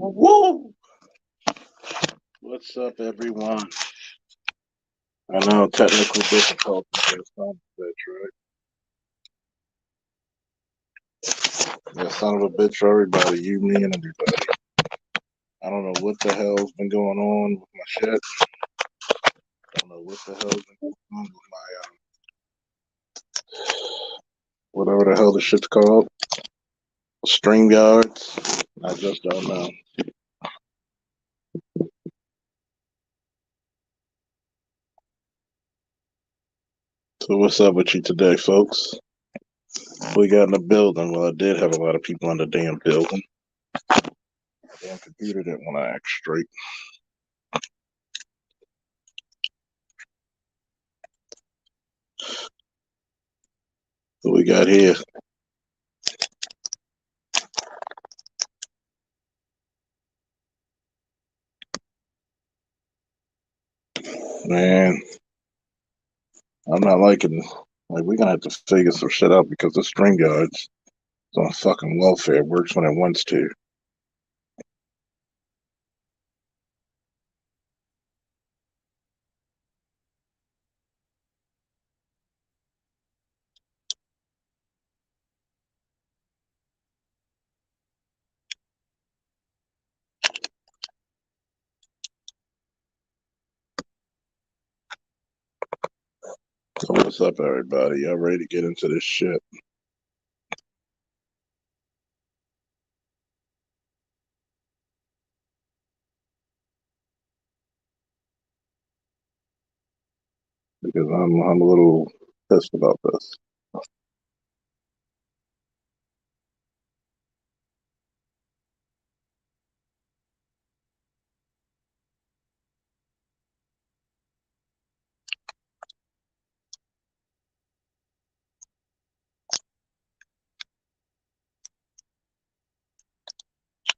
Woo! What's up, everyone? I know technical difficulties are son of a bitch, right? Yeah, son of a bitch for everybody, you, me, and everybody. I don't know what the hell's been going on with my shit. I don't know what the hell's been going on with my, whatever the hell the shit's called. Stream yards. I just don't know. So what's up with you today, folks? We got in the building. Well, I did have a lot of people in the damn building. Damn computer didn't want to act straight. What we got here? Man, I'm not liking. Like, we're gonna have to figure some shit out because the string guards is on fucking welfare. It works when it wants to. So what's up, everybody? Y'all ready to get into this shit? Because I'm a little pissed about this.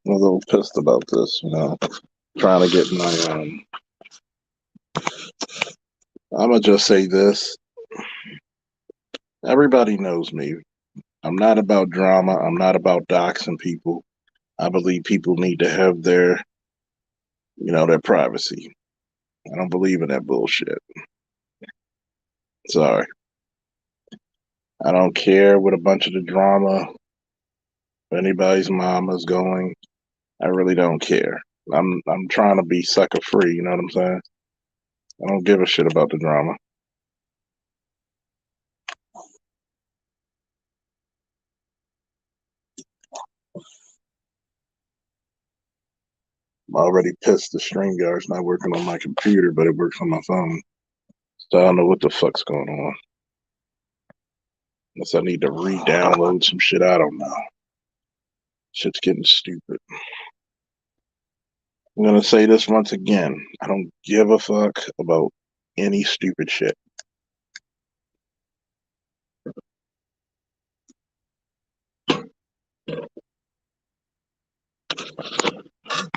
I'm a little pissed about this. Trying to get my I'm gonna just say this. Everybody knows me. I'm not about drama. I'm not about doxing people. I believe people need to have their privacy. I don't believe in that bullshit. Sorry. I don't care what a bunch of the drama, if anybody's mama's going. I really don't care. I'm trying to be sucker free, you know what I'm saying? I don't give a shit about the drama. I'm already pissed the stream guard's not working on my computer, but it works on my phone. So I don't know what the fuck's going on. Unless I need to re-download some shit, I don't know. Shit's getting stupid. I'm gonna say this once again. I don't give a fuck about any stupid shit.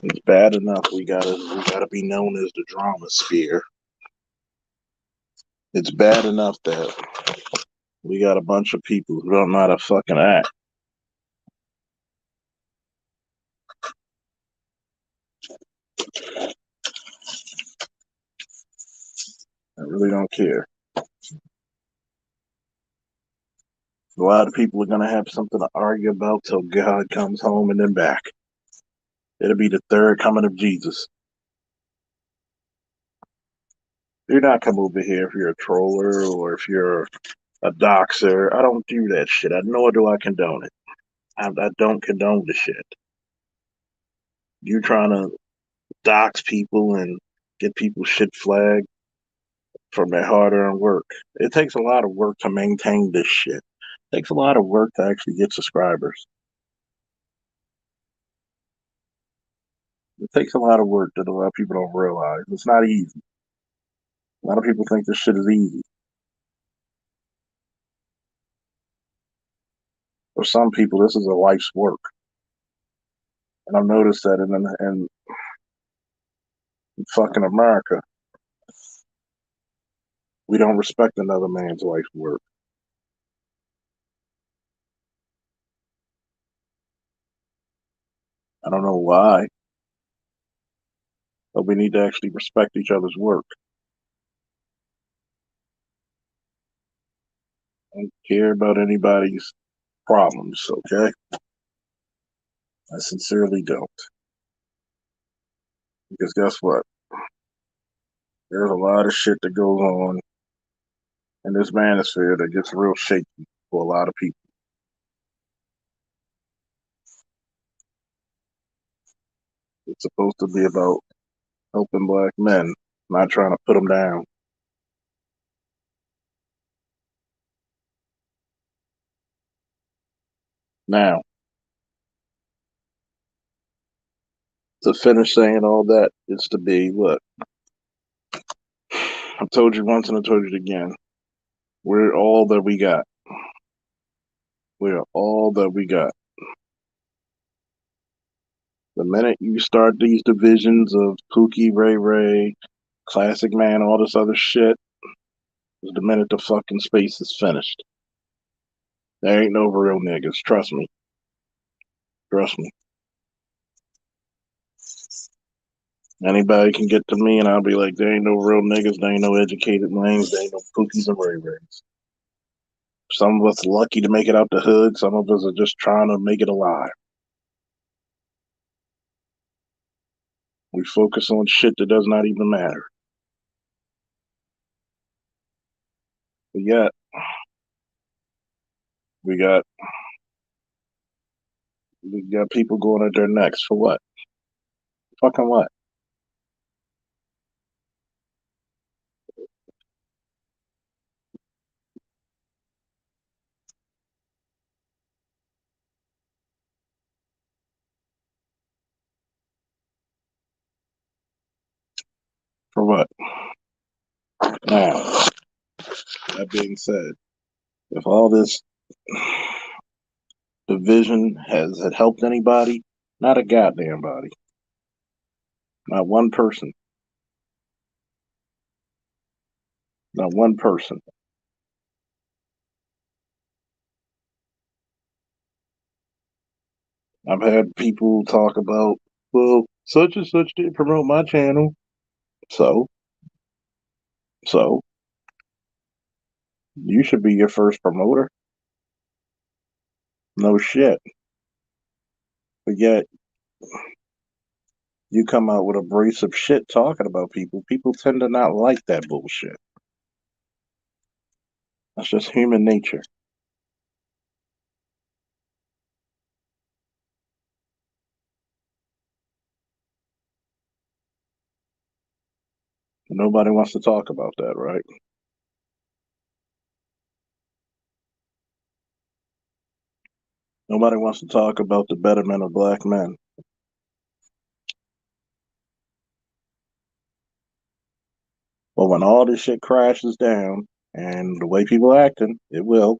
It's bad enough we gotta be known as the drama sphere. It's bad enough that we got a bunch of people who don't know how to fucking act. I really don't care. A lot of people are gonna have something to argue about till God comes home and then back. It'll be the third coming of Jesus. Do not come over here if you're a troller or if you're a doxer. I don't do that shit. Nor do I condone it. I don't condone the shit. You trying to dox people and get people shit flagged from their hard-earned work. It takes a lot of work to maintain this shit. It takes a lot of work to actually get subscribers. It takes a lot of work that a lot of people don't realize. It's not easy. A lot of people think this shit is easy. For some people, this is a life's work. And I've noticed that in fucking America, we don't respect another man's life's work. I don't know why. but we need to actually respect each other's work. I don't care about anybody's problems, okay? I sincerely don't. Because guess what? There's a lot of shit that goes on in this manosphere that gets real shaky for a lot of people. It's supposed to be about helping black men, not trying to put them down. Now, to finish saying all that is to be, look, I've told you once and I told you again. We're all that we got. We're all that we got. The minute you start these divisions of Pookie, Ray Ray, Classic Man, all this other shit, is the minute the fucking space is finished. There ain't no real niggas. Trust me. Trust me. Anybody can get to me and I'll be like, there ain't no real niggas, there ain't no educated lanes, there ain't no Pookies and Ray Rays. Some of us lucky to make it out the hood, some of us are just trying to make it alive. We focus on shit that does not even matter. But yet, we got we got people going at their necks for what? Fucking what? For what? Now, that being said, if all this division has had helped anybody, not a goddamn body. Not one person. Not one person. I've had people talk about, well, such and such didn't promote my channel. So, so you should be your first promoter. No shit. But yet you come out with abrasive shit talking about people. People tend to not like that bullshit. That's just human nature. Nobody wants to talk about that, right? Nobody wants to talk about the betterment of black men. But when all this shit crashes down and the way people acting, it will.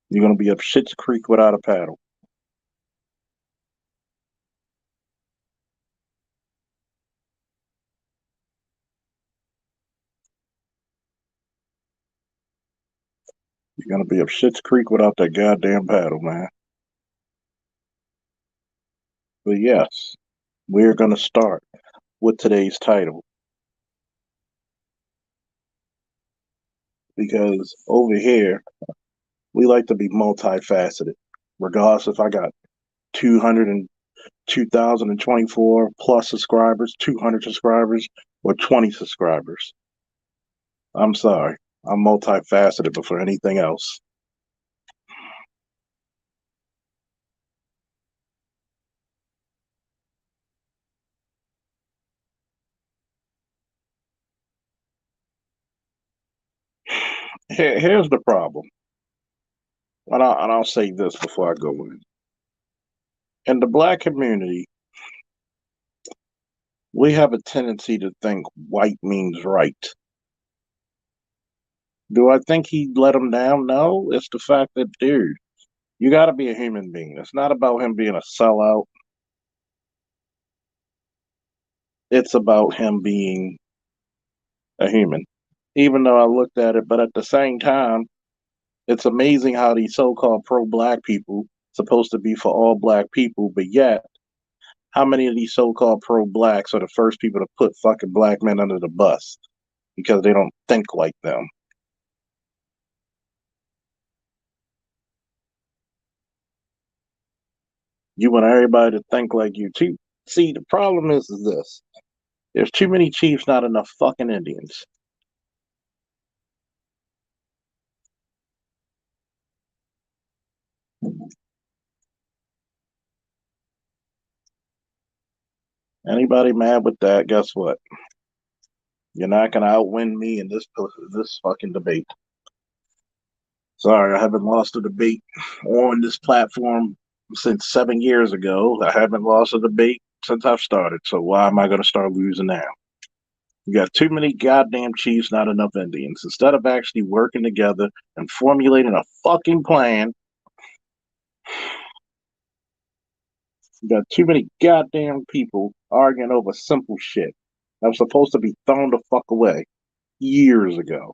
You're gonna be up shit's creek without a paddle. You're gonna be up shit's creek without that goddamn paddle, man. But yes, we're gonna start with today's title because over here we like to be multifaceted. Regardless if I got 200 and 2024 plus subscribers, 200 subscribers, or 20 subscribers. I'm sorry. I'm multifaceted before anything else. Here's the problem. And I'll say this before I go in. In the black community, we have a tendency to think white means right. Do I think he let him down? No. It's the fact that, dude, you got to be a human being. It's not about him being a sellout. It's about him being a human. Even though I looked at it, but at the same time, it's amazing how these so-called pro-black people supposed to be for all black people, but yet, how many of these so-called pro-blacks are the first people to put fucking black men under the bus because they don't think like them? You want everybody to think like you too. See, the problem is this: there's too many chiefs, not enough fucking Indians. Anybody mad with that? Guess what? You're not gonna outwin me in this fucking debate. Sorry, I haven't lost a debate on this platform since 7 years ago. I haven't lost a debate since I've started. So why am I gonna start losing now? You got too many goddamn chiefs, not enough Indians. Instead of actually working together and formulating a fucking plan, you got too many goddamn people arguing over simple shit that was supposed to be thrown the fuck away years ago.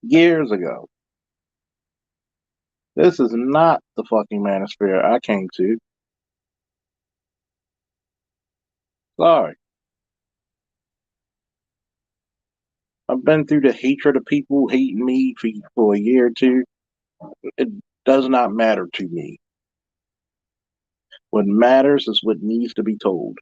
Years ago. This is not the fucking manosphere I came to. Sorry. I've been through the hatred of people hating me for a year or two. It does not matter to me. What matters is what needs to be told.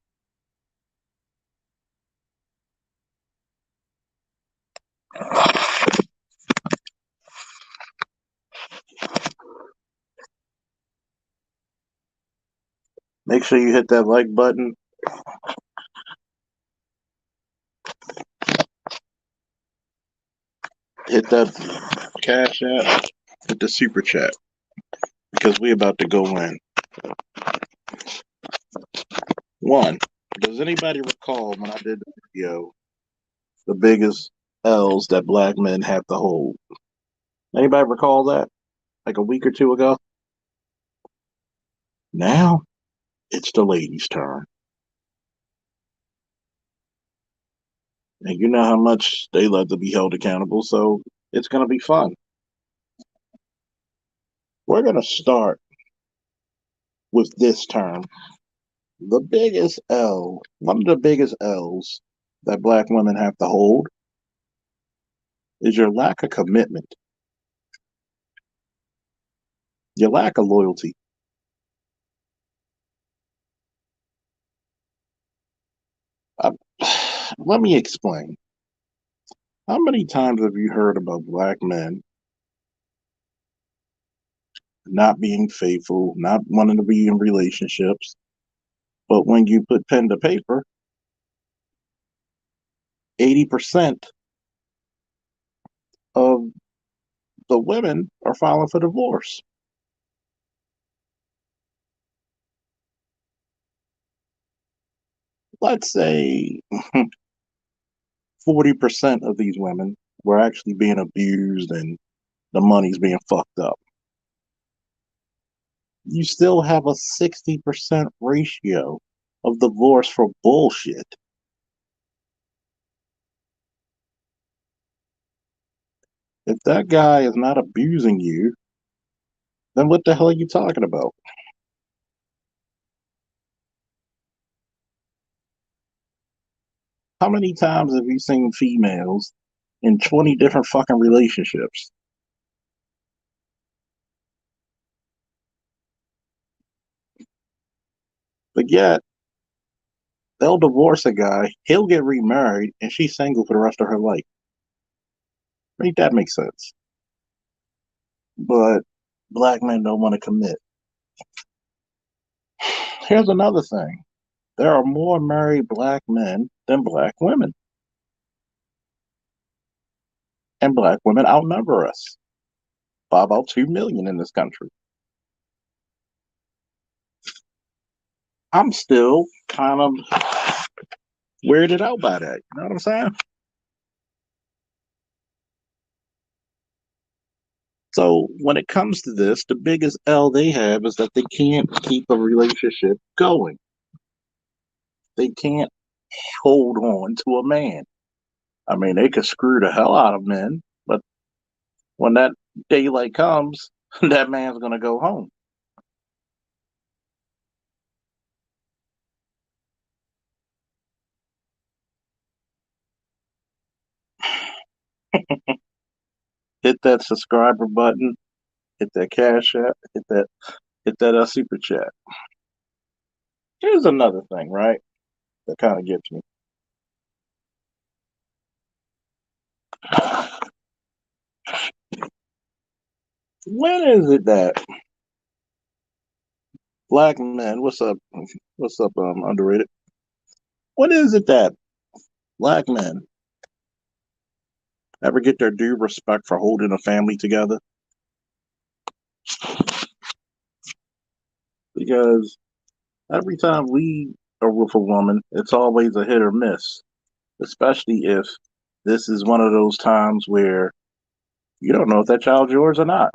Make sure you hit that like button. Hit that cash app. Hit the super chat. Because we about to go in. One, does anybody recall when I did the video, the biggest L's that black men have to hold? Anybody recall that? Like a week or two ago? Now, it's the ladies' turn. And you know how much they love to be held accountable, so it's going to be fun. We're going to start with this term. The biggest L, one of the biggest L's that black women have to hold is your lack of commitment, your lack of loyalty. I, let me explain. How many times have you heard about black men not being faithful, not wanting to be in relationships, but when you put pen to paper, 80% of the women are filing for divorce? Let's say 40% of these women were actually being abused and the money's being fucked up. You still have a 60% ratio of divorce for bullshit. If that guy is not abusing you, then what the hell are you talking about? How many times have you seen females in 20 different fucking relationships? But yet, they'll divorce a guy, he'll get remarried, and she's single for the rest of her life. Make that make sense? But black men don't want to commit. Here's another thing: there are more married black men than black women, and black women outnumber us by about 2 million in this country. I'm still kind of weirded out by that. You know what I'm saying? So when it comes to this, the biggest L they have is that they can't keep a relationship going. They can't hold on to a man. I mean, they could screw the hell out of men, but when that Daylight comes, that man's gonna go home. Hit that subscriber button, hit that cash app, hit that super chat. Here's another thing, right? That kind of gets me. When is it that black men, what's up, underrated? When is it that black men ever get their due respect for holding a family together? Because every time we are with a woman, it's always a hit or miss, especially if this is one of those times where you don't know if that child's yours or not.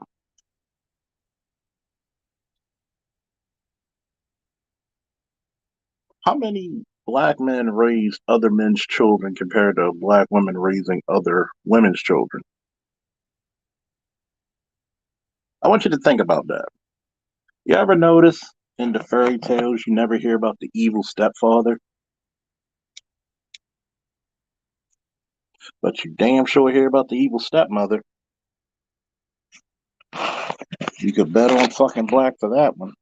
How many black men raise other men's children compared to black women raising other women's children? I want you to think about that. You ever notice in the fairy tales you never hear about the evil stepfather, but you damn sure hear about the evil stepmother? You could bet on fucking black for that one.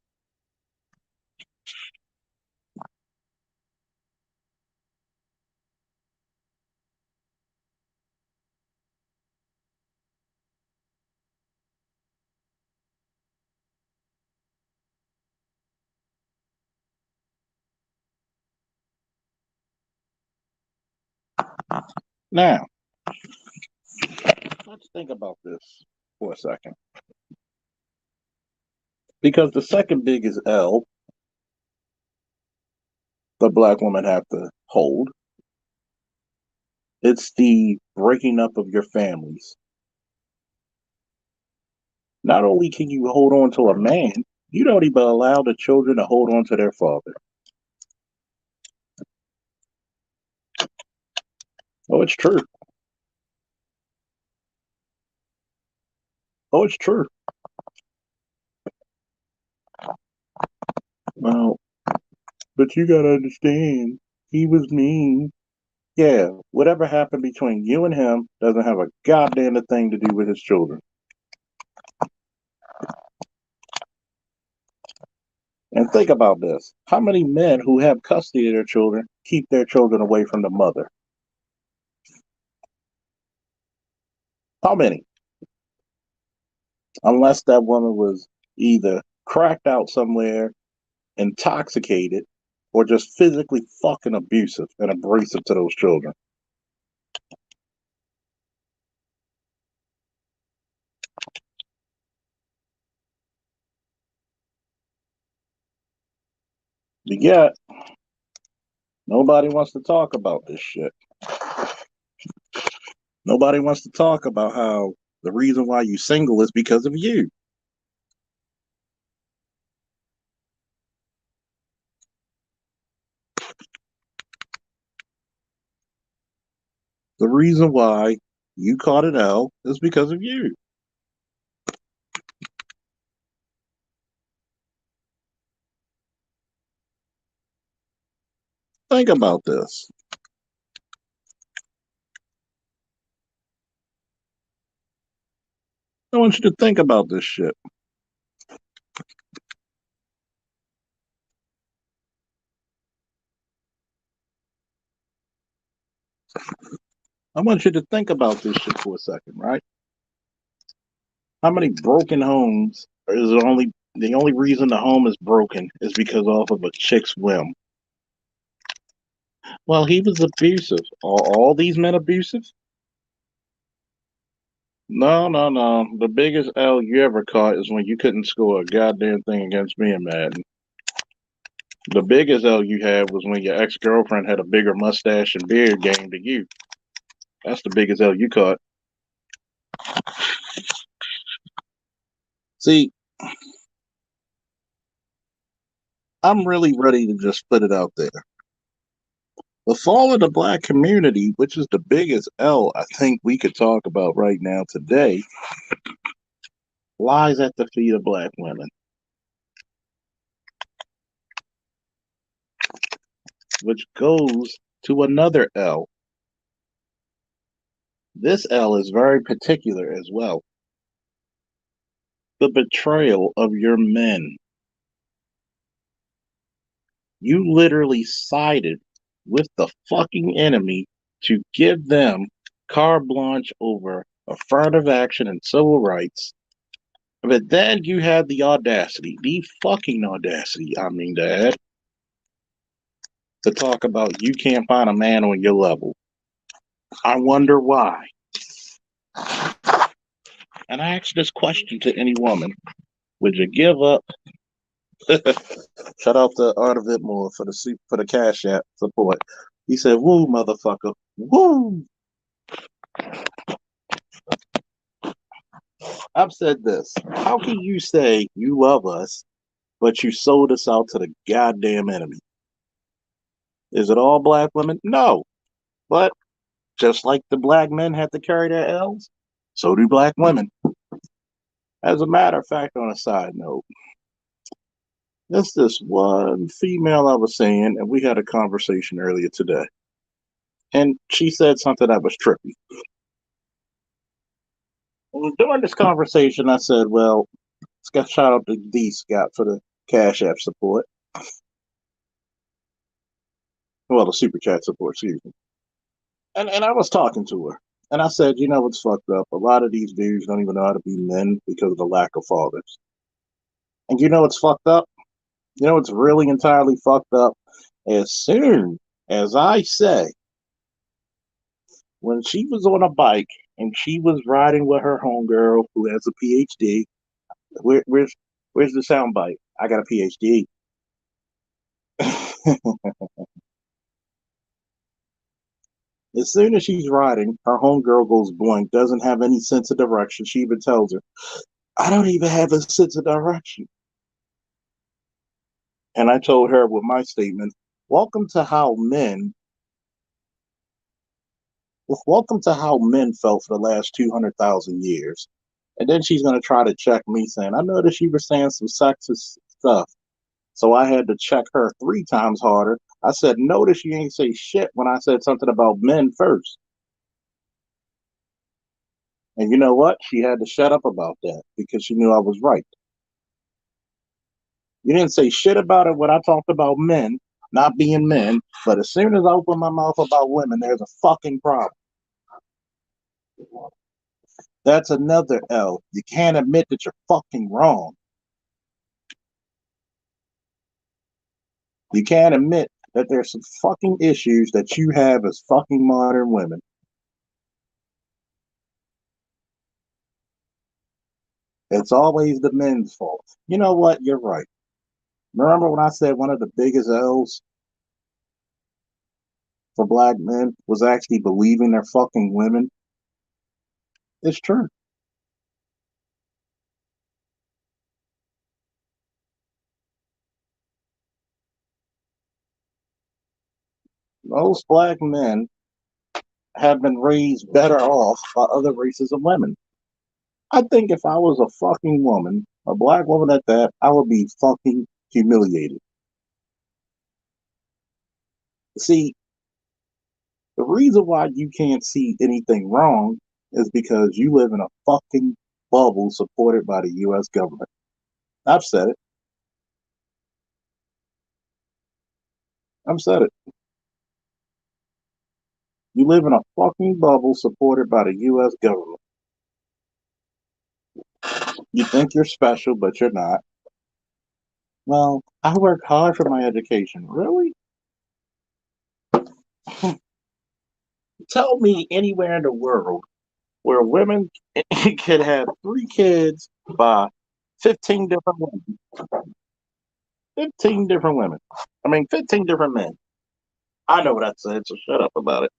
Now, let's think about this for a second. Because the second biggest L the black woman have to hold, it's the breaking up of your families. Not only can you hold on to a man, you don't even allow the children to hold on to their father. Oh, it's true. Oh, it's true. Well, but you gotta understand, he was mean. Yeah, whatever happened between you and him doesn't have a goddamn thing to do with his children. And think about this. How many men who have custody of their children keep their children away from the mother? How many? Unless that woman was either cracked out somewhere, intoxicated, or just physically fucking abusive and abrasive to those children. Yet, nobody wants to talk about this shit. Nobody wants to talk about how the reason why you single is because of you. The reason why you caught an L is because of you. Think about this. I want you to think about this shit. I want you to think about this shit for a second, right? How many broken homes is the only reason the home is broken is because off of a chick's whim? Well, he was abusive. Are all these men abusive? No, no, no. The biggest L you ever caught is when you couldn't score a goddamn thing against me in Madden. The biggest L you had was when your ex girlfriend had a bigger mustache and beard game than you. That's the biggest L you caught. See, I'm really ready to just put it out there. The fall of the black community, which is the biggest L I think we could talk about right now today, lies at the feet of black women, which goes to another L. This L is very particular as well. The betrayal of your men. You literally sided with the fucking enemy to give them carte blanche over affirmative action and civil rights. But then you had the audacity, the fucking audacity, I mean, Dad, to talk about you can't find a man on your level. I wonder why. And I ask this question to any woman: would you give up? Shout out to Art of Itmore for the Cash App support. He said, "Woo, motherfucker, woo." I've said this. How can you say you love us, but you sold us out to the goddamn enemy? Is it all black women? No. But just like the black men have to carry their L's, so do black women. As a matter of fact, on a side note, there's this one female I was saying, and we had a conversation earlier today. And she said something that was trippy. And during this conversation, I said, well, shout out to D Scott for the Cash App support. Well, the Super Chat support, excuse me. And I was talking to her. And I said, you know what's fucked up? A lot of these dudes don't even know how to be men because of the lack of fathers. And you know what's fucked up? You know what's really entirely fucked up? As soon as I say, when she was on a bike and she was riding with her homegirl who has a PhD, where's the sound bite? I got a PhD. As soon as she's riding, her homegirl goes blank, doesn't have any sense of direction. She even tells her, I don't even have a sense of direction. And I told her with my statement, welcome to how men felt for the last 200,000 years. And then she's going to try to check me saying, I noticed you were saying some sexist stuff. So I had to check her 3 times harder. I said, notice you ain't say shit when I said something about men first. And you know what? She had to shut up about that because she knew I was right. You didn't say shit about it when I talked about men not being men, but as soon as I open my mouth about women, there's a fucking problem. That's another L. You can't admit that you're fucking wrong. You can't admit that there's some fucking issues that you have as fucking modern women. It's always the men's fault. You know what? You're right. Remember when I said one of the biggest L's for black men was actually believing they're fucking women? It's true. Most black men have been raised better off by other races of women. I think if I was a fucking woman, a black woman at that, I would be fucking humiliated. See, the reason why you can't see anything wrong is because you live in a fucking bubble supported by the US government. I've said it. I've said it. You live in a fucking bubble supported by the US government. You think you're special, but you're not. Well, I work hard for my education. Really? Tell me anywhere in the world where women can have 3 kids by 15 different women. 15 different women. I mean, 15 different men. I know what I said, so shut up about it.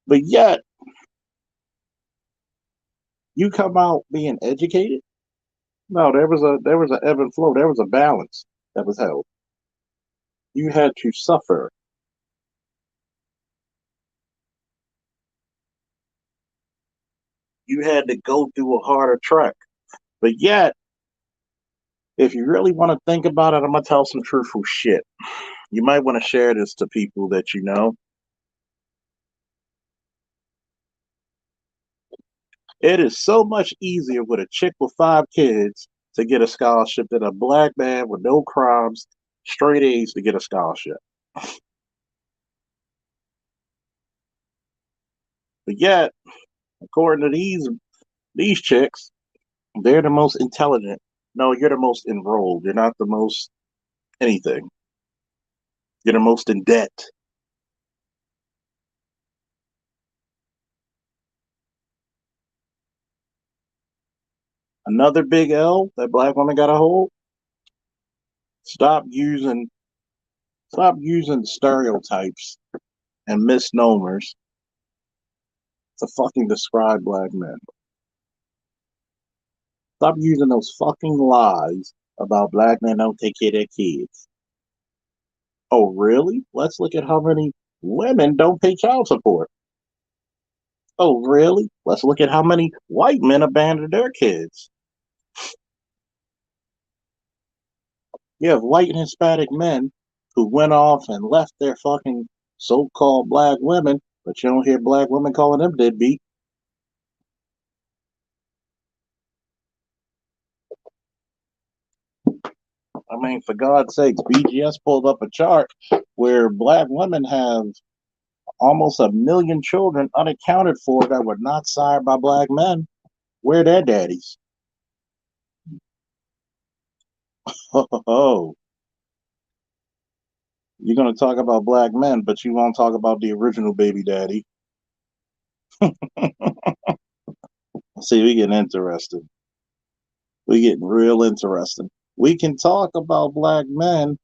But yet, you come out being educated. No, there was a ebb and flow. There was a balance that was held. You had to suffer. You had to go through a harder trek. But yet, if you really want to think about it, I'm going to tell some truthful shit. You might want to share this to people that you know. It is so much easier with a chick with 5 kids to get a scholarship than a black man with no crimes, straight A's to get a scholarship. But yet, according to these chicks, they're the most intelligent. No, you're the most enrolled. You're not the most anything. You're the most in debt. Another big L that black women got to hold. Stop using stop using stereotypes and misnomers to fucking describe black men. Stop using those fucking lies about black men don't take care of their kids. Oh, really? Let's look at how many women don't pay child support. Oh, really? Let's look at how many white men abandon their kids. You have white and Hispanic men who went off and left their fucking so-called black women, but you don't hear black women calling them deadbeat. I mean, for God's sakes, BGS pulled up a chart where black women have almost 1 million children unaccounted for that were not sired by black men. Where are their daddies? Oh, you're going to talk about black men, but you won't talk about the original baby daddy. See, we getting interesting. We getting real interesting. We can talk about black men,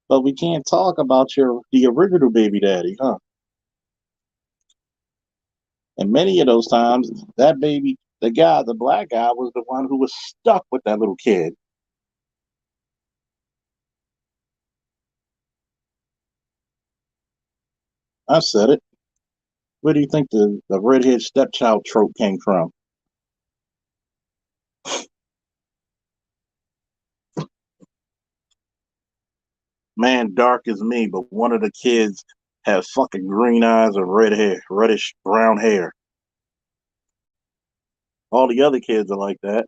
but we can't talk about the original baby daddy, huh? And many of those times, that baby, the black guy, was the one who was stuck with that little kid. I said it. Where do you think the redhead stepchild trope came from? Man, dark as me, but one of the kids has fucking green eyes and red hair, reddish brown hair. All the other kids are like that.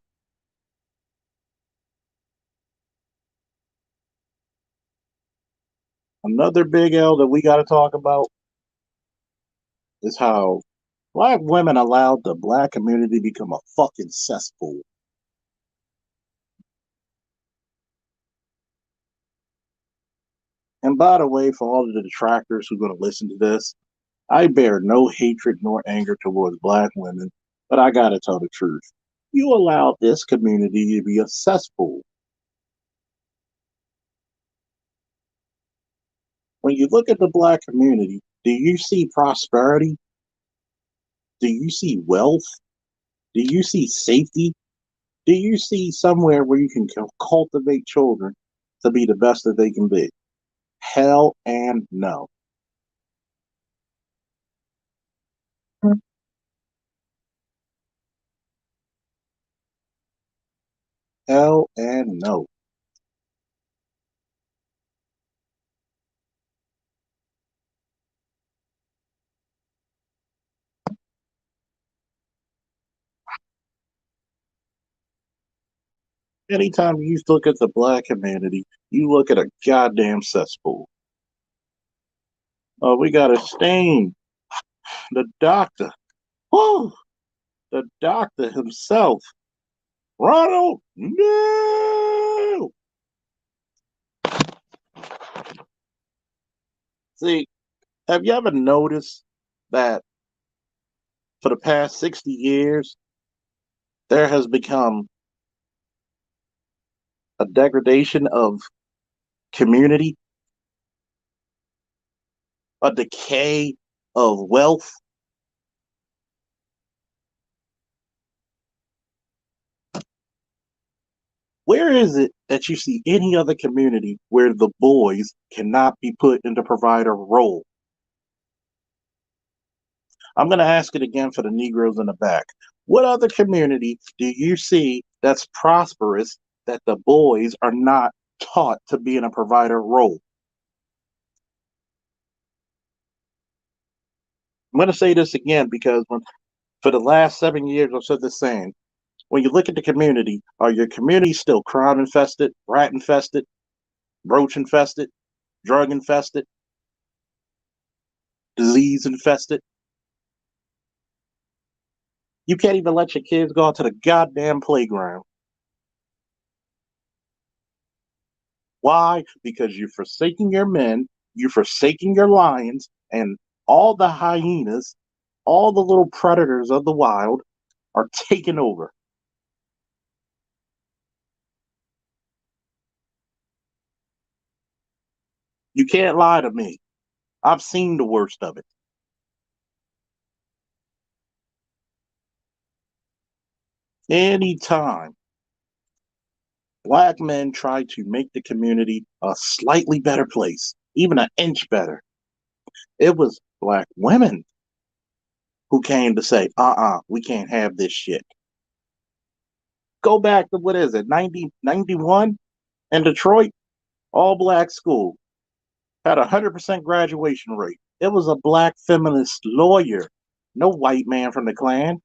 Another big L that we got to talk about is how black women allowed the black community to become a fucking cesspool. And by the way, for all of the detractors who are going to listen to this, I bear no hatred nor anger towards black women, but I got to tell the truth. You allowed this community to be a cesspool. When you look at the black community, do you see prosperity? Do you see wealth? Do you see safety? Do you see somewhere where you can cultivate children to be the best that they can be? Hell and no. Hell and no. Anytime you look at the black community, you look at a goddamn cesspool. Oh, we got a stain. The doctor. Whoa, the doctor himself. Ronald, no. See, have you ever noticed that for the past 60 years, there has become a degradation of community, a decay of wealth? Where is it that you see any other community where the boys cannot be put into provider role? I'm going to ask it again for the Negroes in the back. What other community do you see that's prosperous that the boys are not taught to be in a provider role? I'm going to say this again because for the last 7 years I've said the same. When you look at the community, are your communities still crime infested, rat infested, roach infested, drug infested, disease infested? You can't even let your kids go out to the goddamn playground. Why? Because you're forsaking your men, you're forsaking your lions, and all the hyenas, all the little predators of the wild are taking over. You can't lie to me. I've seen the worst of it. Anytime black men try to make the community a slightly better place, even an inch better, it was black women who came to say, we can't have this shit. Go back to what is it, 90, 91 in Detroit? All black school had 100% graduation rate. It was a black feminist lawyer, no white man from the Klan,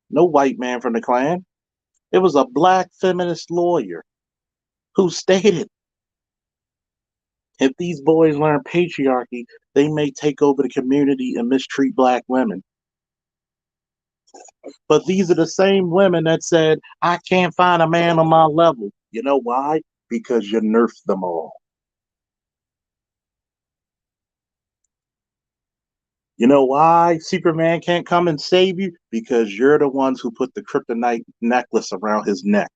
no white man from the Klan. It was a black feminist lawyer who stated if these boys learn patriarchy, they may take over the community and mistreat black women. But these are the same women that said, I can't find a man on my level. You know why? Because you nerfed them all. You know why Superman can't come and save you? Because you're the ones who put the kryptonite necklace around his neck.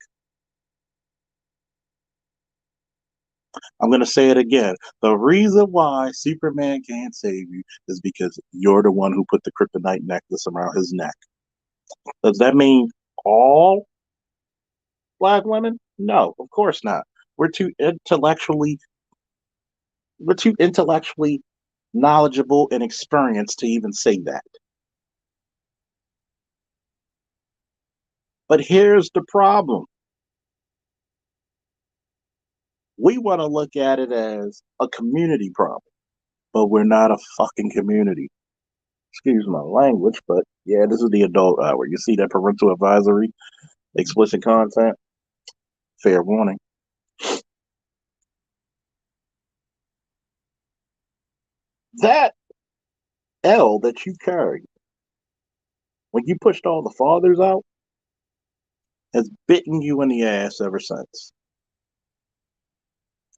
I'm going to say it again. The reason why Superman can't save you is because you're the one who put the kryptonite necklace around his neck. Does that mean all black women? No, of course not. We're too intellectually we're too intellectually knowledgeable and experienced to even say that. But here's the problem. We want to look at it as a community problem, but we're not a fucking community. Excuse my language, but yeah, this is the adult hour. You see that parental advisory, explicit content, fair warning. That L that you carry when you pushed all the fathers out has bitten you in the ass ever since.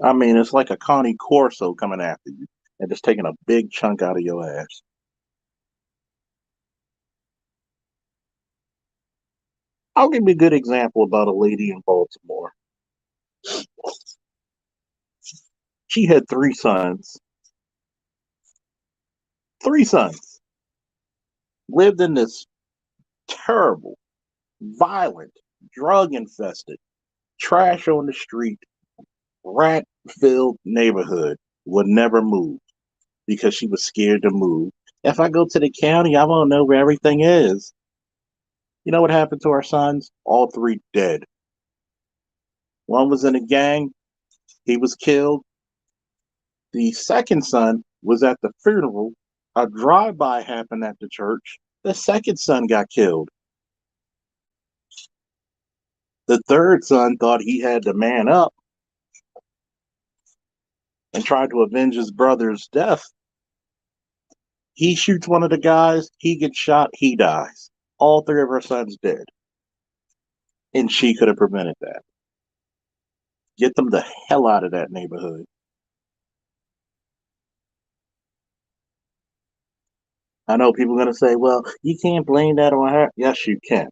I mean, it's like a Connie Corso coming after you and just taking a big chunk out of your ass. I'll give you a good example about a lady in Baltimore. She had three sons. Three sons. Lived in this terrible, violent, drug infested, trash on the street, rat filled neighborhood. Would never move because she was scared to move. If I go to the county, I won't know where everything is. You know what happened to our sons? All three dead. One was in a gang, he was killed. The second son was at the funeral. A drive by happened at the church. The second son got killed. The third son thought he had to man up and tried to avenge his brother's death. He shoots one of the guys, he gets shot, he dies. All three of her sons dead. And she could have prevented that. Get them the hell out of that neighborhood. I know people are going to say, well, you can't blame that on her. Yes, you can.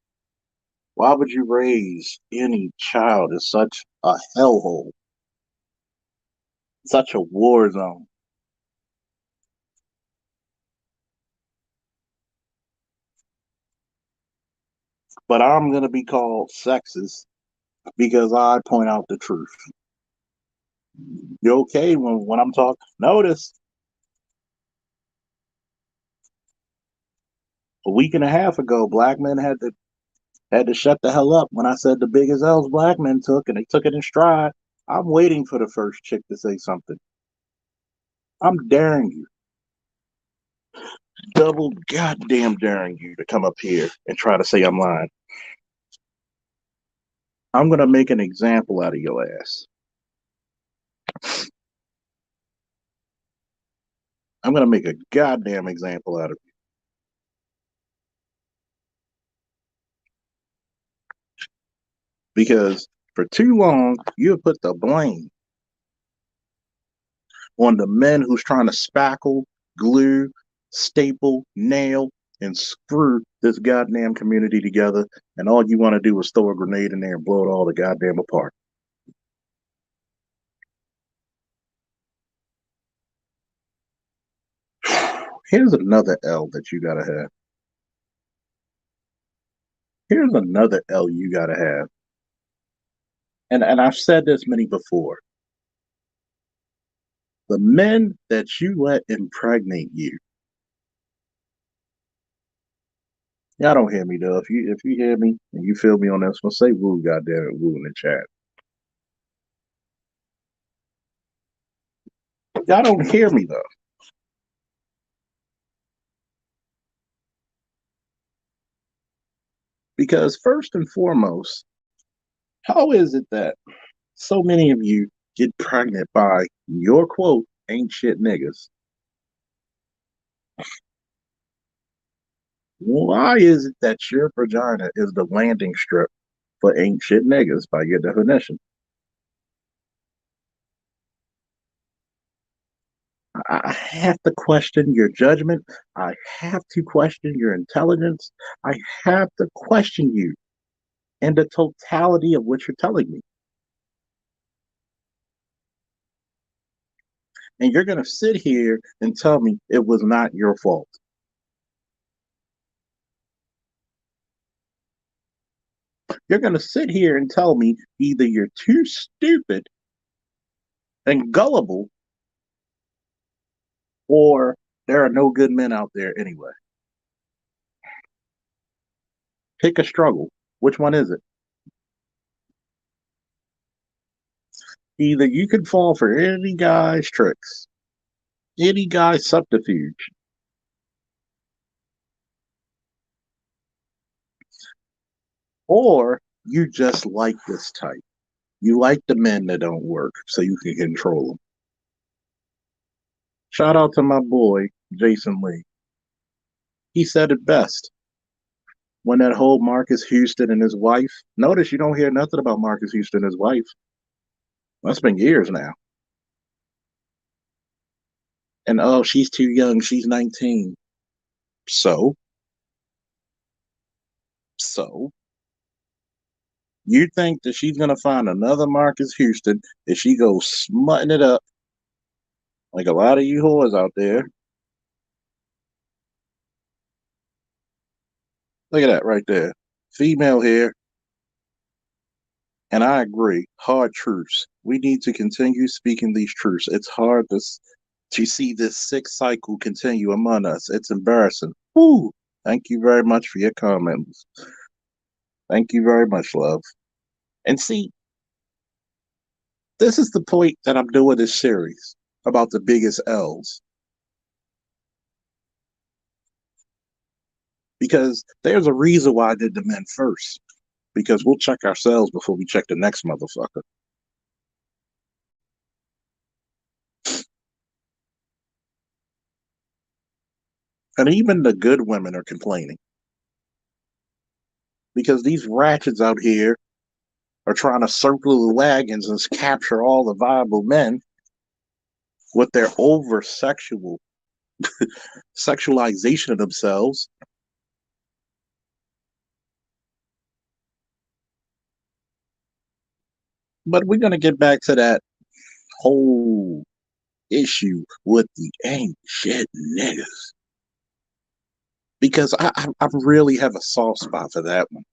Why would you raise any child in such a hellhole, such a war zone? But I'm going to be called sexist because I point out the truth. You okay when I'm talking? Notice A week and a half ago, black men had to shut the hell up when I said the biggest L's black men took, and they took it in stride. I'm waiting for the first chick to say something. I'm daring you, double goddamn daring you to come up here and try to say I'm lying. I'm gonna make an example out of your ass. I'm gonna make a goddamn example out of you. Because for too long you have put the blame on the men who's trying to spackle, glue, staple, nail, and screw this goddamn community together, and all you want to do is throw a grenade in there and blow it all the goddamn apart. Here's another L that you gotta have. Here's another L you gotta have. And I've said this many before. The men that you let impregnate you. Y'all don't hear me though. If you hear me and you feel me on this one, say woo, goddamn it, woo in the chat. Y'all don't hear me though. Because first and foremost, how is it that so many of you get pregnant by your quote ain't shit niggas? Why is it that your vagina is the landing strip for ain't shit niggas by your definition? I have to question your judgment. I have to question your intelligence. I have to question you and the totality of what you're telling me. And you're going to sit here and tell me it was not your fault. You're going to sit here and tell me either you're too stupid and gullible or there are no good men out there anyway. Pick a struggle. Which one is it? Either you can fall for any guy's tricks, any guy's subterfuge, or you just like this type. You like the men that don't work so you can control them. Shout out to my boy, Jason Lee. He said it best when that whole Marcus Houston and his wife. Notice you don't hear nothing about Marcus Houston and his wife. That's been years now. And oh, she's too young. She's 19. So, so you think that she's gonna find another Marcus Houston if she goes smutting it up like a lot of you whores out there? Look at that right there. Female here. And I agree. Hard truths. We need to continue speaking these truths. It's hard to see this sick cycle continue among us. It's embarrassing. Woo! Thank you very much for your comments. Thank you very much, love. And see, this is the point that I'm doing this series about the biggest L's. Because there's a reason why I did the men first. Because we'll check ourselves before we check the next motherfucker. And even the good women are complaining. Because these ratchets out here are trying to circle the wagons and capture all the viable men with their over sexualization of themselves. But we're gonna get back to that whole issue with the ain't shit niggas. Because I really have a soft spot for that one.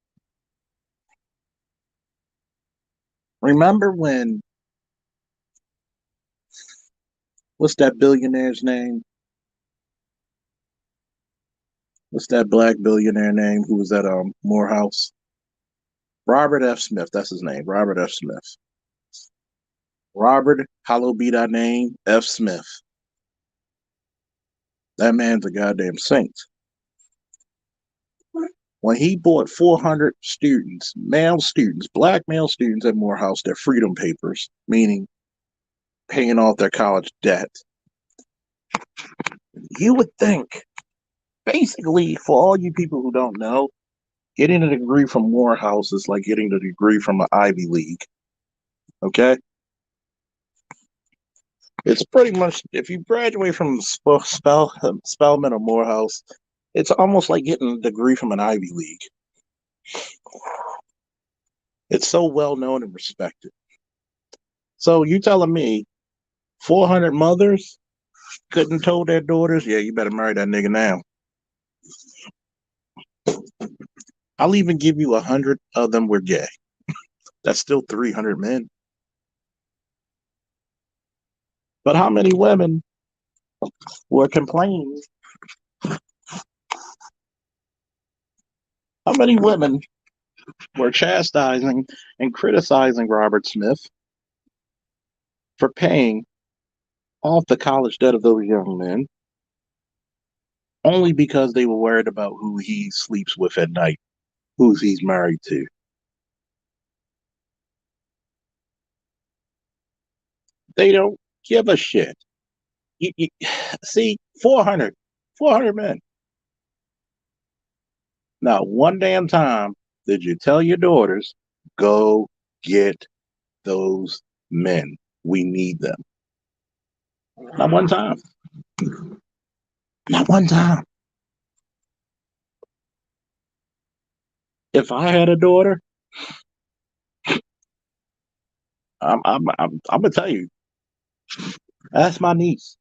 Remember when, what's that billionaire's name? What's that black billionaire name who was at Morehouse? Robert F. Smith. That's his name. Robert F. Smith. Robert, hallowed be thy name, F. Smith. That man's a goddamn saint. When he bought 400 students, male students, black male students at Morehouse, their freedom papers, meaning paying off their college debt, you would think, basically, for all you people who don't know, getting a degree from Morehouse is like getting a degree from an Ivy League. Okay? It's pretty much, if you graduate from Spelman or Morehouse, it's almost like getting a degree from an Ivy League. It's so well known and respected. So you telling me 400 mothers couldn't told their daughters, yeah, you better marry that nigga now. I'll even give you 100 of them were gay. That's still 300 men. But how many women were complaining? How many women were chastising and criticizing Robert Smith for paying off the college debt of those young men only because they were worried about who he sleeps with at night, who he's married to? They don't give a shit. You see, 400 men. Not one damn time did you tell your daughters, go get those men. We need them. Not one time. Not one time. If I had a daughter, I'm gonna tell you, that's my niece.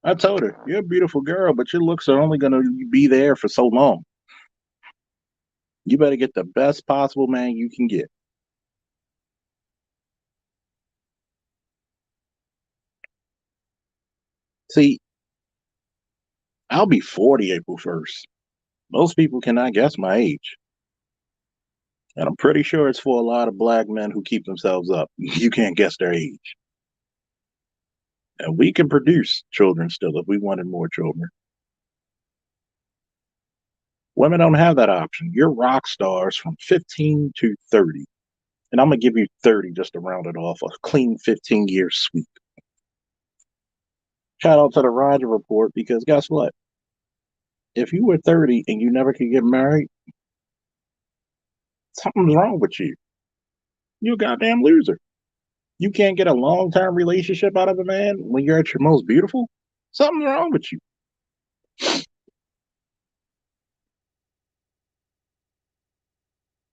I told her, you're a beautiful girl, but your looks are only gonna be there for so long. You better get the best possible man you can get. See, I'll be 40 April 1st. Most people cannot guess my age. And I'm pretty sure it's for a lot of black men who keep themselves up. You can't guess their age. And we can produce children still if we wanted more children. Women don't have that option. You're rock stars from 15 to 30. And I'm going to give you 30 just to round it off, a clean 15-year sweep. Shout out to the Roger Report, because guess what? If you were 30 and you never could get married, something's wrong with you. You're a goddamn loser. You can't get a long-term relationship out of a man when you're at your most beautiful? Something's wrong with you.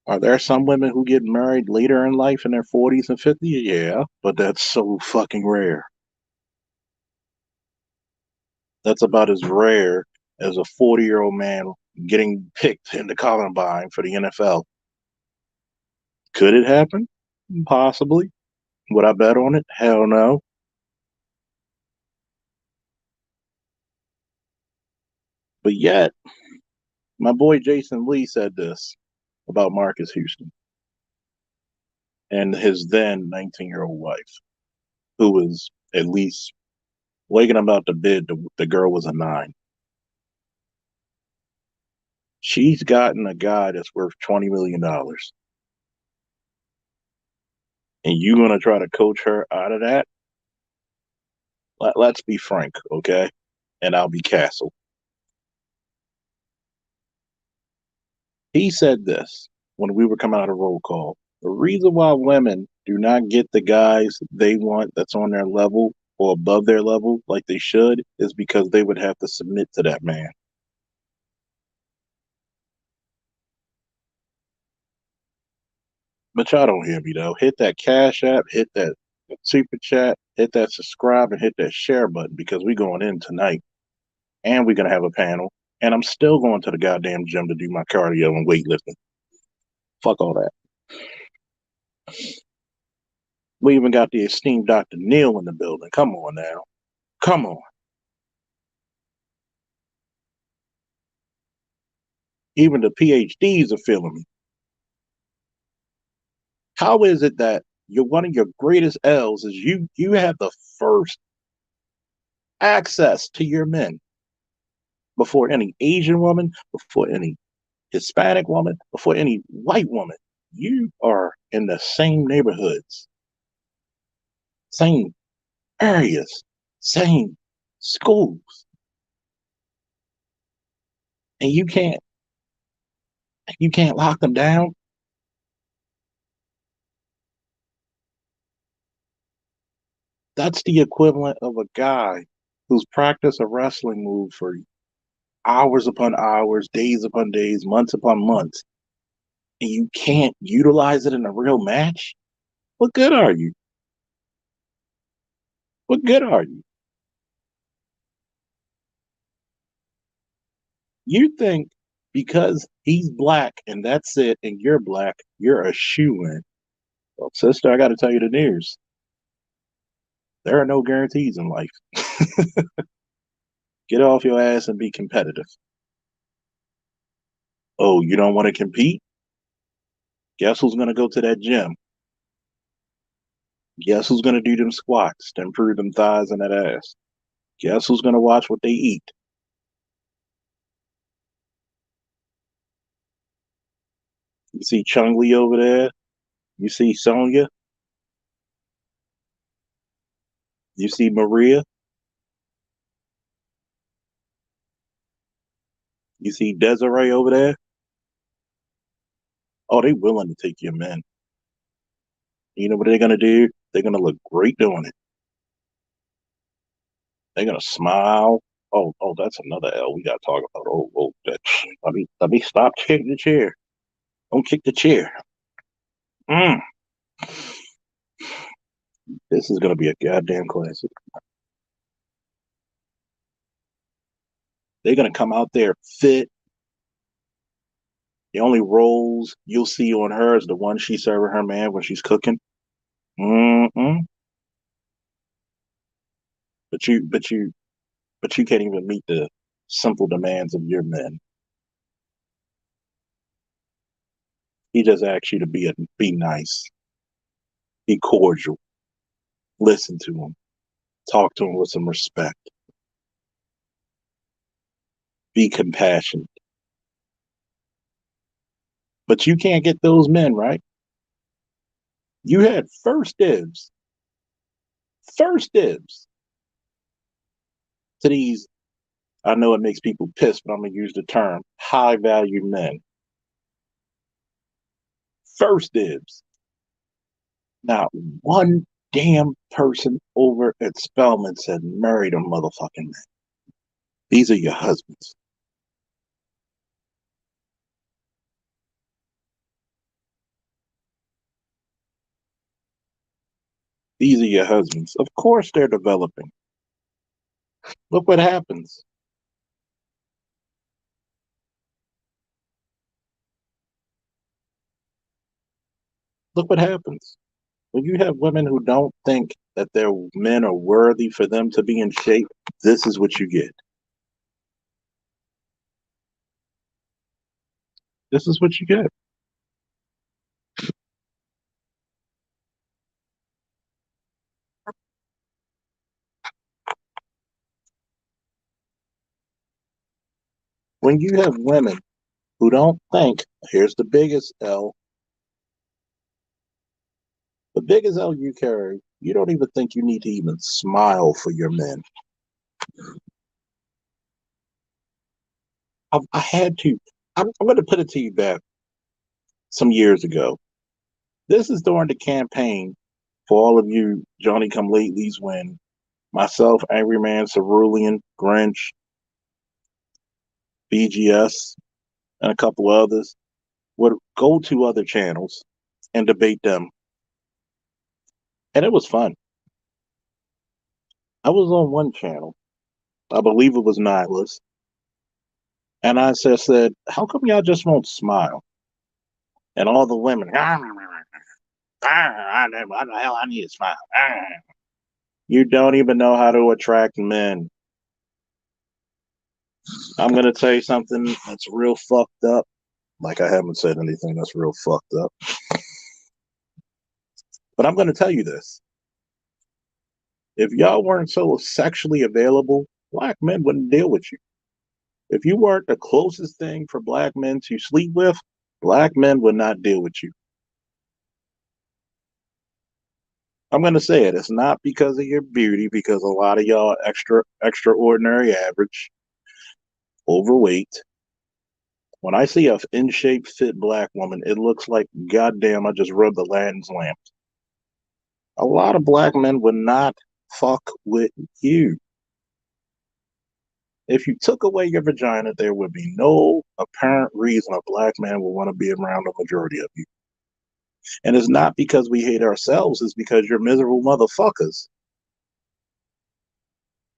Are there some women who get married later in life in their 40s and 50s? Yeah, but that's so fucking rare. That's about as rare as a 40-year-old man getting picked in the Columbine for the NFL. Could it happen? Possibly. Would I bet on it? Hell no. But yet, my boy Jason Lee said this about Marcus Houston and his then 19-year-old wife, who was at least waking about the bid. The girl was a 9. She's gotten a guy that's worth $20 million. And you're going to try to coach her out of that? Let's be frank, okay? And I'll be Castle. He said this when we were coming out of roll call. The reason why women do not get the guys they want that's on their level or above their level like they should is because they would have to submit to that man. But y'all don't hear me though. Hit that cash app, hit that super chat, hit that subscribe, and hit that share button, because we're going in tonight and we're gonna have a panel. And I'm still going to the goddamn gym to do my cardio and weightlifting. Fuck all that. We even got the esteemed Dr. Neil in the building. Come on now. Come on. Even the PhDs are feeling me. How is it that you're one of your greatest L's is you have the first access to your men before any Asian woman, before any Hispanic woman, before any white woman. You are in the same neighborhoods, same areas, same schools, and you can't lock them down. That's the equivalent of a guy who's practiced a wrestling move for hours upon hours, days upon days, months upon months, and you can't utilize it in a real match. What good are you? What good are you? You think because he's black and that's it, and you're black, you're a shoe in. Well, sister, I got to tell you the news. There are no guarantees in life. Get off your ass and be competitive. Oh, you don't want to compete? Guess who's going to go to that gym? Guess who's going to do them squats to improve them thighs and that ass? Guess who's going to watch what they eat? You see Chung Li over there? You see Sonya? You see Maria? You see Desiree over there? Oh, they willing to take your men. You know what they're going to do? They're going to look great doing it. They're going to smile. Oh, that's another L we got to talk about. That. Let me stop kicking the chair. Don't kick the chair. Mm, this is going to be a goddamn classic. They're going to come out there fit. The only roles you'll see on her is the one she's serving her man when she's cooking. Mm-mm. But you can't even meet the simple demands of your men. He just asks you to be nice, be cordial, listen to him, talk to him with some respect, be compassionate. But you can't get those men, right? You had first dibs to these. I know it makes people pissed, but I'm going to use the term high value men. First dibs. Not one damn person over at Spelman said, marry them motherfucking men. These are your husbands. These are your husbands. Of course they're developing. Look what happens. Look what happens. When you have women who don't think that their men are worthy for them to be in shape, this is what you get. This is what you get. When you have women who don't think, here's the biggest L you carry, you don't even think you need to even smile for your men. I had to. I'm going to put it to you back some years ago. This is during the campaign for all of you Johnny Come Latelys when myself, Angry Man, Cerulean, Grinch, BGS, and a couple others would go to other channels and debate them. And it was fun. I was on one channel, I believe it was Nihilist, and I said, how come y'all just won't smile? And all the women, hell, I need to smile. You don't even know how to attract men. I'm gonna tell you something that's real fucked up. Like I haven't said anything that's real fucked up, but I'm gonna tell you this: if y'all weren't so sexually available, black men wouldn't deal with you. If you weren't the closest thing for black men to sleep with, black men would not deal with you. I'm gonna say it. It's not because of your beauty, because a lot of y'all extraordinary average, overweight. When I see a in shape, fit black woman, it looks like goddamn I just rubbed Aladdin's lamp. A lot of black men would not fuck with you. If you took away your vagina, there would be no apparent reason a black man would want to be around the majority of you. And it's not because we hate ourselves, it's because you're miserable motherfuckers.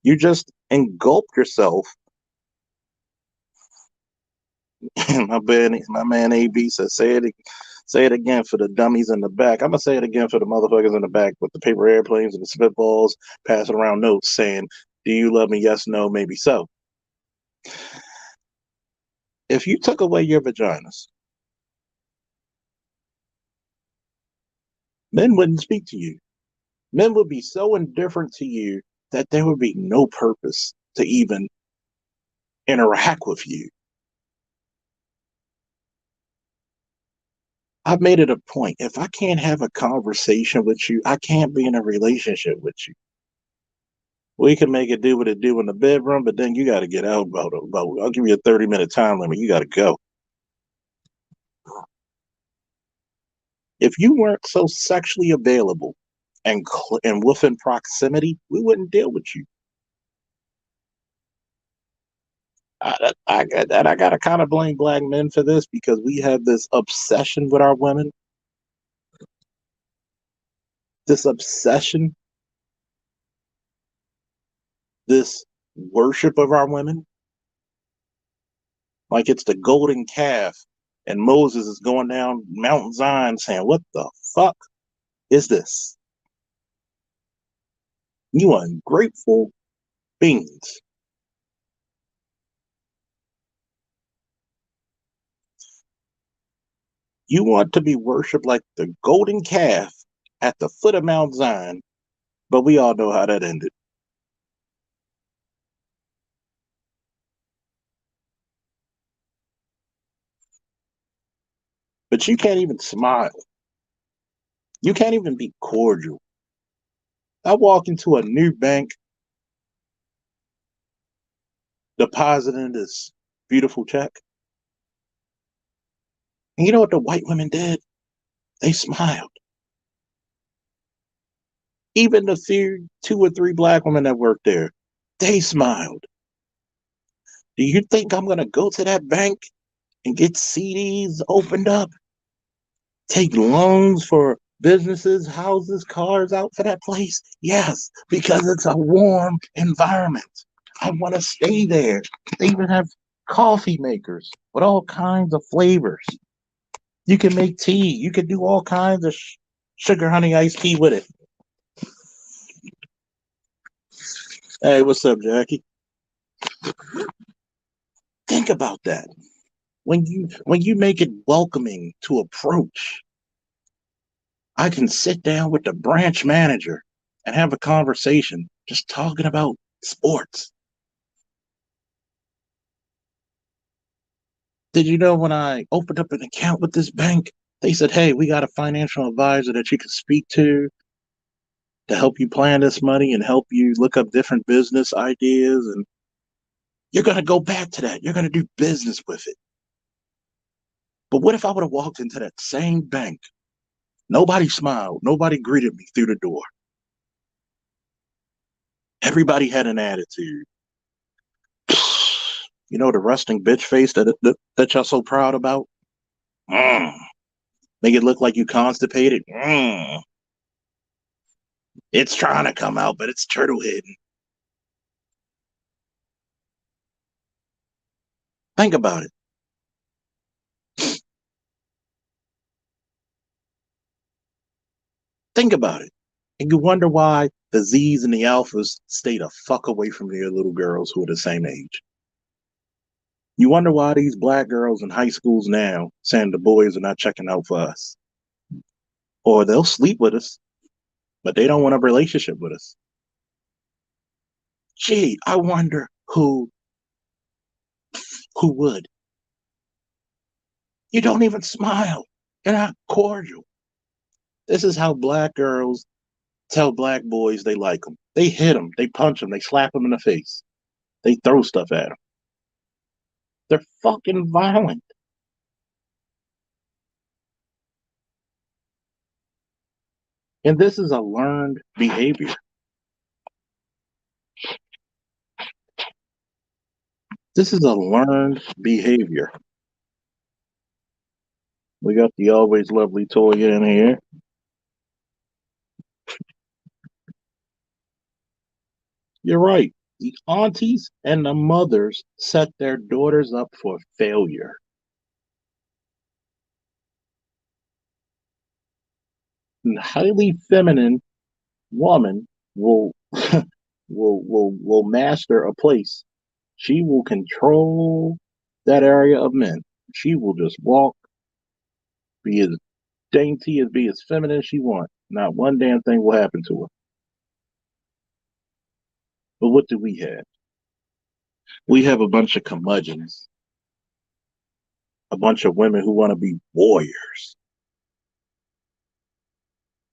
You just engulfed yourself. My man AB says, say it again for the dummies in the back. I'm gonna say it again for the motherfuckers in the back with the paper airplanes and the spitballs, passing around notes saying, "Do you love me? Yes, no, maybe so." If you took away your vaginas, men wouldn't speak to you. Men would be so indifferent to you that there would be no purpose to even interact with you. I've made it a point. If I can't have a conversation with you, I can't be in a relationship with you. We can make it do what it do in the bedroom, but then you got to get out about. I'll give you a 30-minute time limit. You got to go. If you weren't so sexually available and within proximity, we wouldn't deal with you. I got to kind of blame black men for this because we have this obsession with our women, this obsession, this worship of our women, like it's the golden calf. And Moses is going down Mount Zion saying, "What the fuck is this? You ungrateful beings." You want to be worshipped like the golden calf at the foot of Mount Zion, but we all know how that ended. But you can't even smile. You can't even be cordial. I walk into a new bank, depositing this beautiful check. And you know what the white women did? They smiled. Even the few two or three black women that worked there, they smiled. Do you think I'm going to go to that bank and get CDs opened up, take loans for businesses, houses, cars out for that place? Yes, because it's a warm environment. I want to stay there. They even have coffee makers with all kinds of flavors. You can make tea. You can do all kinds of sugar honey iced tea with it. Hey, what's up, Jackie? Think about that. When you make it welcoming to approach, I can sit down with the branch manager and have a conversation just talking about sports. Did you know when I opened up an account with this bank, they said, "Hey, we got a financial advisor that you can speak to help you plan this money and help you look up different business ideas." And you're going to go back to that. You're going to do business with it. But what if I would have walked into that same bank? Nobody smiled. Nobody greeted me through the door. Everybody had an attitude. You know the resting bitch face that y'all so proud about? Mm. Make it look like you constipated. Mm. It's trying to come out, but it's turtle hidden. Think about it. Think about it. And you wonder why the Z's and the Alphas stay the fuck away from their little girls who are the same age. You wonder why these black girls in high schools now saying the boys are not checking out for us. Or they'll sleep with us, but they don't want a relationship with us. Gee, I wonder who would. You don't even smile. You're not cordial. This is how black girls tell black boys they like them. They hit them, they punch them, they slap them in the face, they throw stuff at them. They're fucking violent. And this is a learned behavior. This is a learned behavior. We got the always lovely Toya in here. You're right. The aunties and the mothers set their daughters up for failure. A highly feminine woman will will master a place. She will control that area of men. She will just walk, be as dainty as be as feminine as she wants. Not one damn thing will happen to her. But what do we have? We have a bunch of curmudgeons, a bunch of women who want to be warriors.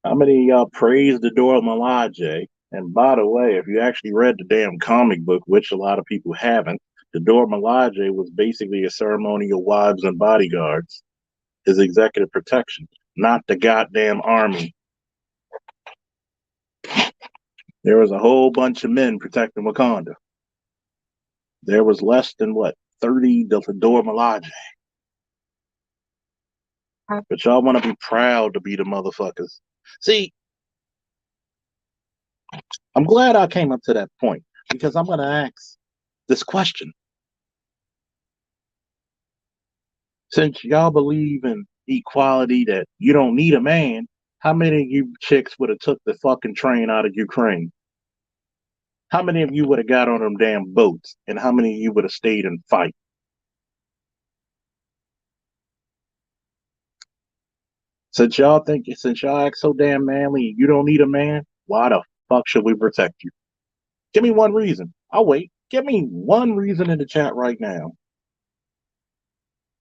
How many of y'all praised the Dora Milaje? And by the way, if you actually read the damn comic book, which a lot of people haven't, the Dora Milaje was basically a ceremonial wives and bodyguards, his executive protection, not the goddamn army. There was a whole bunch of men protecting Wakanda. There was less than what, 30 Dora Milaje. But y'all want to be proud to be the motherfuckers. See, I'm glad I came up to that point because I'm going to ask this question. Since y'all believe in equality, that you don't need a man, how many of you chicks would have took the fucking train out of Ukraine? How many of you would have got on them damn boats? And how many of you would have stayed and fight? Since y'all act so damn manly, you don't need a man, why the fuck should we protect you? Give me one reason. I'll wait. Give me one reason in the chat right now.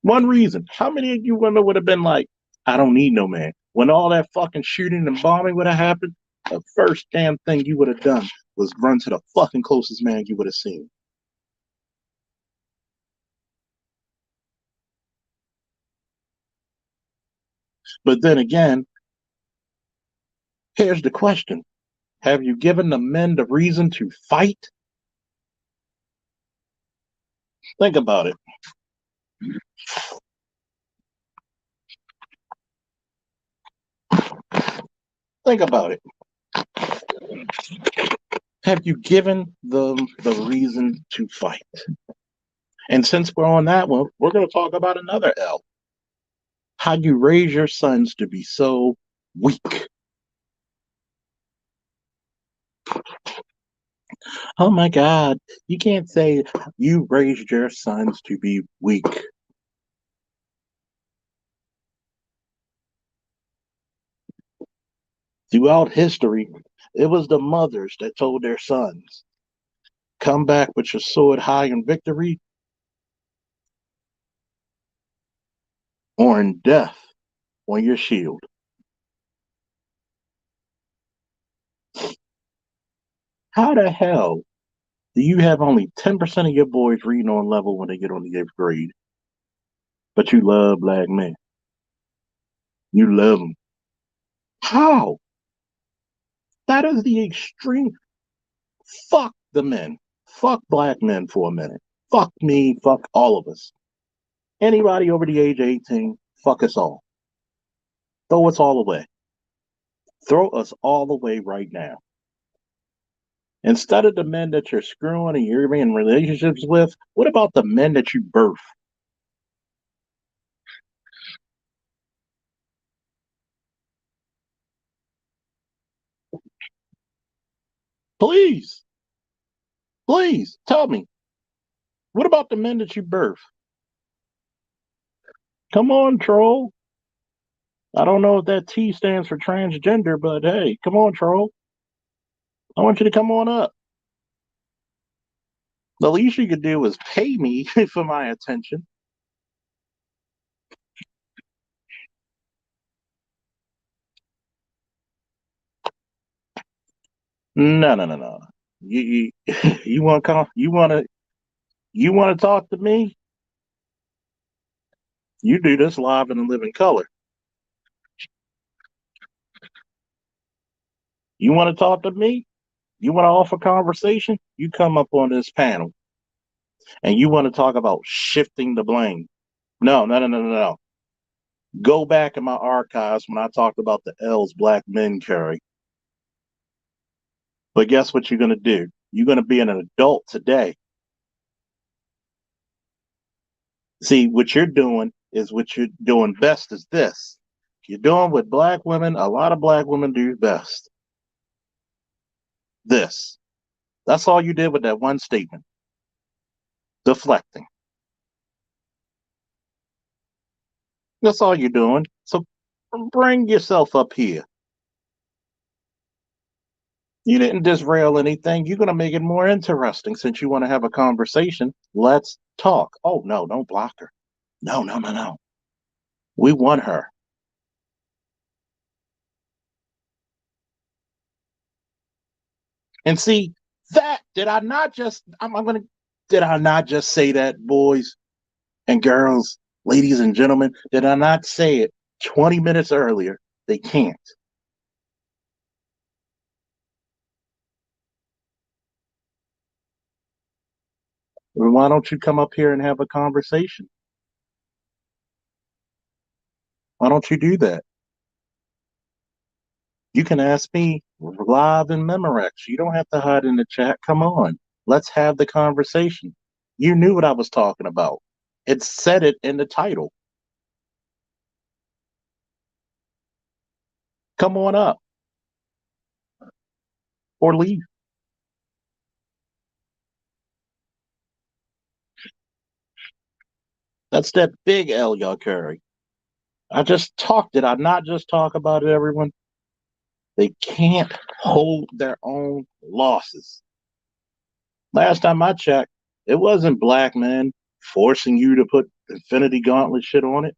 One reason. How many of you women would have been like, I don't need no man? When all that fucking shooting and bombing would have happened, the first damn thing you would have done was run to the fucking closest man you would have seen. But then again, here's the question. Have you given the men the reason to fight? Think about it. Think about it. Have you given them the reason to fight? And since we're on that one, we're going to talk about another L. How you raise your sons to be so weak. Oh my God, you can't say you raised your sons to be weak. Throughout history, it was the mothers that told their sons, come back with your sword high in victory or in death on your shield. How the hell do you have only 10% of your boys reading on level when they get on the 8th grade? But you love black men. You love them. How? That is the extreme. Fuck the men. Fuck black men for a minute. Fuck me. Fuck all of us. Anybody over the age of 18, fuck us all. Throw us all away. Throw us all away right now. Instead of the men that you're screwing and you're in relationships with, what about the men that you birth? Please, please tell me. What about the men that you birth? Come on, troll. I don't know if that T stands for transgender, but hey, come on, troll. I want you to come on up. The least you could do is pay me for my attention. No, no, no, no. You want to you want to talk to me? You do this live in a living color. You want to talk to me? You want to offer conversation? You come up on this panel and you want to talk about shifting the blame. No, no, no, no, no, no. Go back in my archives when I talked about the L's black men carry. But guess what you're going to do? You're going to be an adult today. See, what you're doing is what you're doing best is this. You're doing what black women, a lot of black women do best. This. That's all you did with that one statement. Deflecting. That's all you're doing. So bring yourself up here. You didn't disrail anything. You're going to make it more interesting since you want to have a conversation. Let's talk. Oh, no, don't block her. No, no, no, no. We want her. And see, that, I'm going to, did I not just say that, boys and girls, ladies and gentlemen? Did I not say it 20 minutes earlier? They can't. Well, why don't you come up here and have a conversation? Why don't you do that? You can ask me live in Memorex. You don't have to hide in the chat. Come on. Let's have the conversation. You knew what I was talking about. It said it in the title. Come on up or leave. That's that big L y'all carry. I just talked it. I not just talk about it, everyone. They can't hold their own losses. Last time I checked, it wasn't black men forcing you to put Infinity Gauntlet shit on it.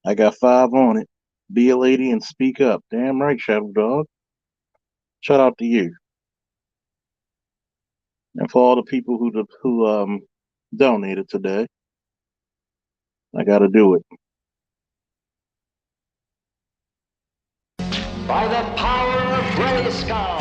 I got 5 on it. Be a lady and speak up. Damn right, Shadow Dog. Shout out to you. And for all the people who donated today. I gotta do it. By the power of Grayskull.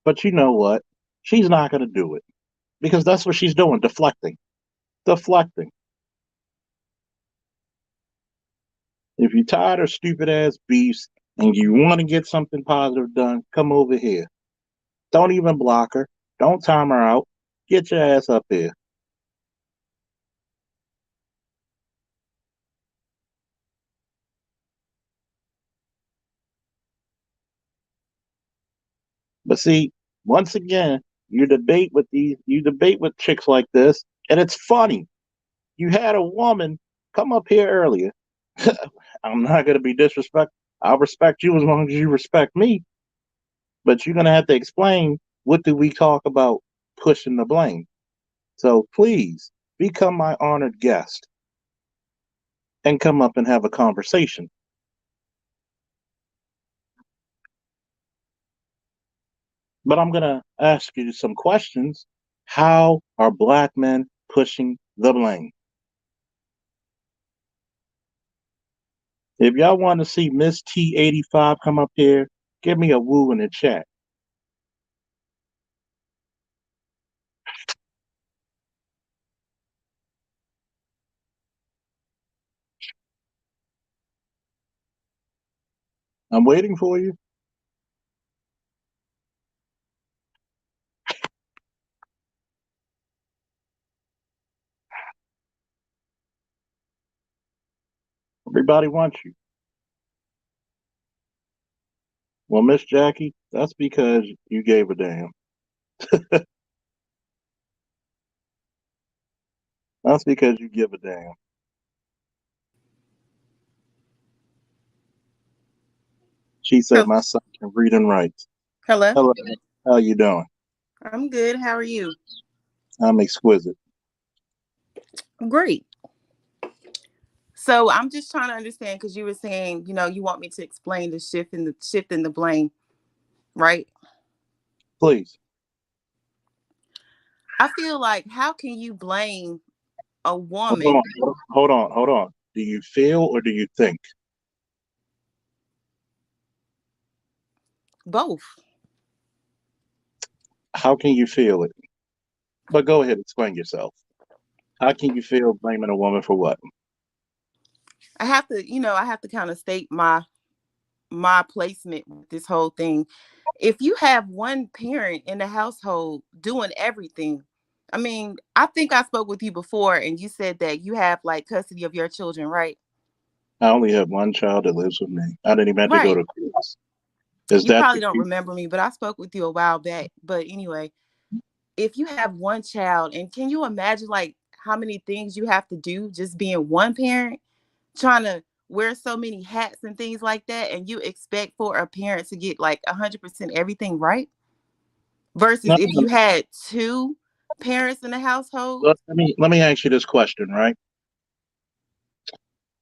But you know what? She's not gonna do it. Because that's what she's doing, deflecting. Deflecting. If you're tired of stupid ass beefs and you want to get something positive done, come over here. Don't even block her. Don't time her out. Get your ass up here. But see, once again, you debate with chicks like this, and it's funny. You had a woman come up here earlier. I'm not gonna be disrespectful. I'll respect you as long as you respect me. But you're gonna have to explain what do we talk about pushing the blame. So please become my honored guest and come up and have a conversation. But I'm gonna ask you some questions. How are black men pushing the blame? If y'all want to see Miss T85 come up here, give me a woo in the chat. I'm waiting for you. Everybody wants you. Well, Miss Jackie, that's because you gave a damn. That's because you give a damn. She said Hel- my son can read and write. Hello. Hello, how you doing? I'm good. How are you? I'm exquisite. Great. So I'm just trying to understand because you were saying, you want me to explain the shift in the blame, right? Please, I feel like how can you blame a hold woman? on, hold on. Do you feel or do you think? Both. How can you feel it? But go ahead, explain yourself. How can you feel blaming a woman for what? I have to kind of state my placement with this whole thing. If you have one parent in the household doing everything, I mean, I think I spoke with you before and you said that you have like custody of your children, right? I only have one child that lives with me. I didn't even have to go Right. to class. Is You that probably the don't case? remember me, but I spoke with you a while back. But anyway, if you have one child, and can you imagine like how many things you have to do just being one parent, trying to wear so many hats and things like that, and you expect for a parent to get like 100% everything right? Versus No, if no, you had two parents in the household, let me ask you this question, right?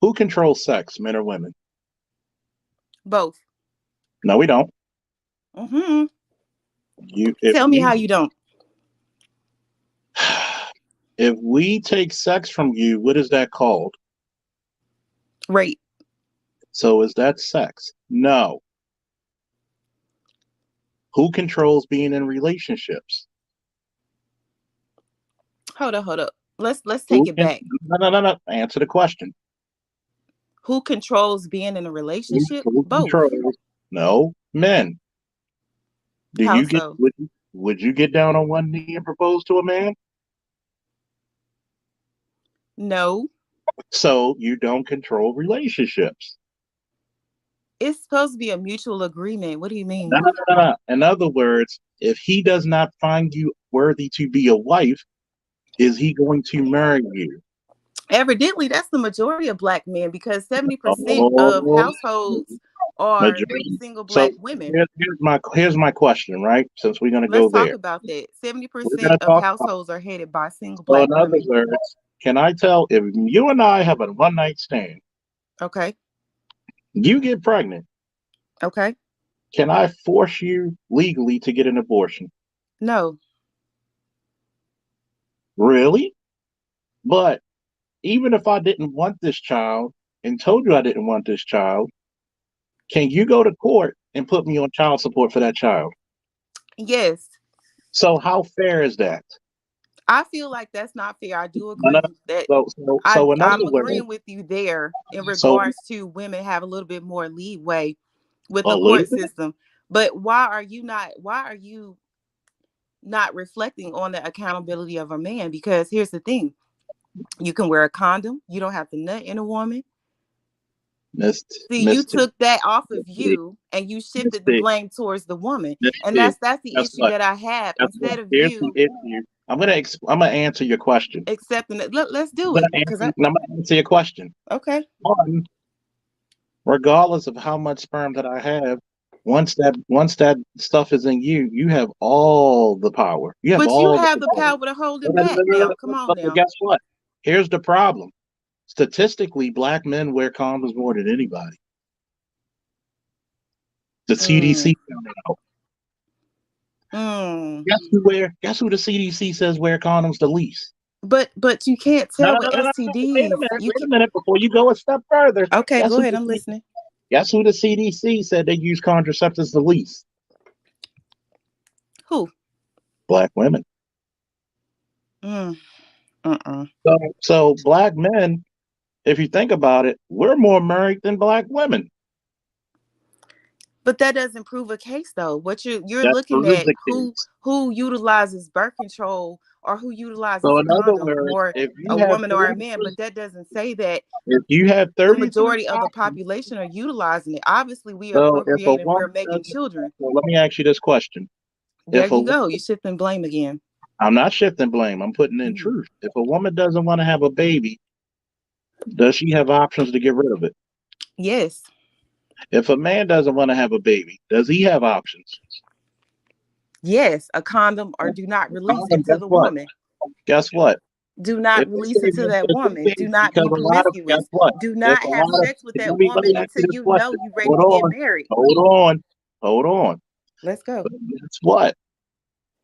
Who controls sex, men or women? both. No, we don't. Hmm. You, if Tell me you, how you don't. if we take sex from you, what is that called? Rape. So is that sex? No. Who controls being in relationships? Hold up. Let's take Who it can? back. No, no, no, no. Answer the question. Who controls being in a relationship? Who Both. controls? No, men. Do How you get? so? Would you get down on one knee and propose to a man? No. So you don't control relationships. It's supposed to be a mutual agreement. What do you No, mean? no, no, no. In other words, if he does not find you worthy to be a wife, is he going to marry you? Evidently, that's the majority of black men because 70% of Oh, households are majority. single So black women. here's my question, right? Since we're gonna Let's go talk there, about that. we're 70% gonna of talk about. households are headed by single So black in other women. words, can I tell if you and I have a one night stand, Okay. you get pregnant, Okay. can I force you legally to get an abortion? No. Really? But even if I didn't want this child and told you I didn't want this child, can you go to court and put me on child support for that child? Yes. So how fair is that? I feel like that's not fair. I do No, no. agree that So in other I'm words, agreeing with you there in so regards to women have a little bit more leeway with a the little court bit. system. But why are you not reflecting on the accountability of a man? Because here's the thing. You can wear a condom. You don't have to nut in a woman. Missed, See, you missed it, took that off of missed it, you and you missed shifted the it, blame towards the woman. missed And it. that's the Guess issue what? that I have. Guess what? Instead of Here's the you issue. I'm gonna answer your question. accepting it, let's I'm do gonna it. Cause answer. I'm gonna answer your question. okay. One, regardless of how much sperm that I have, once that stuff is in you, you have all the power. You have But you all the have the control. power to hold it back now. Come on But now. guess what? Here's the problem. Statistically, black men wear condoms more than anybody. The Mm, CDC found it out. mm. Guess who the CDC says wear condoms the least? But you can't No, tell no, with no, no, no. Wait a STDs. minute. You Wait can a minute. Before you go a step further, okay, guess go who ahead. the, I'm listening. guess who the CDC said they use contraceptives the least? Who? Black women. Mm, uh-uh. So black men, if you think about it, we're more married than black women. But that doesn't prove a case though. What you're That looking proves at the case. who utilizes birth control or who utilizes So a in other condom, words, more if a you have woman or a 30, man, but that doesn't say that if you have the 33 majority of the options, population are utilizing it. Obviously, we are so if a procreating, we're woman making doesn't, children. so let me ask you this question. There If a you woman, go. You shift and blame again. I'm not shifting blame, I'm putting in Mhm. truth. If a woman doesn't want to have a baby, does she have options to get rid of it? Yes. If a man doesn't want to have a baby, does he have options? Yes. A condom, or do not release it to Guess the what? woman. Guess what? Do not If they release it gave to you, that if woman. they Do gave, not because be a lot of, guess promiscuous. what? Do If not a have lot of, sex with that let woman me ask until you this you know question. you're ready Hold to get on, married. hold on, hold on. Let's go. But guess what?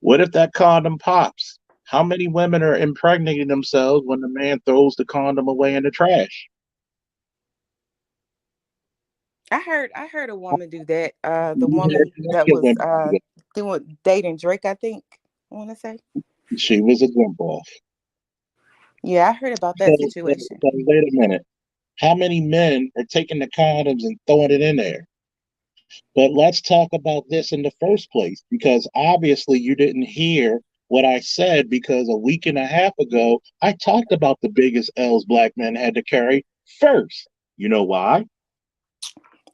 What if that condom pops? How many women are impregnating themselves when the man throws the condom away in the trash? I heard a woman do that. The You had woman that plenty of was women do that. doing dating Drake, I think. I want to say. She was a jump off. Yeah, I heard about So, that so, situation. so wait a minute. How many men are taking the condoms and throwing it in there? But let's talk about this in the first place, because obviously you didn't hear what I said, because a week and a half ago, I talked about the biggest L's black men had to carry first. You know why?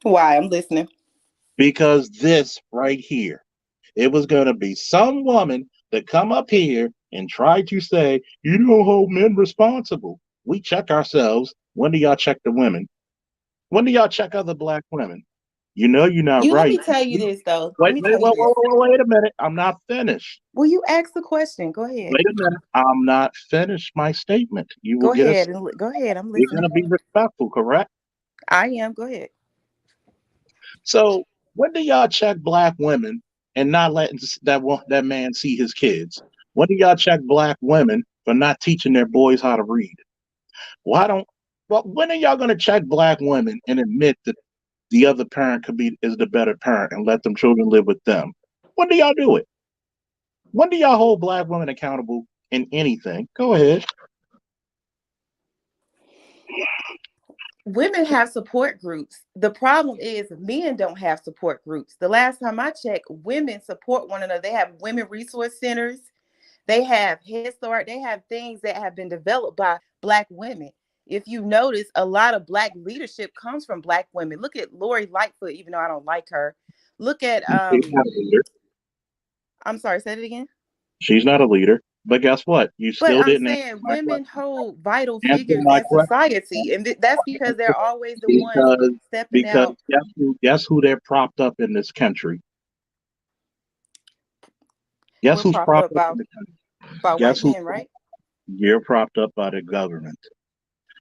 Why? I'm listening. Because this right here, it was going to be some woman that come up here and try to say, you don't hold men responsible. We check ourselves. When do y'all check the women? When do y'all check other black women? You know you're not You let me right. tell you this though. Let Wait, me wait, tell you wait, this. wait, wait, wait a minute. I'm not finished. Well, you asked the question. Go ahead. Wait a minute. I'm not finished my statement. You will Go get a. ahead and go ahead. I'm You're going listening. to be respectful, correct? I am. Go ahead. So when do y'all check black women and not letting that man see his kids? When do y'all check black women for not teaching their boys how to read? Why don't? Well, when are y'all going to check black women and admit that the other parent could be is the better parent and let them children live with them? When do y'all do it? When do y'all hold black women accountable in anything? Go ahead. Women have support groups. The problem is men don't have support groups. The last time I checked, women support one another. They have women resource centers. They have Head Start. They have things that have been developed by Black women. If you notice, a lot of Black leadership comes from Black women. Look at Lori Lightfoot, even though I don't like her. Look at She's not a leader. I'm sorry, say it again. She's not a leader. But guess what? You But still I'm didn't answer saying my women question. hold vital Answer figures my in question. society, and that's because they're always the ones Because stepping because out. guess who they're propped up in this country? Guess We're who's propped propped up up in the country? by Guess white who? men, right? You're propped up by the government.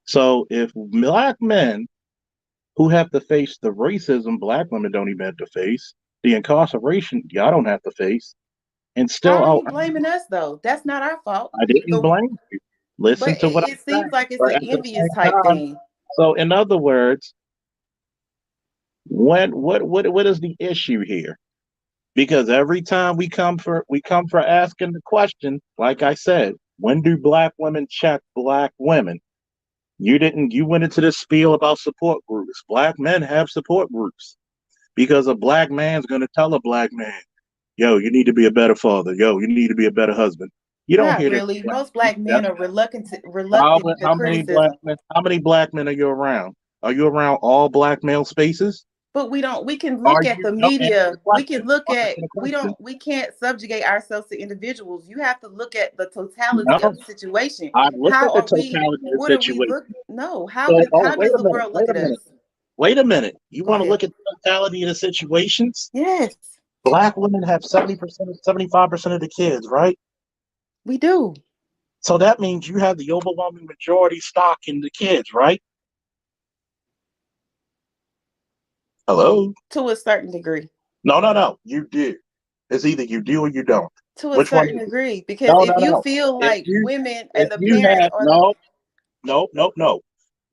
So if black men who have to face the racism black women don't even have to face, the incarceration y'all don't have to face, and still, How are oh, you blaming us though? That's not our fault. I didn't The blame you. but Listen to what it I'm seems saying. like it's But an at the envious same type time, thing. so in other words, when what is the issue here? Because every time we come for asking the question, like I said, when do black women check black women? You went into this spiel about support groups. Black men have support groups because a black man's going to tell a black man, yo, you need to be a better father. Yo, you need to be a better husband. You don't Not hear this. really. Most Black That's men are how, reluctant to how many black criticism. men? How many black men are you around? Are you around all black male spaces? But we don't. We can Are look at you? the No, answer the media. We can question. look Answer at. the We question. don't. We can't subjugate ourselves to individuals. You have to look at the totality of No, the situation. I've looked at How the are we? totality of the What are we situation. look? No. So, oh, How wait does a the minute. world Wait look a at minute. us? Wait a minute. You Go want to ahead. look at the totality of the situations? Yes, Black women have 70%, 75% of the kids, right? we do, So that means you have the overwhelming majority stock in the kids, right? Hello? to a certain degree. No, no, no. You do. It's either you do or you don't. To a Which one certain is it? degree, because No, if no, you no. feel If like you women if and the you parents have or the no, no, no, no.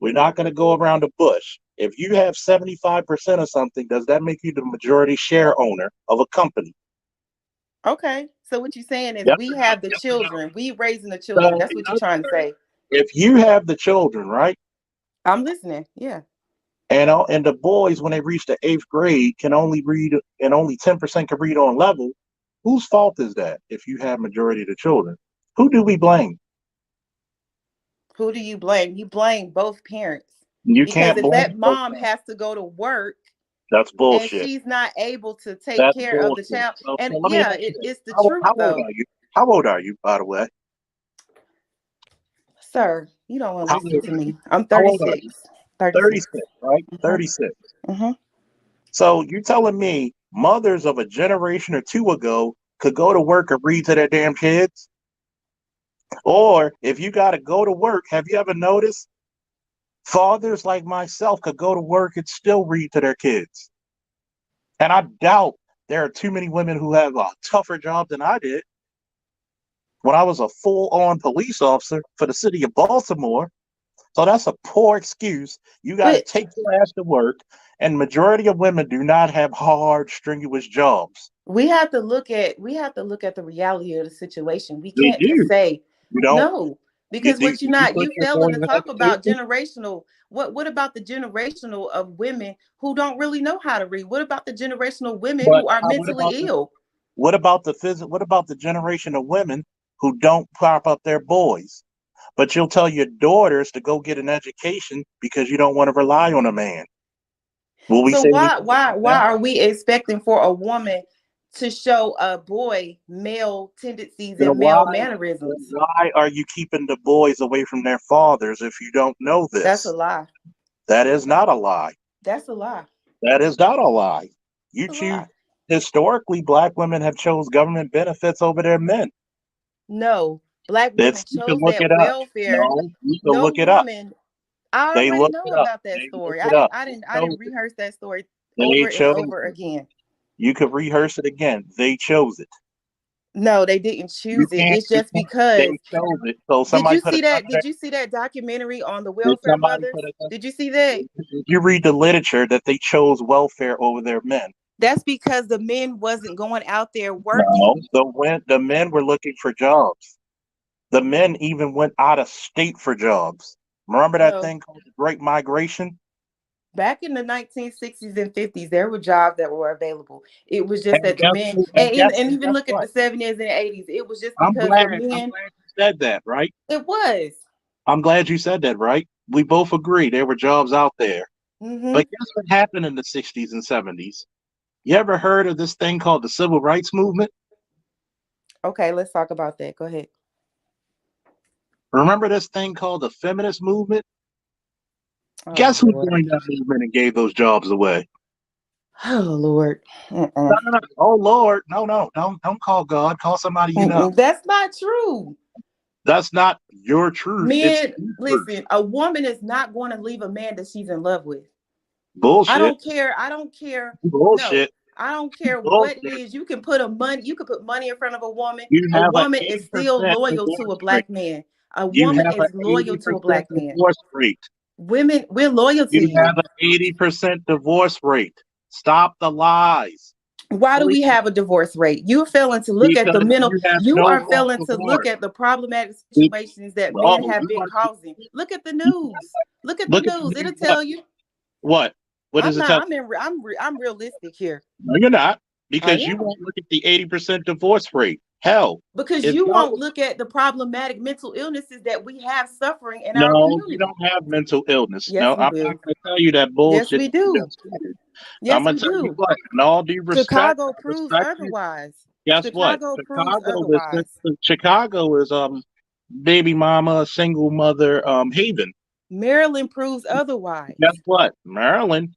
We're not going to go around the bush. If you have 75% of something, does that make you the majority share owner of a company? okay, so what you're saying is Yep. we have the children, we raising the So children. That's in what you're other trying to words, say. if you have the children, right? I'm listening. Yeah. And the boys, when they reach the 8th grade, can only read, and only 10% can read on level. Whose fault is that if you have majority of the children? Who do we blame? Who do you blame? You blame both parents. You Because can't if blame that both mom parents. has to go to work That's and bullshit. she's not able to take That's care of the bullshit. child, So and let me yeah, ask you this. it's the How truth old though. are you? How old are you, by the way? Sir, you don't want to How listen old to are you? me. I'm How old are 36. you? 36. 36, right? Mm-hmm. 36. Mm-hmm. So you're telling me mothers of a generation or two ago could go to work and read to their damn kids? Or if you got to go to work, have you ever noticed fathers like myself could go to work and still read to their kids? And I doubt there are too many women who have a tougher job than I did when I was a full on police officer for the city of Baltimore. So that's a poor excuse. You got to But take your ass to work, and majority of women do not have hard, strenuous jobs. we have to look at the reality of the situation. We They can't just do. say You don't. no, You because do. what you Do you not put you your boy failing to in talk about education? generational. What about the generational of women who don't really know how to read? What about the generational women But who are what mentally about the ill? what about the generation of women who don't prop up their boys? But you'll tell your daughters to go get an education because you don't want to rely on a man. Will we So say why anything why like why that? are we expecting for a woman to show a boy male tendencies Then and why male then mannerisms? why are you keeping the boys away from their fathers if you don't know That's a this? lie. That is not a lie. That's a lie. That is not a lie. You A choose lie. historically black women have chose government benefits over their men. No, black women It's you can chose look that it up. welfare. No, you can No look it up. woman. I They already looked know it up. about that They looked story. I it didn't. up. I They didn't. I didn't chose it. rehearse that story They over and chose over it. again. You could rehearse it again. They chose it. No, they didn't You choose it. can't. It's You just can't. They because. chose it. So Did somebody you put a see gun that? to their. Did you see that documentary on the Did welfare somebody mothers? put a gun? Did you see that? If you read the literature that they chose welfare over their men. That's because the men wasn't going out there No, working. the men were looking for jobs. The men even went out of state for jobs. Remember that No. thing called the Great Migration? Back in the 1960s and 50s, there were jobs that were available. It was just And that the men, and even guess look at what? the 70s and 80s, it was just because the I'm men, glad you said that, right? it was. I'm glad you said that, right? We both agree there were jobs out there. Hmm. But guess what happened in the 60s and 70s? You ever heard of this thing called the civil rights movement? Okay, let's talk about that. Go ahead. Remember this thing called the feminist movement? Oh, Guess who Lord. joined that movement and gave those jobs away? Oh, Lord. No, Mm-mm. no, no. Oh Lord, no, don't call God. Call somebody you know. Mm-mm. That's not true. That's not your truth. It's Men, the truth. listen, a woman is not going to leave a man that she's in love with. I Bullshit. don't care. I don't care. No, Bullshit. I don't care what it Bullshit. is. You can put money in front of a woman. You A have an woman is still 80% loyal to a divorce rate. black man. A You woman have an is loyal to a 80% black man. divorce rate. Women, we're loyal to You you. have an 80% divorce rate. Stop the lies. Why do Please. we have a divorce rate? You're failing to look at the Because mental. you have You no are self failing to look divorce. at the problematic situations that men Oh, have you been want causing. Look at the to news. Look at the look at news. me, It'll tell you. what? What I'm does it not. tell? I'm realistic here. No, you're not. I Because you am. won't look at the 80% divorce rate. Hell, Because if you y'all won't look at the problematic mental illnesses that we have suffering in our no, we community. don't have mental illness. Yes, No, we I'm not do. going to tell you that Yes, bullshit we that you do. just said. I'm Yes, going we to tell you do. what, in all due respect, Chicago I proves respect you. otherwise. Guess what? Chicago proves otherwise. Chicago is baby mama, single mother haven. Maryland proves Guess otherwise. what? Maryland,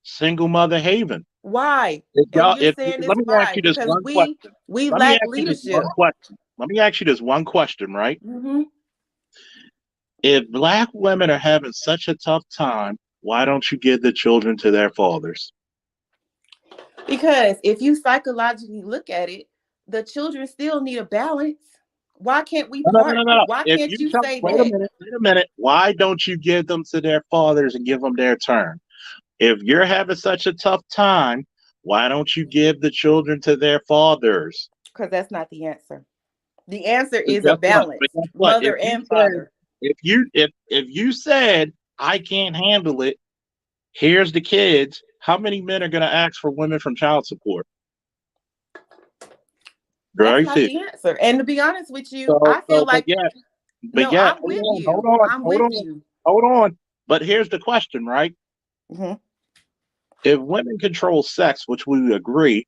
single mother haven. Why? If And y'all, you're if saying let this me ask why? you this Because one we question. we Let me lack ask you this one leadership. question. Let me ask you this one question, right? Hmm. If black women are having such a tough time, why don't you give the children to their fathers? Because if you psychologically look at it, the children still need a balance. Why can't we No, no, no, part? no, no. Why If can't you you tell, say that? wait a minute. Why don't you give them to their fathers and give them their turn? If you're having such a tough time, why don't you give the children to their fathers? Because that's not the answer. The answer But is a guess what? But balance, guess what? mother If you and said father. if you said I can't handle it, Here's the kids. How many men are going to ask for women from child support? That's Very not few. the answer. And to be honest with you, So, I feel but like yet, but no, yet, I'm hold with on, hold you. on, I'm hold with on, you. hold on. But here's the question, right? Hmm. If women control sex, which we agree,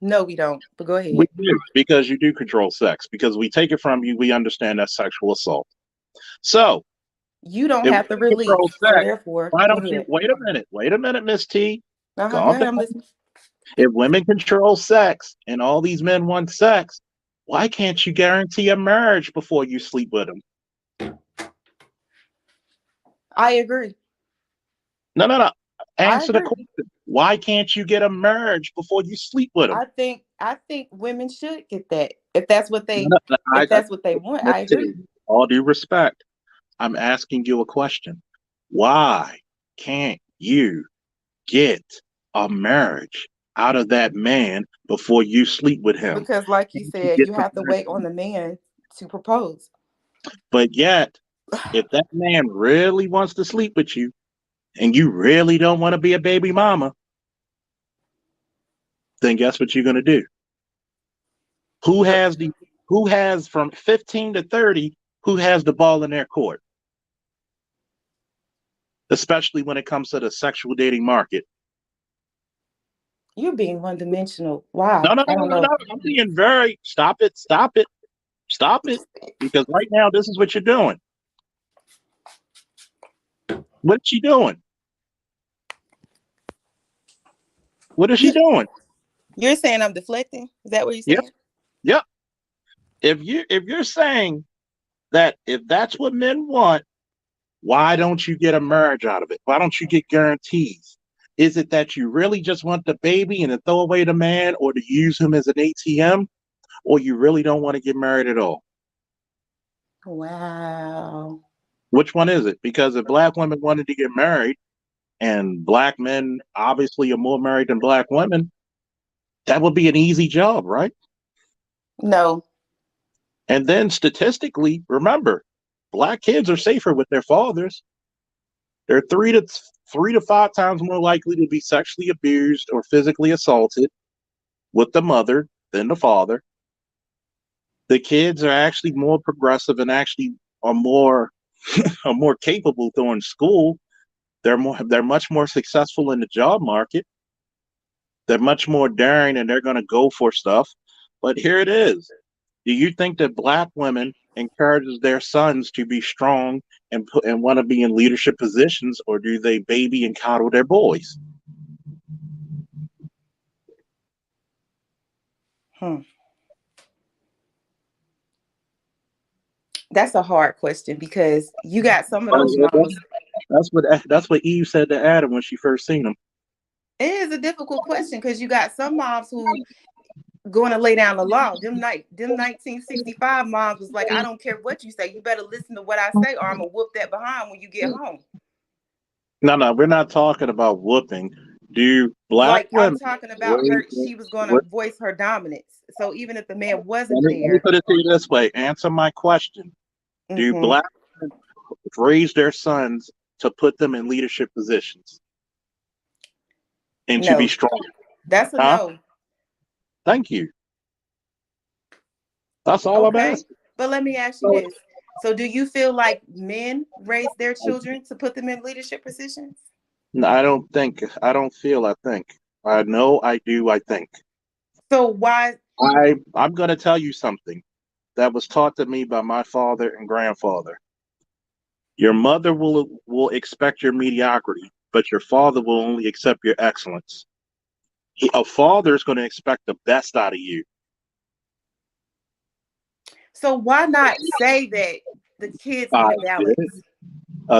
No, we don't. But go we ahead. do, because you do control sex, because we take it from you, we understand that's sexual assault. So, You don't if have to women control release. So sex, therefore, why go don't you ahead. wait a minute, Miss T, Go calm ahead. I'm down. listening. If women control sex and all these men want sex, why can't you guarantee a marriage before you sleep with them? I agree. No, no, no. I Answer the agree. question. Why can't you get a marriage before you sleep with them? I think women should get that. If that's what No, they no, no, if that's what they want. Miss I T, agree. all due respect, I'm asking you a question. Why can't you get a marriage out of that man before you sleep with him? Because like you Can't you said, get you some have to wait on marriage? the man to propose. But yet, if that man really wants to sleep with you and you really don't want to be a baby mama, then guess what you're going to do? Who Go, has the who has from 15 to 30, who has the ball in their court, especially when it comes to the sexual dating market? you're being one dimensional. No, Why? no, no, I don't no, no, know. no. I'm being very stop it, stop it, stop it. Because right now this is what you're doing. What is she doing? What is she You doing? you're saying I'm deflecting? Is that what you're Yep, saying? yep. If you're saying that if that's what men want, why don't you get a marriage out of it? Why don't you get guarantees? Is it that you really just want the baby and to throw away the man or to use him as an ATM? Or you really don't want to get married at all? Wow. Which one is it? Because if black women wanted to get married and black men obviously are more married than black women, that would be an easy job, right? No. And then statistically, remember, black kids are safer with their fathers. They're 3 to 5 times more likely to be sexually abused or physically assaulted with the mother than the father. The kids are actually more progressive and actually are more are more capable during school. They're much more successful in the job market. They're much more daring and they're going to go for stuff. But here it is. Do you think that black women encourages their sons to be strong and want to be in leadership positions, or do they baby and coddle their boys? Hmm. That's a hard question because you got some of those mamas. That's what Eve said to Adam when she first seen him. It is a difficult question because you got some moms who going to lay down the law. Them 1965 moms was like, I don't care what you say. You better listen to what I say, or I'm gonna whoop that behind when you get home. No, no, we're not talking about whooping. Do black Like I'm women talking about raise her, she was going to what? voice her dominance. So even if the man Let wasn't me, let me there, put it to you this way. Answer my question. Do hmm black women raise their sons to put them in leadership positions and to be no, strong? that's a Huh? no. Thank you. That's all I'm Okay, asking. but let me ask you So, this: so do you feel like men raise their children to put them in leadership positions? I don't think. I don't feel. I think. I know. I do. I think. So why? I'm going to tell you something that was taught to me by my father and grandfather. Your mother will expect your mediocrity, but your father will only accept your excellence. A father is going to expect the best out of you. So why not say that the kids I need a did. balance?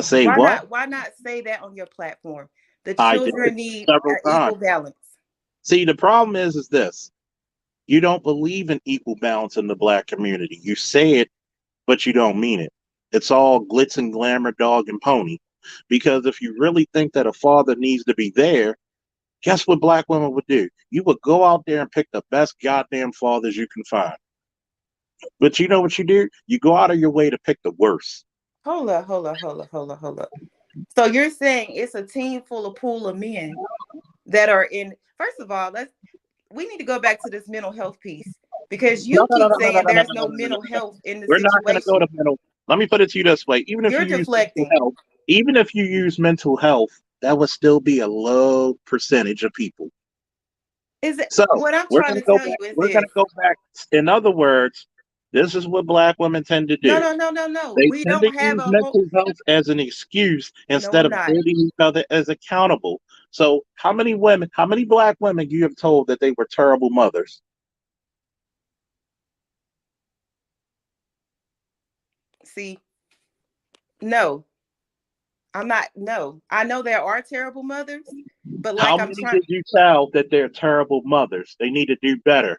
Say Why what? not? Why not say that on your platform? The I did children need several an times. equal balance. See, the problem is this: you don't believe in equal balance in the black community. You say it, but you don't mean it. It's all glitz and glamour, dog and pony. Because if you really think that a father needs to be there, guess what black women would do? You would go out there and pick the best goddamn fathers you can find. But you know what you do? You go out of your way to pick the worst. Hold up, hold up, hold up, hold up, hold up. So you're saying it's a team full of pool of men that are in. First of all, we need to go back to this mental health piece because No, you no, no, keep no, no, no, saying no, no, there's no, no no, no, mental no. health in the We're not going to go to situation. mental. Let me put it to you this way: You're deflecting. even if you use mental health, that would still be a low percentage of people. Is it So what I'm we're trying going to to go tell you back. is We're going this? to go back. In other words, this is what black women tend to No, do. no, no, no, no. They We tend to don't have use a whole mental health as an excuse no, instead I'm of not. holding each other as accountable. So, how many black women you have told that they were terrible mothers? See, no, I'm not. No, I know there are terrible mothers, but How like I'm many trying. did you tell that they're terrible mothers? They need to do better.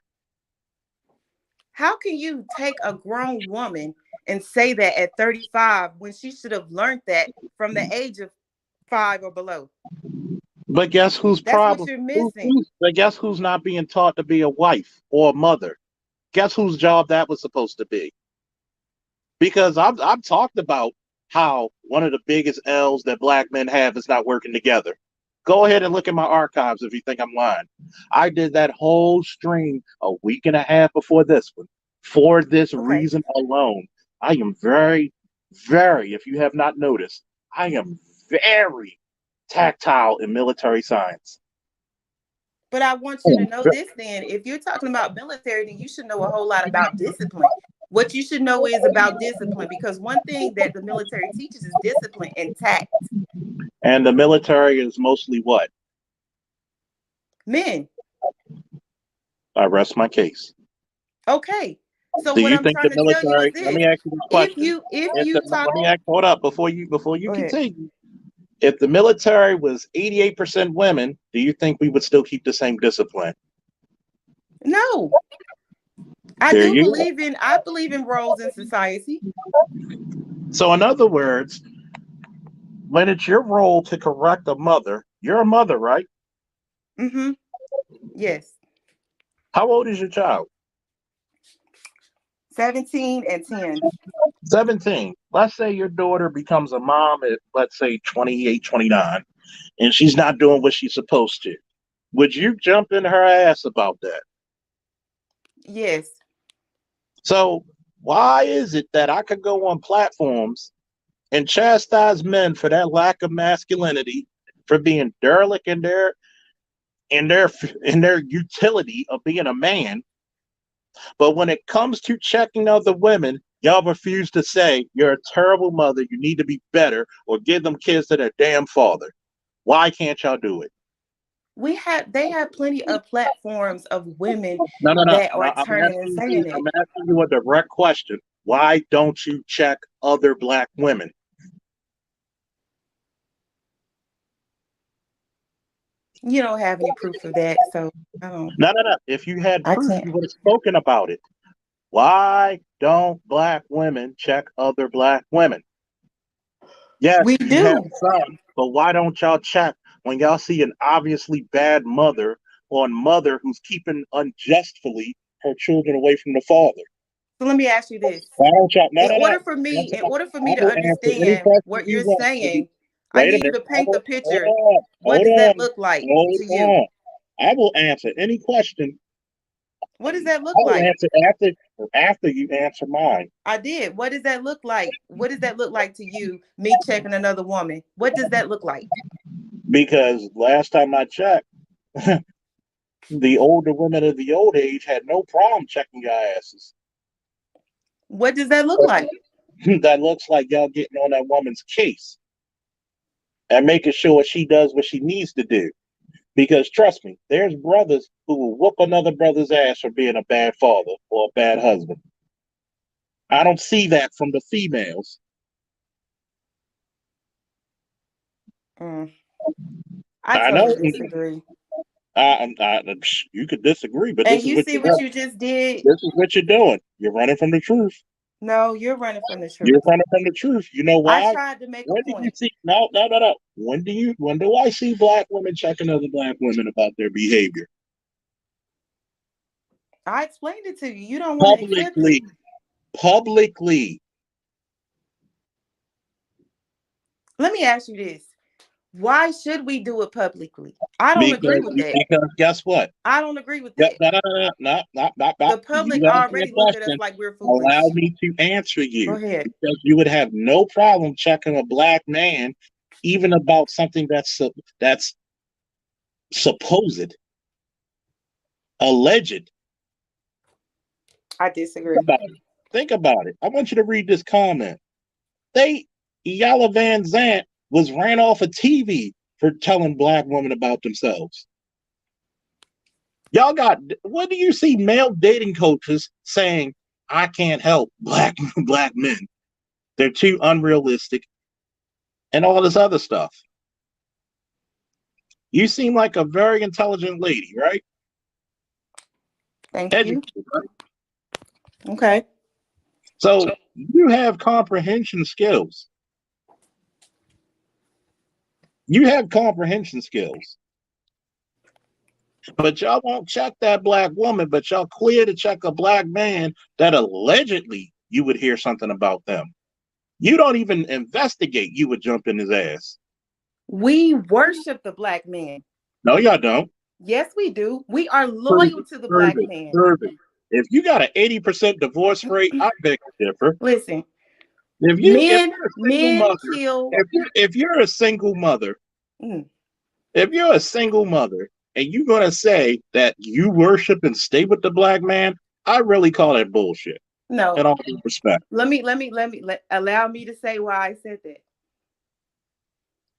How can you take a grown woman and say that at 35 when she should have learned that from the age of 5 or below? But guess whose That's what problem? you're missing. But guess who's not being taught to be a wife or a mother? Guess whose job that was supposed to be? Because I've talked about how one of the biggest L's that black men have is not working together. Go ahead and look at my archives if you think I'm lying. I did that whole stream a week and a half before this one for this Okay. reason alone. I am very, very, if you have not noticed, I am very tactile in military science. But I want I you to am know this then. If you're talking about military, then you should know a whole lot about discipline. What you should know is about discipline because one thing that the military teaches is discipline and tact. And the military is mostly what? Men, I rest my case. okay. So Do what you I'm think trying the to tell you is military? Let this. me ask you this question. If you talk Let me ask. Hold up before you go ahead. continue. If the military was 88% women, do you think we would still keep the same discipline? No. There you go. I believe in roles in society. So in other words, when it's your role to correct a mother, you're a mother, right? Mm-hmm. Yes. How old is your child? 17 and 10. 17. Let's say your daughter becomes a mom at, let's say, 28, 29, and she's not doing what she's supposed to. Would you jump in her ass about that? Yes. So why is it that I could go on platforms and chastise men for that lack of masculinity, for being derelict in their utility of being a man, but when it comes to checking other women, y'all refuse to say you're a terrible mother, you need to be better, or give them kids to their damn father. Why can't y'all do it? They have plenty of platforms of women No, no, no, that no. are turning and saying it. I'm asking you a direct question. Why don't you check other black women? You don't have any proof of that, so I don't No, no, no. If you had I proof, can't. you would have spoken about it. Why don't black women check other black women? We Yes, you have do. some, but why don't y'all check when y'all see an obviously bad mother or a mother who's keeping unjustly her children away from the father? So let me ask you this. Why don't y'all? No, no, no. In order for I me to will answer any understand question what you you're want to. saying, I Wait a need you minute. to paint the Hold picture. on. What Hold does that on. look like Hold to you? on. I will answer any question. What does that I look will like? answer after you answer mine. I did. What does that look like? What does that look like to you, me checking another woman? What does that look like? Because last time I checked, the older women of the old age had no problem checking your asses. What does that look like? That looks like y'all getting on that woman's case and making sure she does what she needs to do. Because trust me, there's brothers who will whoop another brother's ass for being a bad father or a bad husband. I don't see that from the females. Mm, I I know totally disagree. you could disagree, but And this is you what see you're what doing. you just did? This is what you're doing. You're running from the truth. No, you're running from the You're truth. running from the truth. You know I why? tried to make a When do you point. see? No, no, no, no. When do I see black women checking other black women about their behavior I explained it to you. You don't want to accept it. publicly? Publicly. Let me ask you this. Why should we do it publicly? I don't agree Because with that. guess what? I don't agree with Yeah, that. no, no, no, no, no, no, no. The public You asked me already a look at us question. like we're Allow foolish. me to answer Go you ahead. because you would have no problem checking a black man, even about something that's supposed, alleged. I Think disagree. about it. Think about it. I want you to read this comment. They Yalla Van Zant was ran off of TV for telling black women about themselves. Y'all got what do you see male dating coaches saying? I can't help black men. They're too unrealistic and all this other stuff. You seem like a very intelligent lady, right? Thank you. Educated, right? Okay. So you have comprehension skills. You have comprehension skills. But y'all won't check that black woman, but y'all clear to check a black man that allegedly you would hear something about them. You don't even investigate, you would jump in his ass. We worship the black man. No, y'all don't. Yes, we do. We are Prove loyal it. to the Prove black it. man. Prove it. If you got an 80% divorce rate, I beg to differ. Listen, If men you're a single men mother, kill. if you're a single mother, Mm, if you're a single mother and you're gonna say that you worship and stay with the black man, I really call that bullshit. In no, all due respect. allow me to say why I said that.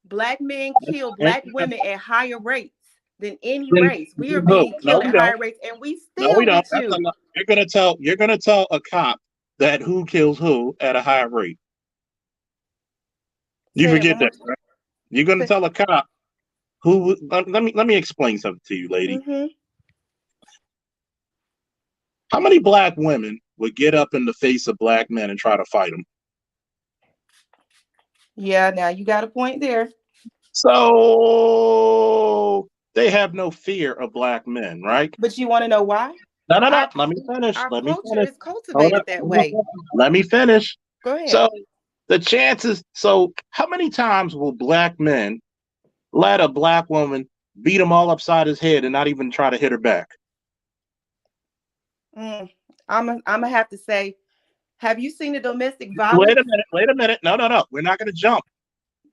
Black men kill And- black women at higher rates than any and- race. We are no, being no, killed we at don't. higher rates, and we No, we still don't. with That's a you. lie. You're gonna tell a cop that who kills who at a higher rate. You Say that forget one more that, right? You're gonna time. tell a cop who let me explain something to you, lady. Mm-hmm. How many black women would get up in the face of black men and try to fight them? Yeah, now you got a point there. So they have no fear of black men, right? But you want to know why? No, no, no. Our Let me finish. our Let me culture finish. is Hold up. cultivated that Hold up. way. Let me finish. Go ahead. So the chances. So how many times will black men let a black woman beat him all upside his head and not even try to hit her back? Mm. I'm gonna have to say, have you seen the domestic Wait violence? a minute. Wait a minute. No, no, no. We're not going to jump.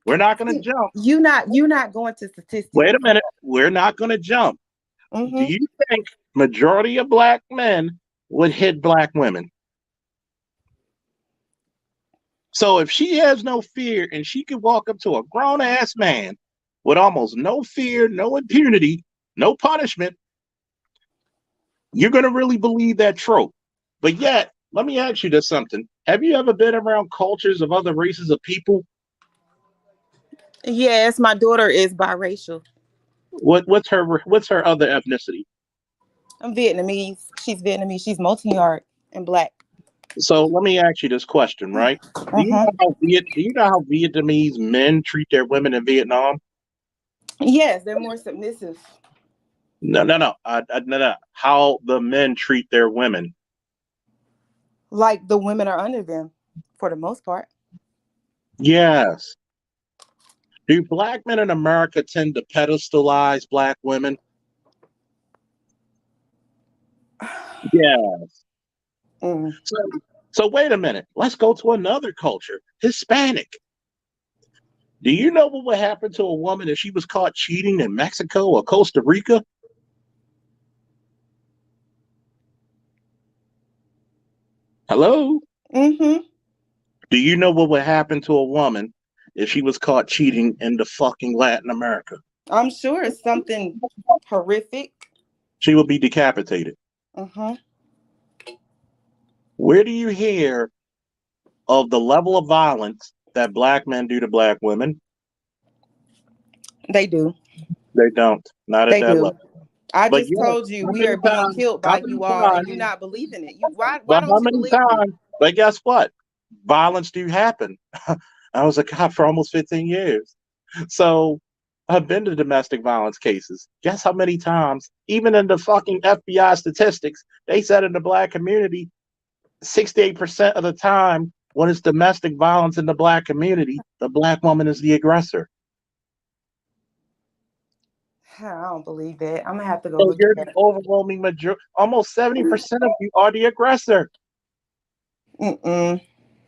We're not going to jump. You not going to statistics. Wait a minute. We're not going to jump. Do Mm-hmm. you think majority of black men would hit black women? So if she has no fear and she could walk up to a grown ass man with almost no fear, no impunity, no punishment, you're going to really believe that trope. But yet, let me ask you this something. Have you ever been around cultures of other races of people? Yes, my daughter is biracial. What's her other ethnicity? I'm Vietnamese. She's Vietnamese. She's multi-art and black. So let me ask you this question, right? Uh-huh. Do you know how Vietnamese men treat their women in Vietnam? Yes, they're more submissive. No, no, no. No, no. How the men treat their women. Like the women are under them for the most part. Yes. Do black men in America tend to pedestalize black women? Yeah. Mm. So, so wait a minute. Let's go to another culture. Hispanic. Do you know what would happen to a woman if she was caught cheating in Mexico or Costa Rica? Hello? Mm-hmm. Do you know what would happen to a woman if she was caught cheating in the fucking Latin America? I'm sure it's something horrific. She would be decapitated. Mm-hmm. Where do you hear of the level of violence that black men do to black women? They do. They don't. Not at They that do. level. I But just yeah, told you how we many are being times? killed How by many you all, and times? you not believing it. You why But don't how you many believe me? times? But guess what? Violence do happen. I was a cop for almost 15 years. So I've been to domestic violence cases. Guess how many times, even in the fucking FBI statistics, they said in the black community, 68% of the time when it's domestic violence in the black community, the black woman is the aggressor. I don't believe that. I'm gonna have to go So look you're at the that. overwhelming majority. Almost 70% of you are the aggressor. Mm-mm.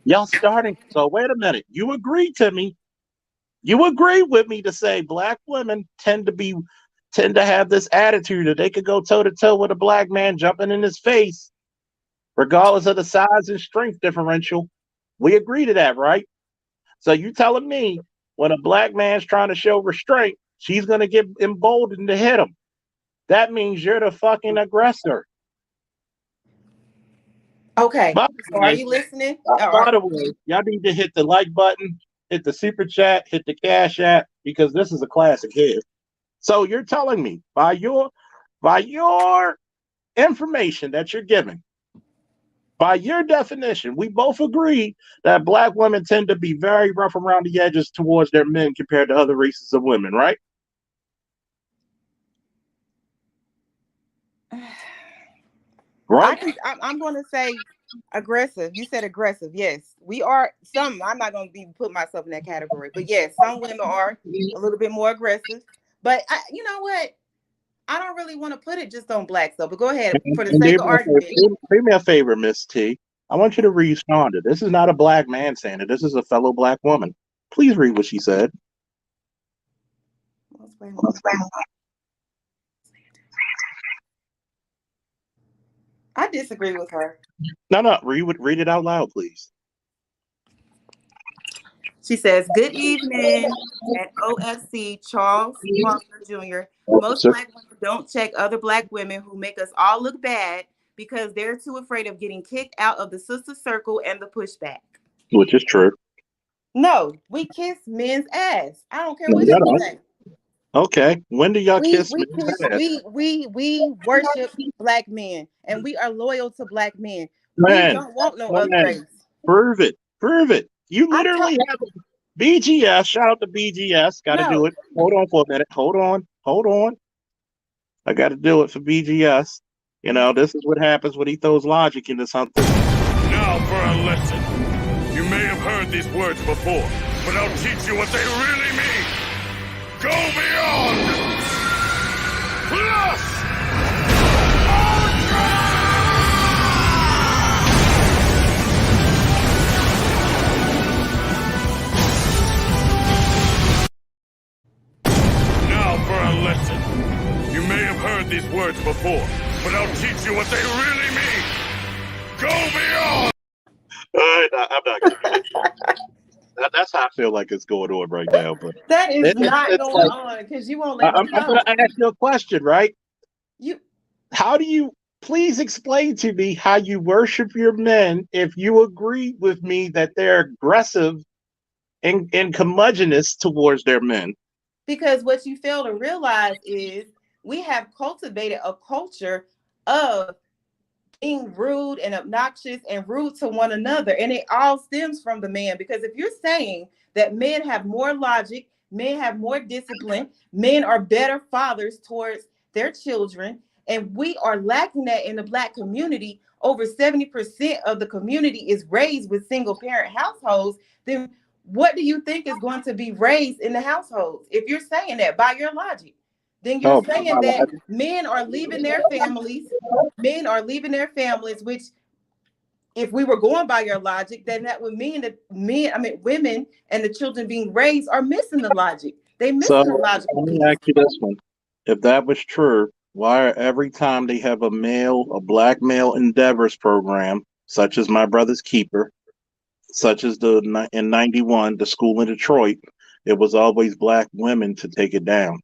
Y'all starting. So wait a minute. You agree to me. You agree with me to say black women tend to have this attitude that they could go toe to toe with a black man jumping in his face, regardless of the size and strength differential. We agree to that, right? So you telling me when a black man's trying to show restraint, she's gonna get emboldened to hit him. That means you're the fucking aggressor. Okay. By So the are way, you listening? y'all need to hit the like button, hit the super chat, hit the cash app because this is a classic here. So you're telling me by your information that you're giving, by your definition, we both agree that black women tend to be very rough around the edges towards their men compared to other races of women, right? Right? I'm going to say aggressive. You said aggressive. Yes, we are. Some. I'm not going to be put myself in that category, but yes, some women are a little bit more aggressive. But you know what? I don't really want to put it just on blacks though. But go ahead for the And sake of argument. do me a favor, Miss T. I want you to respond to this. Is not a black man saying it. This is a fellow black woman. Please read what she said. I disagree with her. No. Read it out loud, please. She says, "Good evening at OFC, Charles Faulkner Jr. Most Sir, black women don't check other black women who make us all look bad because they're too afraid of getting kicked out of the sister circle and the pushback. which is true. No, we kiss men's ass. I don't care No, what y'all she don't. say. Okay. When do y'all We kiss we men's kiss, ass? we worship black men and we are loyal to black men. We Man, don't want no other man, race. prove it. Prove it. You I talk literally have a BGS. Shout out to BGS. Got to do no. it. Hold on for a minute. Hold on. Hold on. I got to do it for BGS. You know, this is what happens when he throws logic into something. Now for a lesson. You may have heard these words before, but I'll teach you what they really mean. Go beyond! Plus! Now for a lesson. You may have heard these words before, but I'll teach you what they really mean. Go beyond! All right, I'm not going to do that. That's how I feel like it's going on right now. But That is not it's going like, on because you won't let me I'm going talk. to ask you a question, right? You How do you please explain to me how you worship your men if you agree with me that they're aggressive and curmudgeonous towards their men? Because what you fail to realize is we have cultivated a culture of being rude and obnoxious and rude to one another. And it all stems from the man. Because if you're saying that men have more logic, men have more discipline, men are better fathers towards their children, and we are lacking that in the black community, over 70% of the community is raised with single parent households, then what do you think is going to be raised in the households? If you're saying that by your logic, then you're Oh, saying that men are leaving their families, which if we were going by your logic, then that would mean that women and the children being raised are missing the logic. They so missing the logical let me piece. ask you this one. If that was true, why are every time they have a black male endeavors program, such as My Brother's Keeper, such as in '91, the school in Detroit, it was always black women to take it down.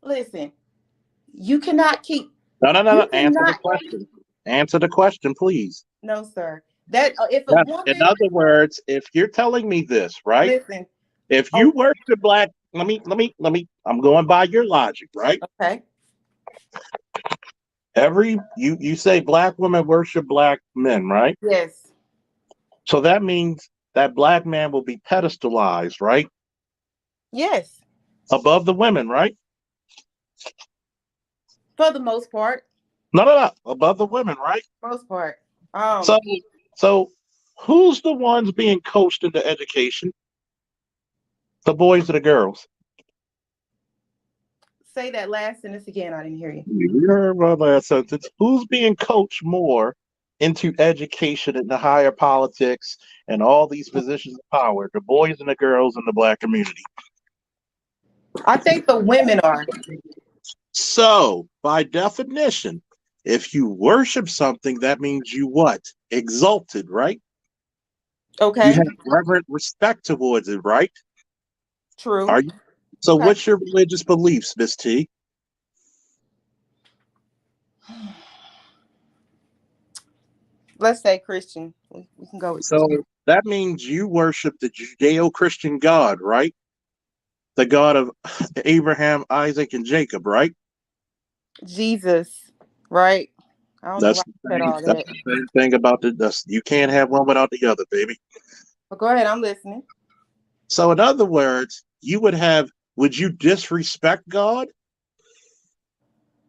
Listen, you cannot keep, No. you Answer the cannot, question. Answer the question, please. no, sir. That if a Yes. In woman, other words, if you're telling me this, right? listen, If you oh, worship black, I'm going by your logic, right? okay, You say black women worship black men, right? yes, So that means that black man will be pedestalized, right? yes, Above the women, right? for the most part, No. Above the women, right? most part. So so who's the ones being coached into education? The boys or the girls? Say that last sentence again. I didn't hear you. You heard my last sentence. Who's being coached more into education and the higher politics and all these positions of power? The boys and the girls in the black community. I think the women are. So, by definition, if you worship something, that means you what? Exalted, right? You Okay. have reverent respect towards it, right? True. Are you? So, Okay. what's your religious beliefs, Miss T? Let's say Christian. We can go with So Christian. that means you worship the Judeo-Christian God, right? The God of Abraham, Isaac, and Jacob, right? Jesus, right? I don't know why That's I said all that's that. the same thing about you can't have one without the other, baby. But go ahead, I'm listening. So in other words, would you disrespect God?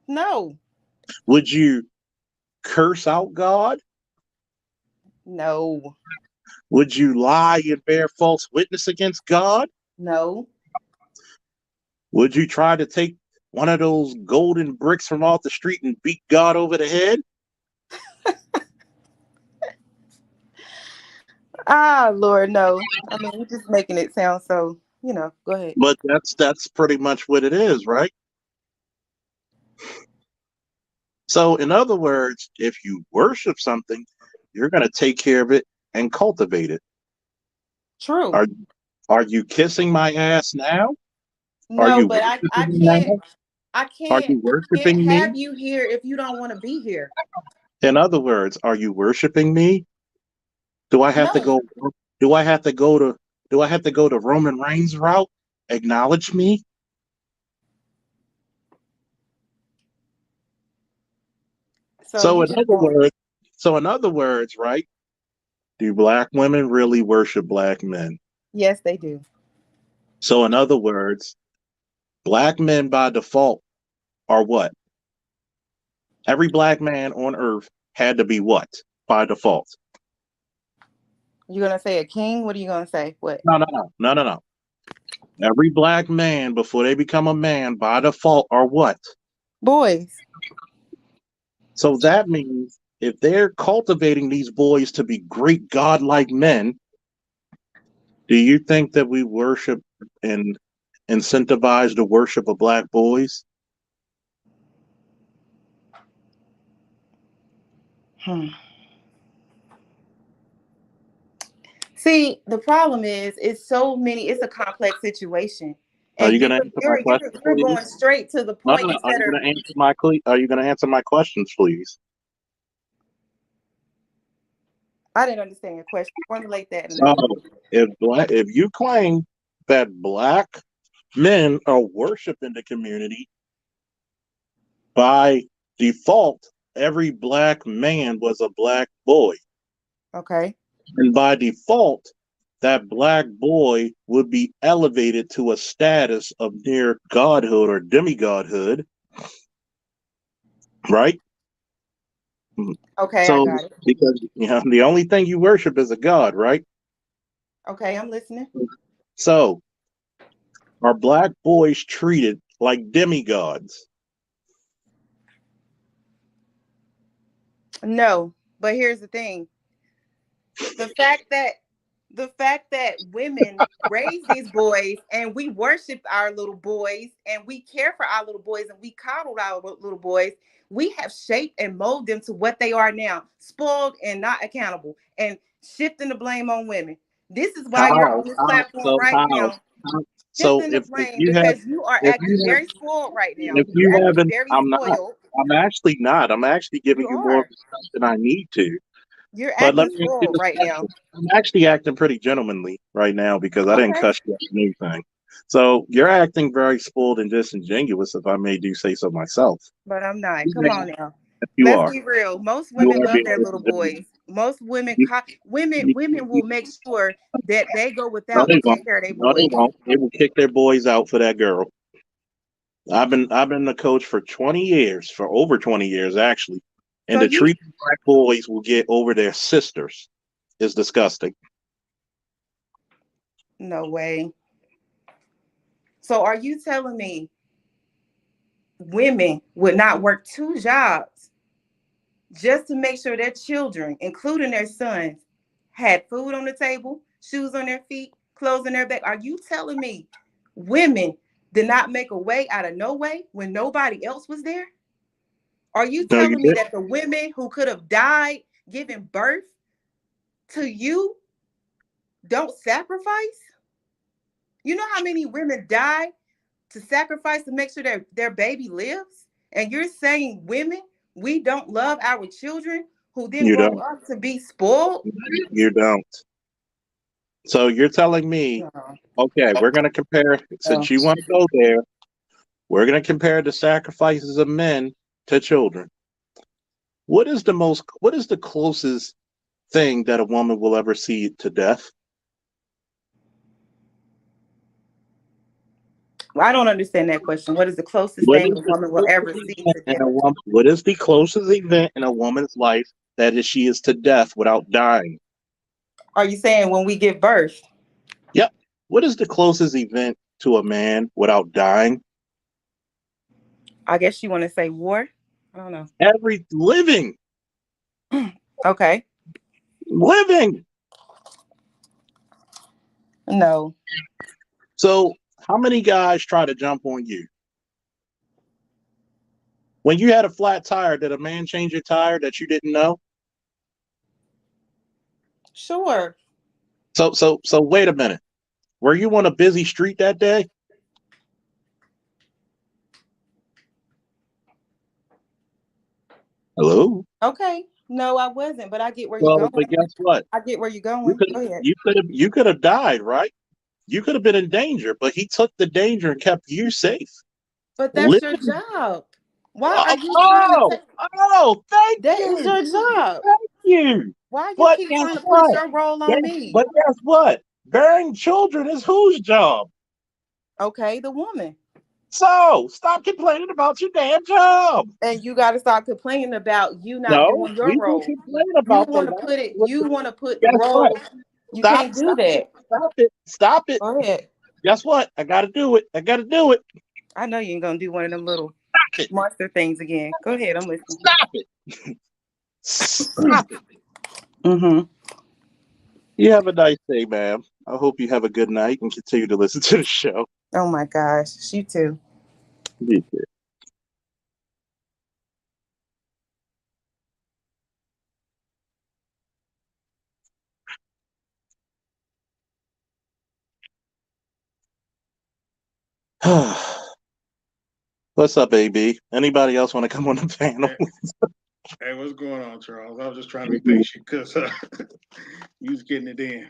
No, Would you curse out God? no, Would you lie and bear false witness against God? no. Would you try to take one of those golden bricks from off the street and beat God over the head? Ah, Lord, no. I mean, you're just making it sound so, go ahead. But that's pretty much what it is, right? So in other words, if you worship something, you're going to take care of it and cultivate it. True. Are are you kissing my ass now? Are No, you but I, worshiping I me can't, now? I Are can't, you I can't worshiping me? have you here if you don't want to be here. In other words, are you worshiping me? Do I have to No. go? Do I have to go to? Do I have to go to Roman Reigns route? Acknowledge me. So So you in just other want, words, right? Do black women really worship black men? yes, they do. So in other words, black men by default are what? Every black man on earth had to be what by default? You're going to say a king? What are you going to say? What? No. Every black man before they become a man by default are what? Boys. So that means if they're cultivating these boys to be great godlike men, do you think that we worship and incentivize the worship of black boys? Hmm. See, the problem is, it's a complex situation, Are and you going to answer my questions, you're please? going straight to the No, point no. Are instead you of. going to answer Are you going to answer my questions, please? I didn't understand your question. Formulate that in So, another way. if you claim that black men are worshiping the community, by default, every black man was a black boy. Okay. And by default, that black boy would be elevated to a status of near godhood or demigodhood, right? Okay, I So, got it. because the only thing you worship is a god, right? Okay, I'm listening. So, are black boys treated like demigods? No, but here's the thing: the fact that women raise these boys and we worship our little boys and we care for our little boys and we coddle our little boys, we have shaped and molded them to what they are now, spoiled and not accountable, and shifting the blame on women. This is why you're How? on this How? platform So right how? now, So shifting the if blame you have because you are if acting you have very spoiled right now. if You're you acting haven't, very I'm not. spoiled. I'm actually not. I'm actually giving You you more are. respect than I need to. You're But let acting me ask you spoiled this right now. question. I'm actually acting pretty gentlemanly right now because I didn't Okay, cuss you out or anything. So you're acting very spoiled and disingenuous, if I may do say so myself. but I'm not. Come You on now. you Let's are. be real. Most You women are love being their little disingenuous. boys. Most women, You, you, women you, will make sure that they go no, without they to won't. take care of their No, they boys. won't. They will kick their boys out for that girl. I've been the coach for 20 years, for over 20 years actually. And So the you, treatment black boys will get over their sisters is disgusting. no way. So are you telling me women would not work 2 jobs just to make sure their children, including their sons, had food on the table, shoes on their feet, clothes on their back? Are you telling me women did not make a way out of no way when nobody else was there? Are you No, you telling me did. that the women who could have died giving birth to you don't sacrifice? You know how many women die to sacrifice to make sure their baby lives? And you're saying women, we don't love our children who then You grow don't. up to be spoiled? You don't. So you're telling me, No, okay, we're going to compare, no. since you want to go there, we're going to compare the sacrifices of men to children. What is the closest thing that a woman will ever see to death? I don't understand that question. What is the closest What thing is a the woman will closest ever see event to in death? a woman? What is the closest event in a woman's life that is she is to death without dying? Are you saying when we give birth? Yep. What is the closest event to a man without dying? I guess you want to say war? I don't know. Every living, Okay. living. No. So, how many guys try to jump on you? When you had a flat tire, did a man change your tire that you didn't know? Sure. So wait a minute. Were you on a busy street that day? Hello? Okay. No, I wasn't, but I get where you're Well, but going. guess what? I get where you're You going. could Go ahead. you could have died, right? You could have been in danger, but he took the danger and kept you safe. But that's your Living. job. Why are Oh, you trying to take thank that is you. your job? Thank you. Why you But keep guess trying to put what? your role on me? But guess what? Bearing children is whose job? Okay, the woman. So stop complaining about your damn job. And you got to stop complaining about you not No, doing your we will role. complain You about the want to lack. put it, Look, you want to put the guess what? role. You Stop, can't do stop it, that. stop it, stop it. Go ahead. Guess what? I gotta do it. I gotta do it. I know you ain't gonna do one of them little Stop it. monster things again. Go ahead, I'm listening. Stop it. Stop it. Mm-hmm. You have a nice day, ma'am. I hope you have a good night and continue to listen to the show. Oh my gosh, you too. You too. What's up, AB? Anybody else want to come on the panel? Hey, what's going on, Charles? I was just trying to be patient because you was getting it in.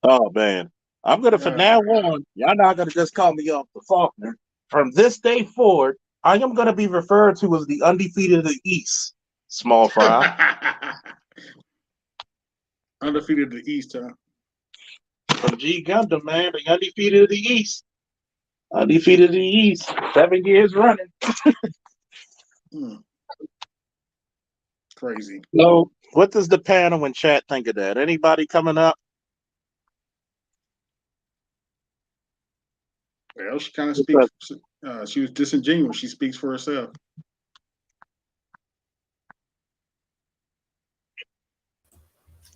Oh man, I'm gonna from Uh, now on. Y'all not gonna just call me off the Faulkner. From this day forward, I am gonna be referred to as the undefeated of the East. Small fry. undefeated to the East, huh? From G Gundam, man, the undefeated of the East. Undefeated of the East. 7 years running. Hmm. Crazy. So, what does the panel and chat think of that? Anybody coming up? Well, she kind of speaks. She was disingenuous. She speaks for herself.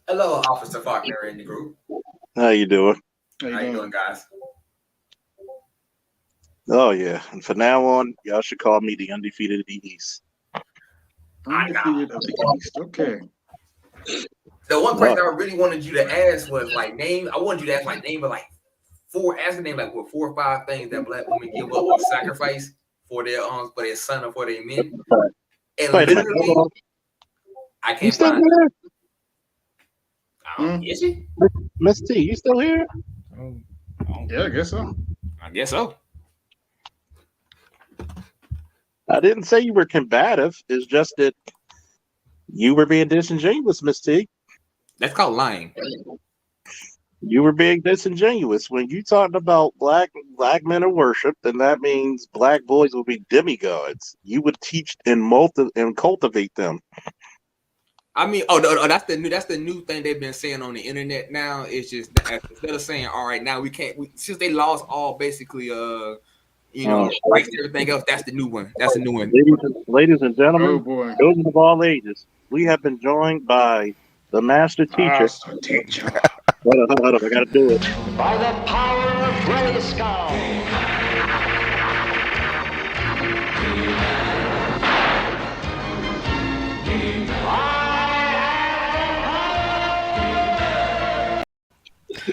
Hello, Officer Faulkner in the group. How you doing? How How you doing, guys? Oh yeah. And from now on, y'all should call me the undefeated of the East. Undefeated of the East. Okay. The one Oh, question I really wanted you to ask was like name. I wanted you to ask like name of like ask a name like what 4 or 5 things that Black women give up or sacrifice for their son or for their men. And wait a minute. literally, Hold on. I You can't still find. here? Is she? Miss T, you still here? Yeah, I guess so. I guess so. I didn't say you were combative. It's just that you were being disingenuous, Miss T. That's called lying. You were being disingenuous. When you talked about black men are worshipped, then that means black boys will be demigods. You would teach and cultivate them. I mean, that's the new thing they've been saying on the internet now. It's just instead of saying, all right, now we can't since they lost all basically You Oh, know, shit. erase everything else. That's the new one. That's the new one. Ladies and Oh gentlemen, boy. children of all ages, we have been joined by the master teacher. Master teacher. Hold up, I gotta do it. By the power of Grayskull.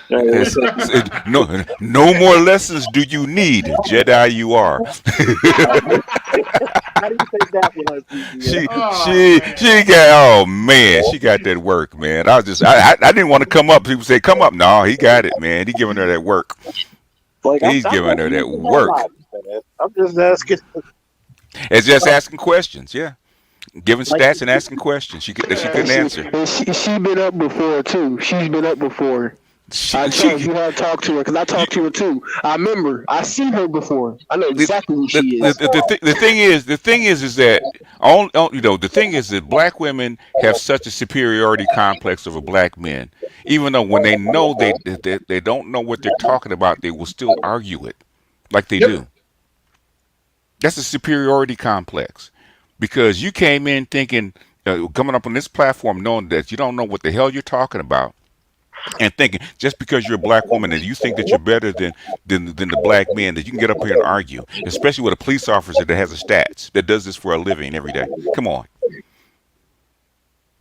What's up? No more lessons do you need, Jedi you are. How do you take that one on PBS? she Oh she man. she got oh man, she got that work, man. I didn't want to come up. People say come up. No, he got it, man. He giving her that work. Like He's I'm giving not her that using that work. logic, man. I'm just asking. It's just asking questions, yeah. Giving Like, stats and asking questions. She Yeah, couldn't answer. And she been up before too. She's been up before. Charles, She you have talked to her because I you, talked to her too. I remember. I seen her before. I know the, exactly who she is. the thing is that the thing is that black women have such a superiority complex over black men, even though when they know they don't know what they're talking about, they will still argue it like they Yep. do. That's a superiority complex because you came in thinking, coming up on this platform knowing that you don't know what the hell you're talking about, and thinking just because you're a black woman and you think that you're better than the black man that you can get up here and argue, especially with a police officer that has a stats that does this for a living every day. Come on.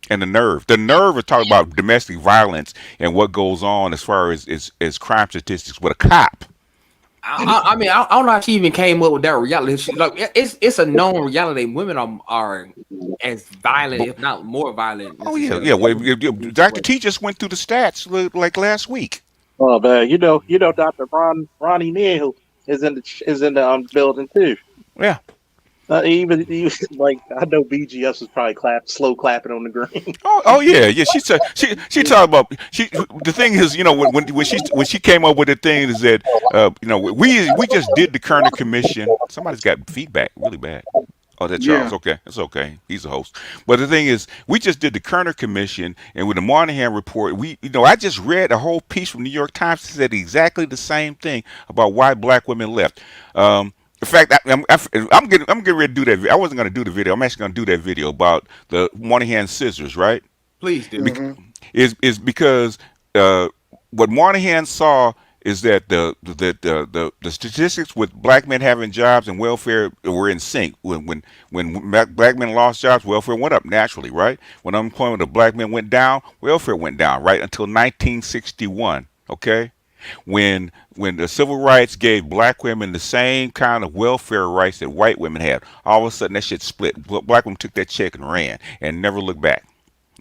And the nerve of talking about domestic violence and what goes on as far as crime statistics with a cop. I mean, I don't know how she even came up with that reality. Like, it's a known reality. Women are as violent, if not more violent. Oh yeah, yeah. Well, Dr. T just went through the stats like last week. oh man, Dr. Ronnie Neal is in the building too. Yeah. Even like I know BGS was probably slow clapping on the green. Oh yeah, yeah. She talked about the thing is, when she came up with the thing is that we just did the Kerner Commission. Somebody's got feedback really bad. Oh, that Charles. Yeah. Okay, it's okay. He's a host. But the thing is, we just did the Kerner Commission, and with the Moynihan report, I just read a whole piece from New York Times that said exactly the same thing about why black women left. In fact, I'm getting ready to do that. I wasn't going to do the video. I'm actually going to do that video about the Moynihan scissors, right? Please do. Mm-hmm. Is because what Moynihan saw is that the statistics with black men having jobs and welfare were in sync. When black men lost jobs, welfare went up naturally, right? When unemployment of black men went down, welfare went down, right? Until 1961, okay? When the civil rights gave black women the same kind of welfare rights that white women had, all of a sudden that shit split. Black women took that check and ran and never looked back.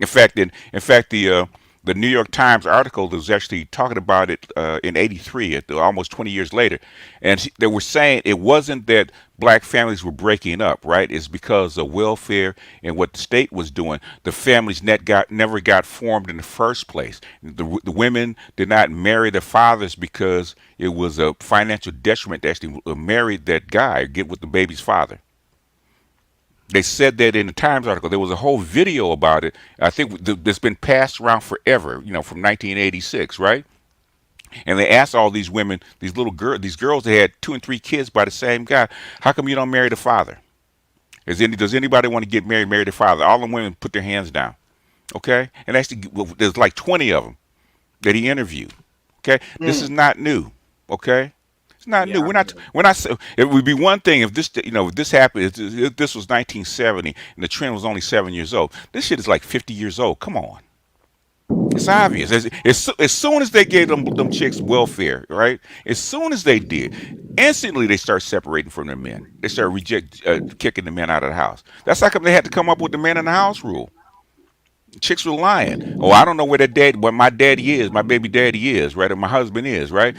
In fact, the New York Times article was actually talking about it in '83, almost 20 years later, and they were saying it wasn't that black families were breaking up, right? It's because of welfare and what the state was doing. The families never got formed in the first place. The women did not marry their fathers because it was a financial detriment to actually marry that guy or get with the baby's father. They said that in the Times article. There was a whole video about it. I think that's been passed around forever, from 1986, right? And they asked all these women, these girls that had 2 and 3 kids by the same guy, how come you don't marry the father? Does anybody want to get married, marry the father? All the women put their hands down, okay? And actually, there's like 20 of them that he interviewed, okay? This is not new, okay? It's not new. Yeah, We're not. It would be one thing if this happened. If this was 1970 and the trend was only 7 years old. This shit is like 50 years old. Come on, it's obvious. As soon as they gave them chicks welfare, right? As soon as they did, instantly they start separating from their men. They start kicking the men out of the house. That's how come they had to come up with the man in the house rule. Chicks were lying. Oh, I don't know where my daddy is, my baby daddy is, right, or my husband is, right?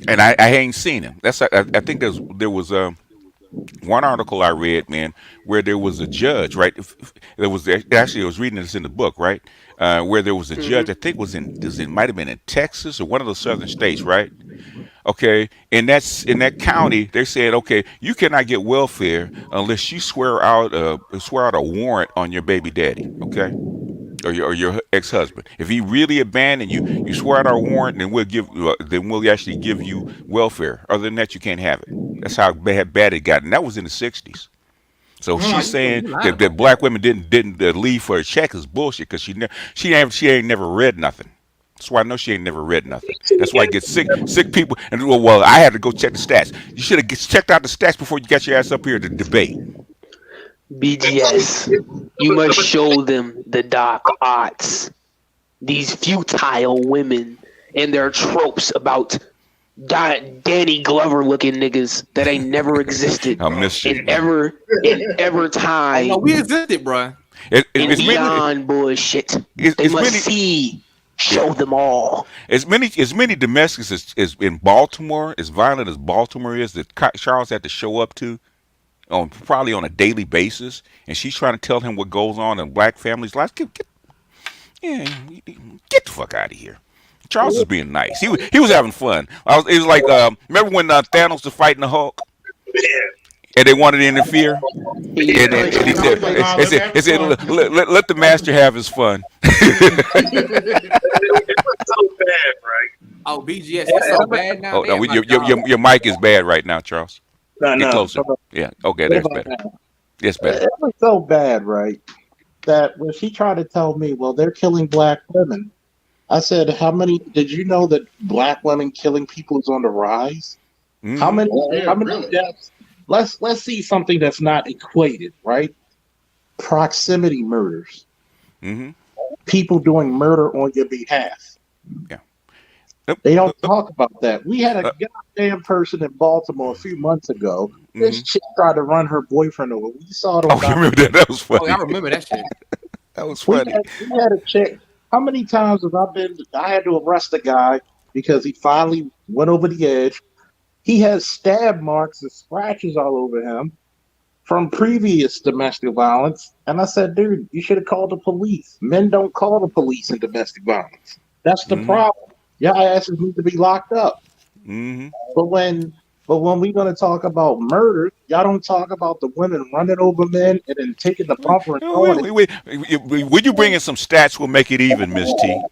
And I ain't seen him. I think there was one article I read, man, where there was a judge, right? There was actually I was reading this in the book, right? Where there was a judge. I think it might have been in Texas or one of those southern states, right? Okay, in that county, they said, okay, you cannot get welfare unless you swear out a warrant on your baby daddy, okay? Or your ex-husband. If he really abandoned you, you swear out our warrant, and then we'll actually give you welfare. Other than that, you can't have it. That's how bad it got, and that was in the '60s. So she's saying You lying that about black women didn't leave for a check is bullshit because she ain't never read nothing. That's why I know she ain't never read nothing. That's why you get sick people. And well, I had to go check the stats. You should have checked out the stats before you got your ass up here to debate. BGS. You must show them the dark arts. These futile women and their tropes about Danny Glover looking niggas that ain't never existed I miss you. in ever time. No, we existed, bro. And It's beyond bullshit. They must see. Show them all. As many domestics as in Baltimore, as violent as Baltimore is, that Charles had to show up to probably on a daily basis, and she's trying to tell him what goes on in black families' lives. Get the fuck out of here. Charles is being nice. He was having fun. It was like remember when Thanos was fighting the Hulk, and they wanted to interfere, and he said let the master have his fun. So bad, right? Oh, BGS, it's so bad now. Oh no, Damn, your mic is bad right now, Charles. Get closer. Yeah. Okay, that's better. Yes, better. It was so bad, right? That when she tried to tell me, well, they're killing black women, I said, how many? Did you know that black women killing people is on the rise? Mm. How many? Yeah, How many really. deaths? Let's see something that's not equated, right? Proximity murders. Mm-hmm. People doing murder on your behalf. Yeah. They don't talk about that. We had a goddamn person in Baltimore a few months ago. This chick tried to run her boyfriend over. We saw it on. Oh, you remember that? That was funny. Oh, I remember that shit. That was funny. We had a chick. How many times have I been? I had to arrest a guy because he finally went over the edge. He has stab marks and scratches all over him from previous domestic violence. And I said, dude, you should have called the police. Men don't call the police in domestic violence. That's the problem. Your asses need to be locked up. Mm-hmm. But when we're gonna talk about murder, y'all don't talk about the women running over men and then taking the bumper and throwing it. Would you bring in some stats? We'll make it even, Miss T.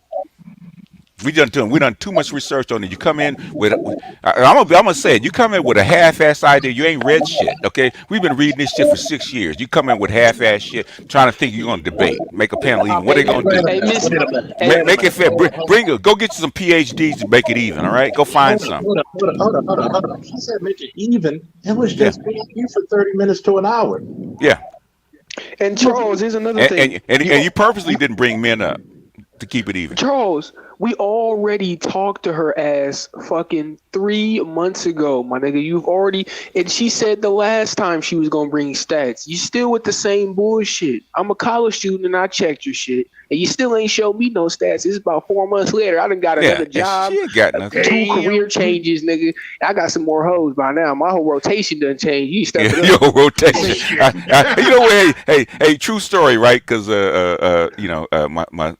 We done too much research on it. You come in with I'm gonna say it. You come in with a half-ass idea. You ain't read shit. Okay, we've been reading this shit for 6 years. You come in with half-ass shit, trying to think you're gonna debate, make a panel even. What they gonna do? Hey, Miss, Make it fair. Bring it. Go get you some PhDs to make it even. All right, go find some. Hold on. She said make it even. It was just being you for 30 minutes to an hour. Yeah. And Charles, here's another thing. And you purposely didn't bring men up to keep it even. Charles, we already talked to her ass fucking 3 months ago, my nigga. You've already, and she said the last time she was gonna bring stats. You still with the same bullshit. I'm a college student and I checked your shit, and you still ain't showed me no stats. It's about 4 months later. I done got another job, she ain't got nothing. 2 career changes, nigga. I got some more hoes by now. My whole rotation done changed. You step it up. Your rotation. You know what? Hey, true story, right? Because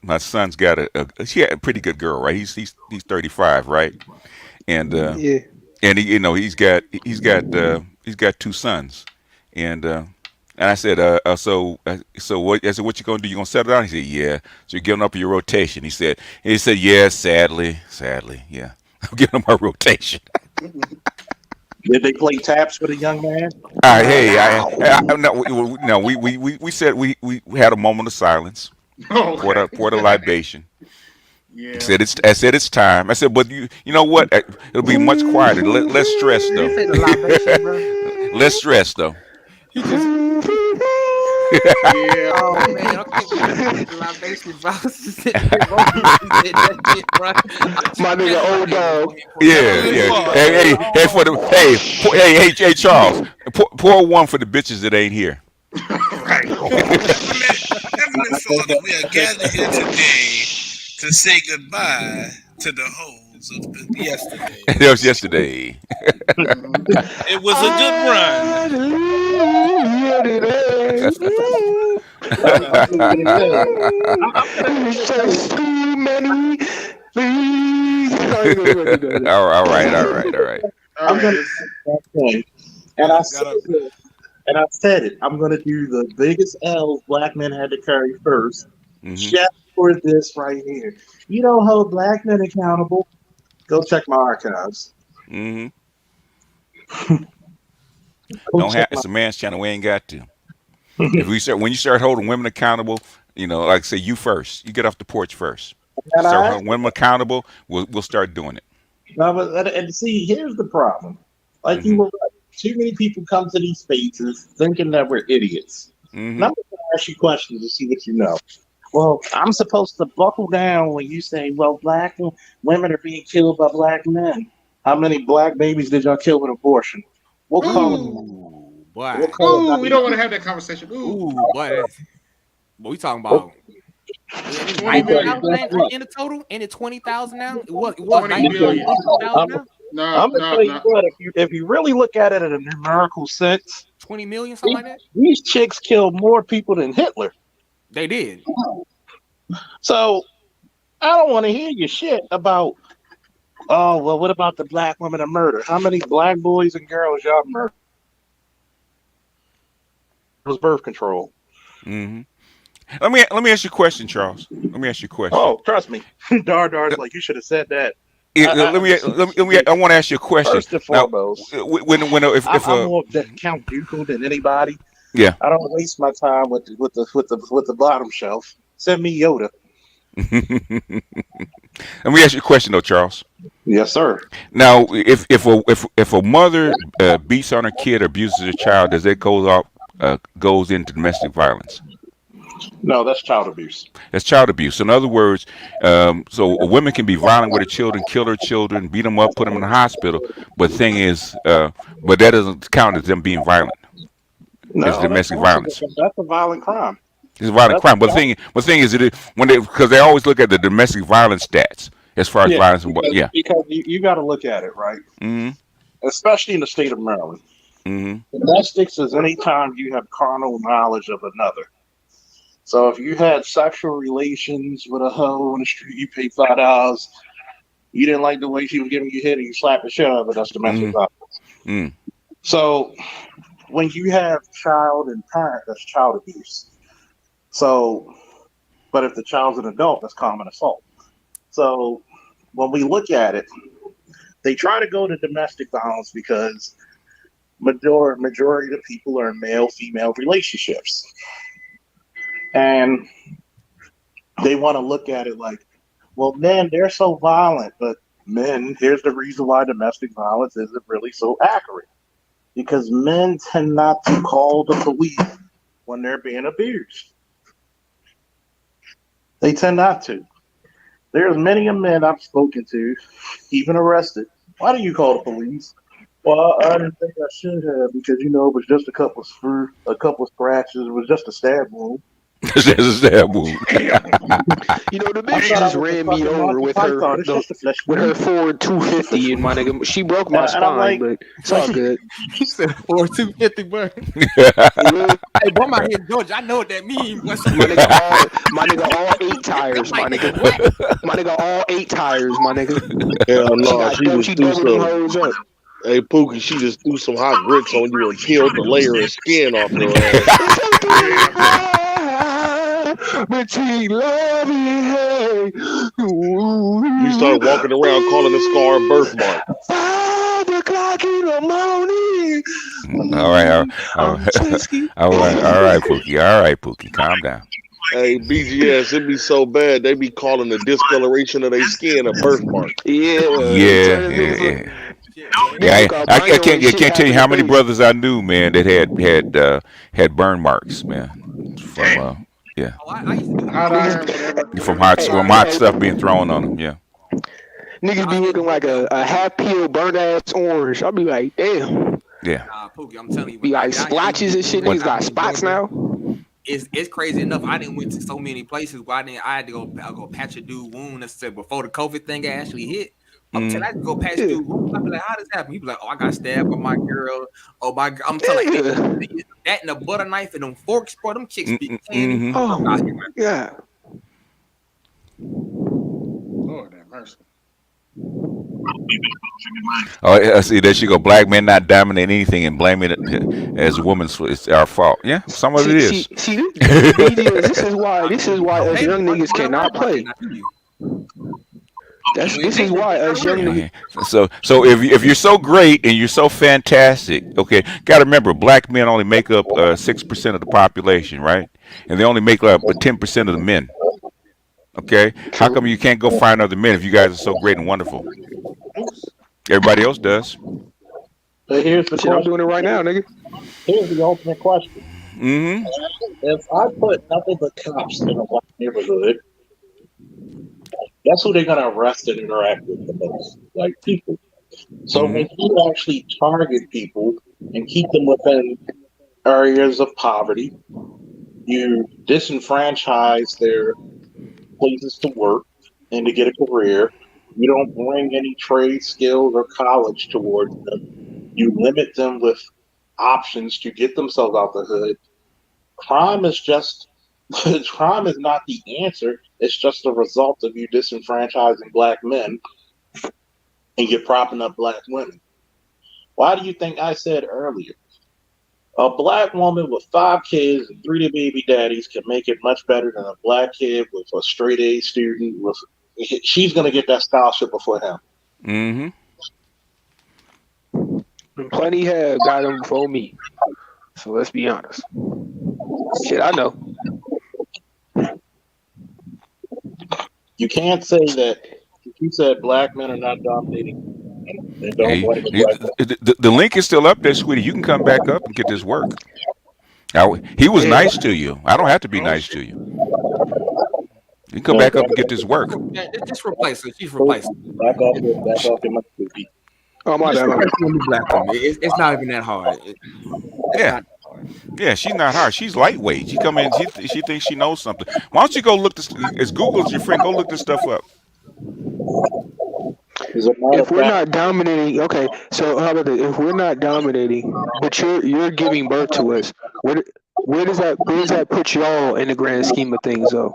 my son's got she had a pretty good girl, right? He's 35, right? And Yeah. and he's got 2 sons, and I said so what? I said, what you gonna do? You gonna settle down? He said, yeah. So you're giving up your rotation? He said yeah. Sadly, yeah. I'm giving up my rotation. Did they play taps with a young man? All right, no, we said we had a moment of silence. Okay. Poured a libation. Yeah. I said it's time. I said, but you know what? It'll be much quieter. Less stress though. Less stress though. Yeah. Oh man, okay. Libation, bro. My nigga, old dog. Yeah. Hey, Charles, pour one for the bitches that ain't here. Right. Heavenly Father, we are gathered here today to say goodbye to the hoes of yesterday. That was yesterday. It was a good Just too many. All right. I'm gonna and I said it. I'm gonna do the biggest L's black men had to carry first. Just for this right here. You don't hold black men accountable. Go check my archives. Don't have. It's a man's channel. We ain't got to. If we start when you start holding women accountable, like I say, you first. You get off the porch first. And Start I holding women accountable. We'll start doing it. no, but and see, here's the problem. Like you Hmm. were right. Too many people come to these spaces thinking that we're idiots. Now Hmm. I'm gonna ask you questions to see what you know. Well, I'm supposed to buckle down when you say, "Well, women are being killed by black men." How many black babies did y'all kill with abortion? What color? Ooh, boy. What color? I Ooh, we mean, don't want to have that conversation. Ooh, Ooh, boy. What we talking what, about? Ain't it 20 million. 90,000 guess what? in the total? Ain't it 20,000 now? It was 20 90,000, million. 20,000 I'm, now? No, I'm gonna no, tell you no. what. If you really look at it in a numerical sense, 20 million, something these, like that? these chicks killed more people than Hitler. They did. So I don't want to hear your shit about. Oh well, what about the black women that murder? How many black boys and girls y'all murdered? It was birth control. Hmm. Let me ask you a question, Charles. Let me ask you a question. Oh, trust me. Dar's like, you should have said that. Let me let me. I want to ask you a question. First and Now, foremost, when if I'm more Count Dooku than anybody. yeah. I don't waste my time with the bottom shelf. Send me Yoda. Let me ask you a question though, Charles. Yes, sir. Now, if a mother beats on her kid or abuses her child, does that goes into domestic violence? No, that's child abuse. That's child abuse. In other words, so a woman can be violent with her children, kill her children, beat them up, put them in the hospital. But the thing is, but that doesn't count as them being violent. It's No, domestic violence. that's a violent crime. It's a violent That's crime. But the thing is, when because they always look at the domestic violence stats as far as yeah, violence. because, Yeah. because you got to look at it right, Hmm. especially in the state of Maryland. Hmm. Domestics is any time you have carnal knowledge of another. So if you had sexual relations with a hoe on the street, you pay $5. You didn't like the way she was giving you head, and you slap the shit out of it. That's domestic Hmm. violence. Mm. So when you have child and parent, that's child abuse. So, but if the child's an adult, that's common assault. So when we look at it, they try to go to domestic violence because majority of the people are in male female relationships, and they want to look at it like, well, men, they're so violent, but men, here's the reason why domestic violence isn't really so accurate. Because men tend not to call the police when they're being abused. They tend not to. There's many a men I've spoken to, even arrested. Why do you call the police? Well, I didn't think I should have because it was just a couple of scratches. It was just a stab wound. That's a stab wound. The I bitch thought I just was a ran me fucking over Monty with Python. It's just a flesh with her wound. Ford 250, and my nigga, she broke my And I'm spine, like, but it's all good. He said 4,250, bro. Yeah. Hey, bro, I'm out here in Georgia. I know what that means. What's My nigga, all 8 tires, my like, nigga. what? My nigga, all 8 tires, my nigga. Hell no, She doubled them hoes up. Hey Pookie, she just threw some hot grits on you and peeled the layer of skin off your ass. Between love and hate. You started walking around calling the scar a birthmark. 5 o'clock in the morning. All right, all right, Pookie. All right, Pookie. Calm down. Hey, BGS, it be so bad they be calling the discoloration of their skin a birthmark. Yeah. I can't tell you how many brothers I knew, man, that had burn marks, man, from yeah, Oh, I used to do Hot iron, from whatever fire. hot stuff being thrown on them. Yeah. Niggas be looking like a half peeled burnt ass orange. I'll be like, damn. Yeah. Pookie, I'm telling you. Be like splotches and shit. Niggas got spots now. It's crazy enough. I didn't went to so many places where I had to go patch a dude wound. That's before the COVID thing actually hit. I'm telling you, I had to go patch dude wound. I be like, how does that happen? He be like, oh, I got stabbed by my girl. Oh my, I'm telling you, that and the butter knife and them forks, bro. Them chicks be candy. Oh, yeah. Lord have mercy. Oh, I see. There she go. Black men not dominate anything and blame it as a woman's. It's our fault. Yeah, some of it is. See, this is why us young niggas cannot play. This is why us young niggas. So if you're so great and you're so fantastic, okay, got to remember black men only make up 6% of the population, right? And they only make up 10% of the men. Okay, how come you can't go find other men if you guys are so great and wonderful? Everybody else does. But here's the Shit, I'm question. doing it right now, nigga. Here's the ultimate question. Mm-hmm. If I put nothing but cops in a white neighborhood, guess who they're gonna arrest and interact with the most? Like people. So if you actually target people and keep them within areas of poverty, you disenfranchise their places to work and to get a career. You don't bring any trade skills or college towards them. You limit them with options to get themselves out the hood. Crime is just crime is not the answer. It's just a result of you disenfranchising black men and you're propping up black women. Why do you think I said earlier? A black woman with 5 kids and 3 baby daddies can make it much better than a black kid with a straight A student. She's gonna get that scholarship before him. Mm-hmm. And plenty have got them before me. So let's be honest. Shit, I know. You can't say that. You said black men are not dominating. And don't Hey, blame the black men. the link is still up there, sweetie. You can come back up and get this work. He was nice to you. I don't have to be nice to you. You can come back up and get this work. Yeah, just replace her. She's replaced. Back off your mic, Poopy. Oh my bad. It's not even that hard. Yeah. Yeah, she's not hard. She's lightweight. She come in. She thinks she knows something. Why don't you go look this? As Google's your friend, go look this stuff up. If we're not dominating, okay. So how about this? If we're not dominating, but you're giving birth to us, where does that put y'all in the grand scheme of things, though?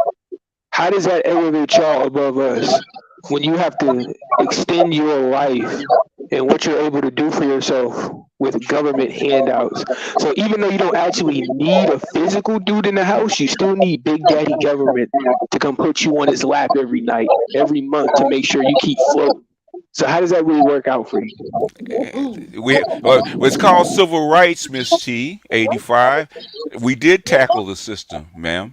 How does that elevate y'all above us when you have to extend your life and what you're able to do for yourself with government handouts? So even though you don't actually need a physical dude in the house, you still need Big Daddy government to come put you on his lap every night, every month to make sure you keep floating. So how does that really work out for you? It's called civil rights, Miss T. 85. We did tackle the system, ma'am.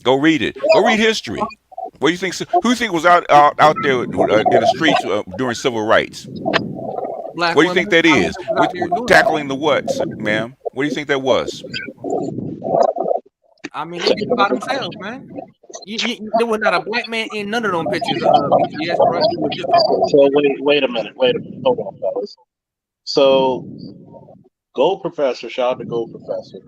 Go read it. Go read history. What do you think? Who do you think was out there in the streets during civil rights? Black what do you think that is? Tackling the that. what, ma'am? What do you think that was? I mean, they did it by themselves, man. There was not a black man in none of them pictures. BTS, bro. It was just So wait a minute. Hold on, fellas. So, Gold Professor, shout out to Gold Professor.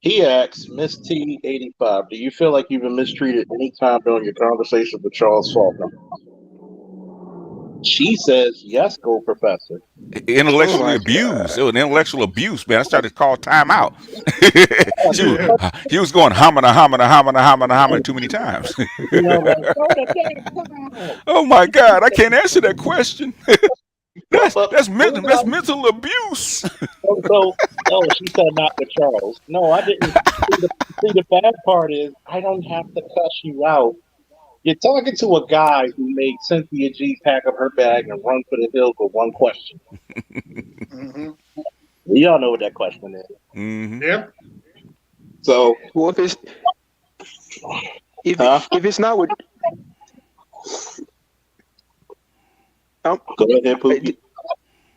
He asks, Miss T85, do you feel like you've been mistreated any time during your conversation with Charles Faulkner? She says, yes, Gold Professor. Intellectually abused. It was intellectual abuse, man. I started to call time out. He was going hamana too many times. Oh my God, I can't answer that question. That's mental abuse. She said not with Charles. No, I didn't. See, the bad part is I don't have to cuss you out. You're talking to a guy who made Cynthia G pack up her bag and run for the hills with one question. Mm-hmm. Y'all know what that question is. Mm-hmm. Yep. So, well, if it's not what. Go ahead, Pookie.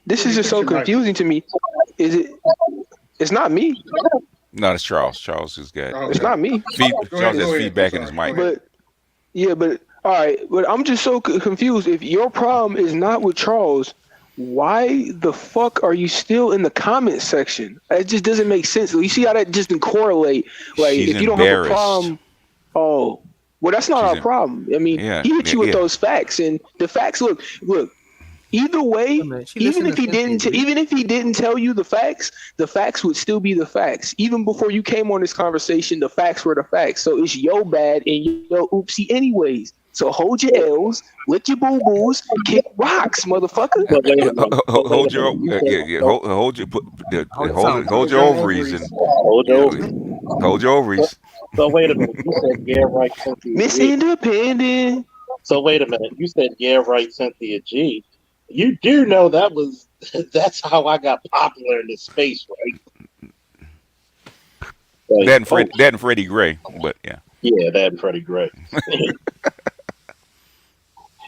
This is just so confusing to me. Is it? It's not me. No, it's Charles. Charles is good. It's not me. Charles has feedback in his mic. But all right. But I'm just so confused. If your problem is not with Charles, why the fuck are you still in the comment section? It just doesn't make sense. You see how that just didn't correlate? Like, She's if you don't have a problem, well, that's not our problem. I mean, he hit you with those facts, and the facts look. Either way, even if he didn't tell you the facts would still be the facts. Even before you came on this conversation, the facts were the facts. So it's your bad and your oopsie anyways. So hold your L's, lick your boo boos, kick rocks, motherfucker. Hold your ovaries and hold your ovaries. So wait a minute. You said right. Miss Independent. So wait a minute. You said yeah, right, Cynthia G. You do know that's how I got popular in this space, right? Like, That and Freddie Gray, but yeah. yeah, that and Freddie Gray.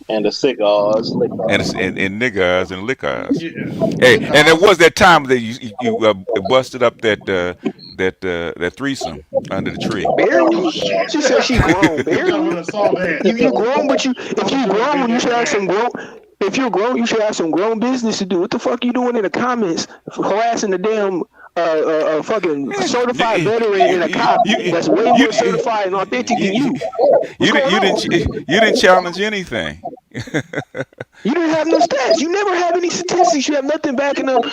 And the cigars, And niggas and liquors. Yeah. Hey, and there was that time that you busted up that threesome under the tree. Barely. She said she grown. Barely. I saw that. You grown, but if you grown, you should have some grown. If you're grown, you should have some grown business to do. What the fuck you doing in the comments harassing the damn fucking certified veteran and a cop that's way more certified and authentic than you? You didn't challenge anything. You didn't have no stats. You never have any statistics. You have nothing backing up.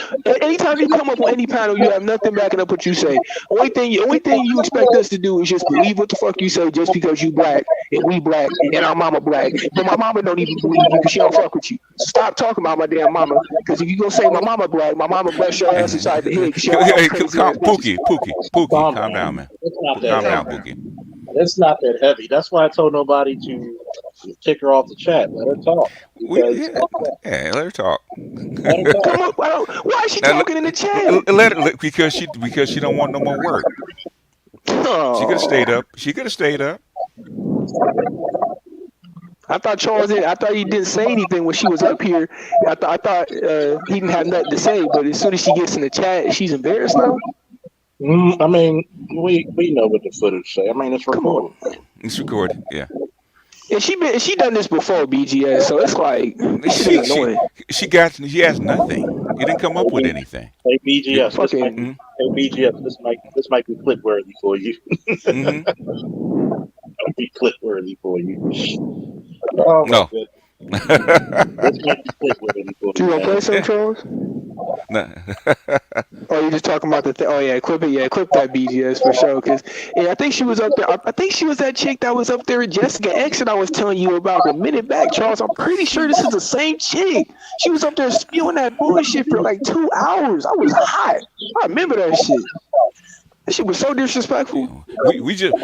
Anytime you come up on any panel, you have nothing backing up what you say. Only thing you expect us to do is just believe what the fuck you say just because you black and we black and our mama black. But my mama don't even believe you because she don't fuck with you. So stop talking about my damn mama. Because if you gonna say my mama bless your ass inside the head. Pookie, calm down, man. Calm down, Pookie. It's not that heavy. That's why I told nobody to kick her off the chat. Let her talk. Yeah, let her talk. Come on, why is she talking in the chat? Because she don't want no more work. Oh. She could have stayed up. I thought he didn't say anything when she was up here. I thought he didn't have nothing to say. But as soon as she gets in the chat, she's embarrassed now. I mean, we know what the footage say. I mean, it's recorded. It's recorded, yeah. And she done this before, BGS, so it's like annoying. She has nothing. You didn't come up with anything. Hey BGS, this might be clip worthy for you. It'll be clip worthy for you. Oh, no. This might be clip worthy for you. Do you want to play some, Charles? No. Oh, you're just talking about the thing. Oh yeah, clip it. Yeah, clip that BGS for sure. Cause I think she was up there. I think she was that chick that was up there with Jessica X that I was telling you about a minute back, Charles. I'm pretty sure this is the same chick. She was up there spewing that bullshit for like 2 hours. I was hot. I remember that shit. That shit was so disrespectful. We just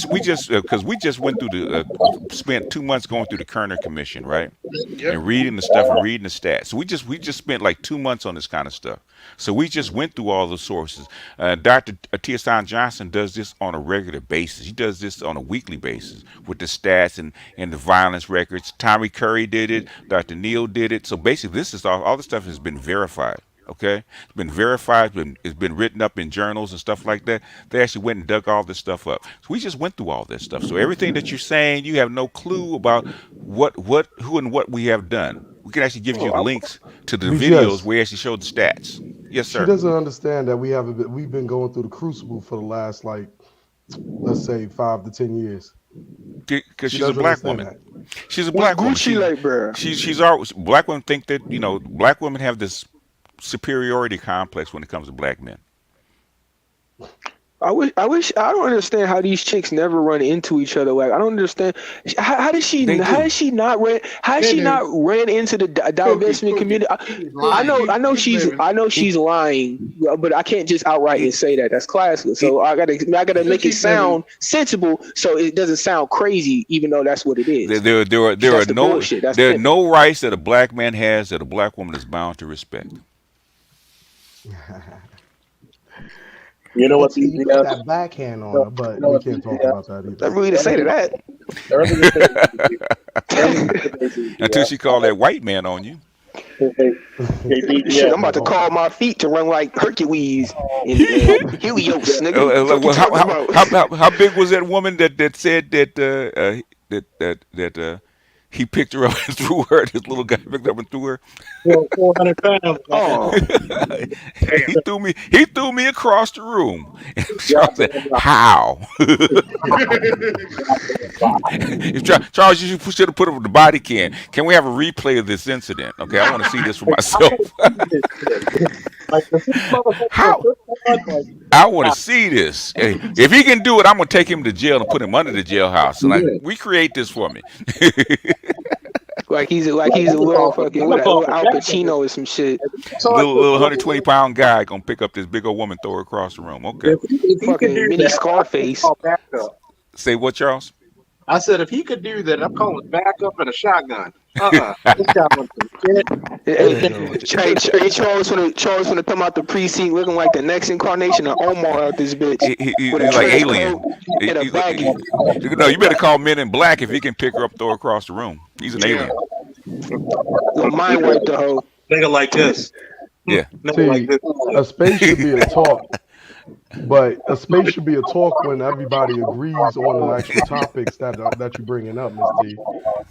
because we just went through spent 2 months going through the Kerner Commission, right? Yep. And reading the stuff and reading the stats. So we just spent like 2 months on this kind of stuff. So we just went through all the sources. Dr. Tiesan Johnson does this on a regular basis. He does this on a weekly basis with the stats and the violence records. Tommy Curry did it. Dr. Neal did it. So basically, this is all the stuff has been verified. Okay, it's been verified. It's been written up in journals and stuff like that. They actually went and dug all this stuff up. So we just went through all this stuff. So everything that you're saying, you have no clue about who, and what we have done. We can actually give you links to the videos where we actually showed the stats. Yes, sir. She doesn't understand that we've been going through the crucible for the last, like, let's say 5 to 10 years. Because she's a black woman. That. She's a black woman. She's always black women think that black women have this superiority complex when it comes to black men. I don't understand how these chicks never run into each other. Like, I don't understand how did she not ran into the divestment community? I know she's lying, but I can't just outright and say that. That's classless. So I gotta make it sound sensible so it doesn't sound crazy, even though that's what it is. There are no rights that a black man has that a black woman is bound to respect. You know what? You put that backhand on her, but we can't talk about that either. That's really to say to that. Until she called that white man on you. Shit, I'm about to call my feet to run like Hercules and Helios, nigga. How big was that woman that said that he picked her up and threw her? This little guy picked her up and threw her. 400 pounds. Oh. He threw me across the room. And Charles said, "How?" Charles, you should have put it with the body cam. Can we have a replay of this incident? Okay, I want to see this for myself. How? I want to see this. If he can do it, I'm gonna take him to jail and put him under the jailhouse. So recreate this for me. Like he's a little fucking little Al Pacino or some shit. Little 120-pound guy gonna pick up this big old woman, throw her across the room. Okay. Fucking mini Scarface. Say what, Charles? I said if he could do that, I'm calling backup and a shotgun. This guy wants some shit. Hey, There you go. Charles wanna come out the precinct looking like the next incarnation of Omar out this bitch with a He's like trench alien. coat and a baggie. No, you better call Men in Black if he can pick her up, throw her across the room. He's an Yeah. alien. Gonna mind wipe the hoe. Nigga like this. Yeah. Nigga like See, this. a space should be a talk, but a space should be a talk when everybody agrees on the actual topics that you're bringing up, Miss T.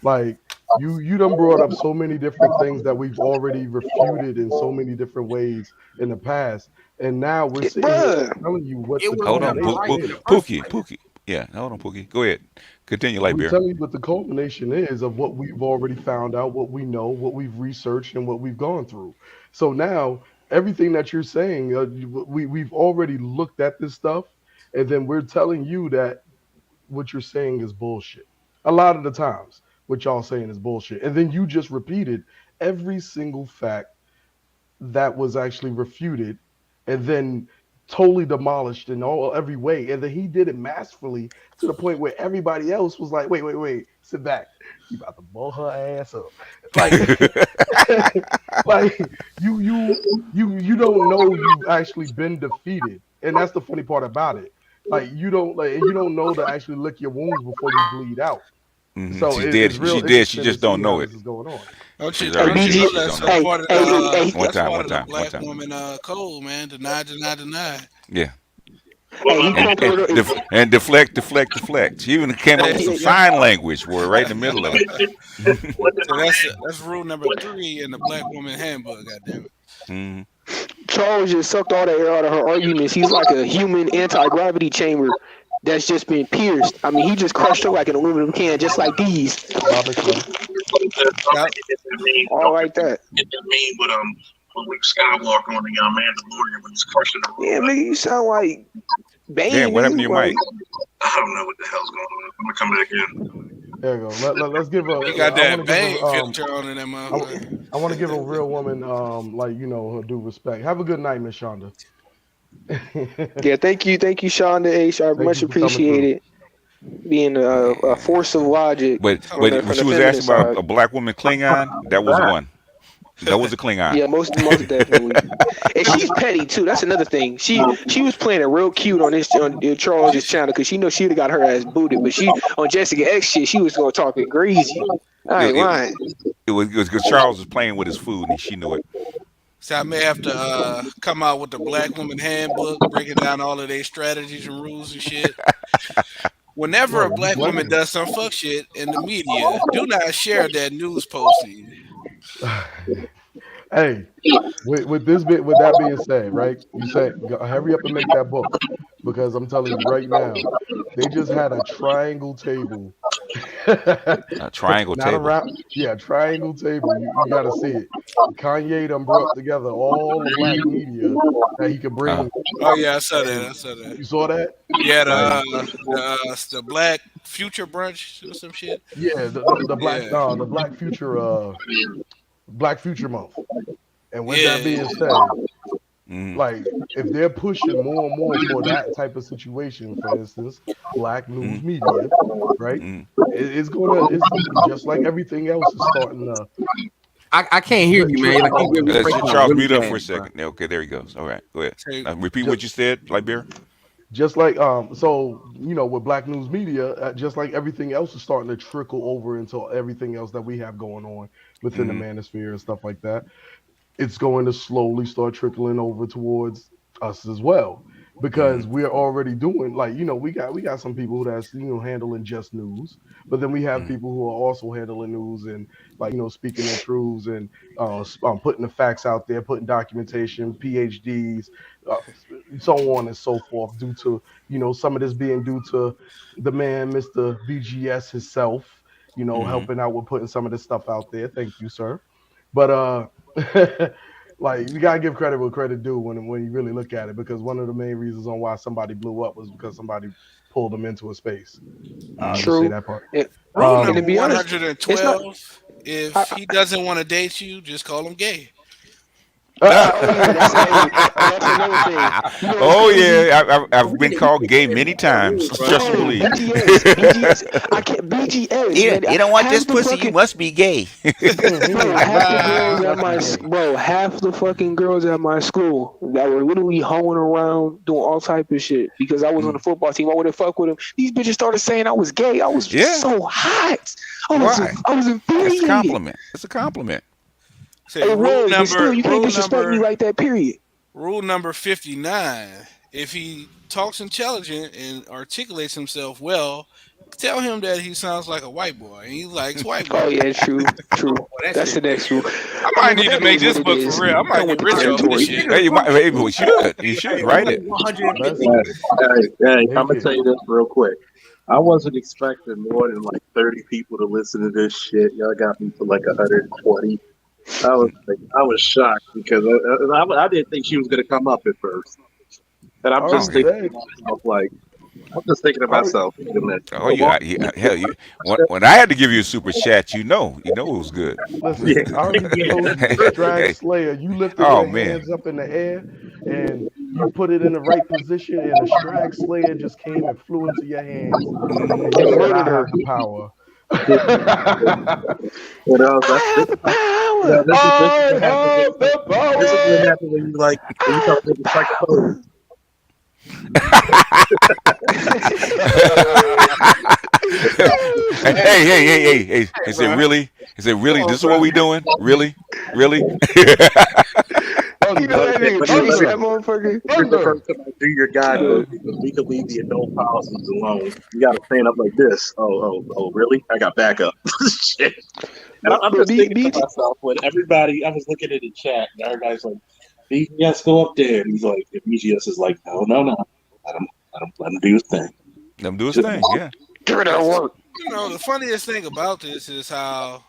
Like you done brought up so many different things that we've already refuted in so many different ways in the past, and now we're sitting here Bruh. telling you what It the was Hold on, never culmination right in is. the first place. Pookie. Yeah, hold on, Pookie. Go ahead. Continue, We're Lightbeer. telling you what the culmination is of what we've already found out, what we know, what we've researched, and what we've gone through. So now everything that you're saying, we've already looked at this stuff, and then we're telling you that what you're saying is bullshit. A lot of the times, what y'all saying is bullshit, and then you just repeated every single fact that was actually refuted and then totally demolished in all every way. And then he did it masterfully to the point where everybody else was like, wait, sit back. You about to blow her ass up. Like like you don't know you've actually been defeated. And that's the funny part about it. Like you don't know to actually lick your wounds before you bleed out. So She's it's dead. real She's dead. She interesting to just don't see how know it. this is going on. Don't you She's Hey, already don't you dead. know BG, She just that's don't a know it. part of hey, the hey, One that's time. part of the black woman code, man. Deny. Yeah. hey, he come through. And deflect. She even came up with some Yep. sign language for it right in the middle of it. So that's rule number 3 in the Black Woman Handbook. Goddamn it. Mhm. Charles just sucked all the air out of her arguments. He's like a human anti-gravity chamber that's just been pierced. I mean, he just crushed her like an aluminum can, just like these. Bob McClellan. Yep. All like that. Get that meme with Luke Skywalker on the Mandalorian when he's crushing the Yeah, nigga, you sound like Bane. Damn, what happened to Nigga. your Like, mic? I don't know what the hell's going on. I'm gonna come back in. There you go. Let's give a. You got I that want to give Bane a. filter on in that motherfucker. I want to give a real woman, like her due respect. Have a good night, Miss Shonda. yeah, thank you, Shonda H. I Thank much you for coming appreciate through. it. Being a force of logic But from the when she was feminine asking about side. a black woman Klingon, that was one. That was a Klingon. Yeah, most definitely. And she's petty too. That's another thing. She was playing it real cute on Charles's channel because she knows she'd have got her ass booted. But she on Jessica X shit, she was gonna talking greasy. I ain't lying. It was because Charles was playing with his food and she knew it. So I may have to come out with the Black Woman Handbook, breaking down all of their strategies and rules and shit. Whenever a black woman does some fuck shit in the media, do not share that news posting. Hey, with that being said, right? You say hurry up and make that book because I'm telling you right now, they just had a triangle table. A triangle Not table. around, yeah, triangle table. You got to see it. Kanye done brought together all the black media that he could bring. Oh yeah, I saw that. You saw that? Yeah, the Black Future brunch or some shit. Yeah, the Black Future Black Future Month. And with that being said, like if they're pushing more and more for that type of situation, for instance, black news media, right? It's just like everything else is starting to. I can't hear you, man. Like, you really breaking up Charles, really mute up bad, for a bro. second. Okay, there he goes. All right, go ahead. Repeat what you said, Lightbeer. Just like so with black news media, just like everything else is starting to trickle over into everything else that we have going on within the manosphere and stuff like that. It's going to slowly start trickling over towards us as well, because we're already doing we got some people that's handling just news, but then we have people who are also handling news and speaking their truths and putting the facts out there, putting documentation, PhDs, so on and so forth. Due to some of this being due to the man, Mr. BGS himself, helping out with putting some of this stuff out there. Thank you, sir. But like you gotta give credit where credit due when you really look at it, because one of the main reasons on why somebody blew up was because somebody pulled them into a space. True. Say that part. Rule number to be honest, 112: if he doesn't want to date you, just call him gay. yeah, that's another thing. You know what's Oh crazy? yeah, I've We been didn't called gay get many that times. rule, bro. Trust and Bro, believe. BGS. I can't BGS, man. You don't want this Half the pussy, you fucking must be gay. bro, half the girls at Must my be gay. bro, half the fucking girls at my school that were literally hoeing around doing all type of shit because I was on the Mm. football team. I wouldn't fuck with them. These bitches started saying I was gay. I was Yeah. so hot. Why? I was It's a infuriated. compliment. It's a compliment. Say It was, but still, you can't disrespect me like that. Period. rule number 59. If he talks intelligent and articulates himself well, tell him that he sounds like a white boy and he likes white Oh boys. yeah, true. Oh, that That's the shit. next rule. I I might mean, but need to that make is what this it book for is. real. I might Come with get the rich off this territory. shit. Hey, you should. You Hey, should write rule it. 150. Hey, I'm Make gonna it. tell you this real quick. I wasn't expecting more than like 30 people to listen to this shit. Y'all got me to like 120. I was shocked because I didn't think she was gonna come up at first, and I I'm Oh just already yeah. thinking to said. myself like I'm just thinking to I already, myself, wait a minute. Oh, hell, when I had to give you a super chat, you know it was good. Yeah, listen. I already yeah. told you, Strag Hey, Slayer. You lifted oh your man. hands up in the air, and you put it in the right position, and a Strag Slayer just came and flew into your hands, Hmm. and you And said, murdered "I her. have the power." You know, that's I this, have the you know, power. this is I what happens have the this is what power. happens when you like when you I talk have to the the psychopathy. power. Hey. Hey, Is it bro. really? Is it Come really? on, This is what bro. we doing? Really? Really? You know Thunder, that Okay, nigga let chasing me that thunder, motherfucker. here's the thunder. first time I do your guidebook because we can leave the adult policies alone. You got to stand up like this. Oh, really? I got backup. Shit. And I'm But just thinking to BT, myself when everybody, I was looking at the chat and everybody's like, BGS, go up there. And he's like, if BGS is like, no. Let him do his thing. Let him do his Just, thing. Yeah. give it that work. The funniest thing about this is how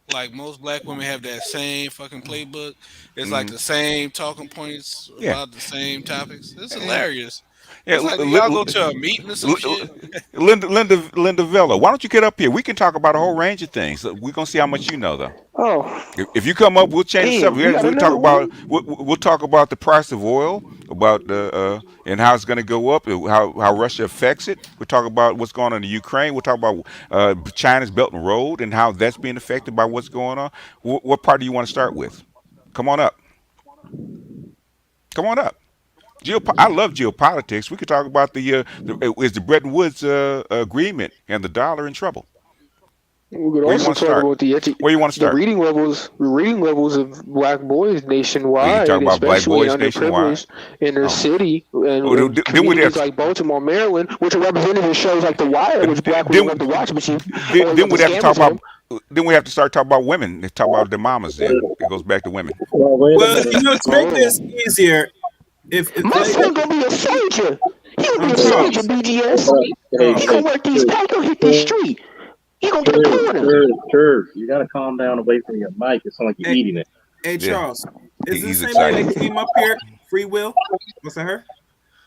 like most black women have that same fucking playbook. It's like Hmm. the same talking points Yeah. about the same topics. It's Yeah. hilarious. Yeah. It's like y'all go to a meeting or some shit. Linda Vella, why don't you get up here? We can talk about a whole range of things. We're gonna see how much you know, though. Oh, If you come up, we'll change the damn, we subject. got We'll talk another one. about we'll talk about the price of oil, about the and how it's going to go up, how Russia affects it. We'll talk about what's going on in Ukraine. We'll talk about China's Belt and Road and how that's being affected by what's going on. What part do you want to start with? Come on up. Come on up. I love geopolitics. We could talk about is the Bretton Woods agreement and the dollar in trouble. We could Where you also want to talk start? about Where you want to start? the reading levels of black boys We can talk nationwide, about black especially in boys nationwide. underprivileged inner Oh, city and oh in then we communities have like Baltimore, Maryland, which are represented in shows like The Wire, which black women love to watch, but you always then got the we'd have to talk scammers on them. about then we have to start talking about women. Talk about their mamas. Then it goes back to women. well, wait a Well, minute. to make this easier, if My like son gonna be a soldier. He gonna be a soldier, Charles, BGS. Hey, He Charles, gonna work these packs, gonna hit this street. He gonna get a corner. Sure. You got to calm down away from your mic. It sounds like you're hey, eating it. hey Yeah, Charles, is this he's the same lady excited. that came up here? Free Will? Was that her?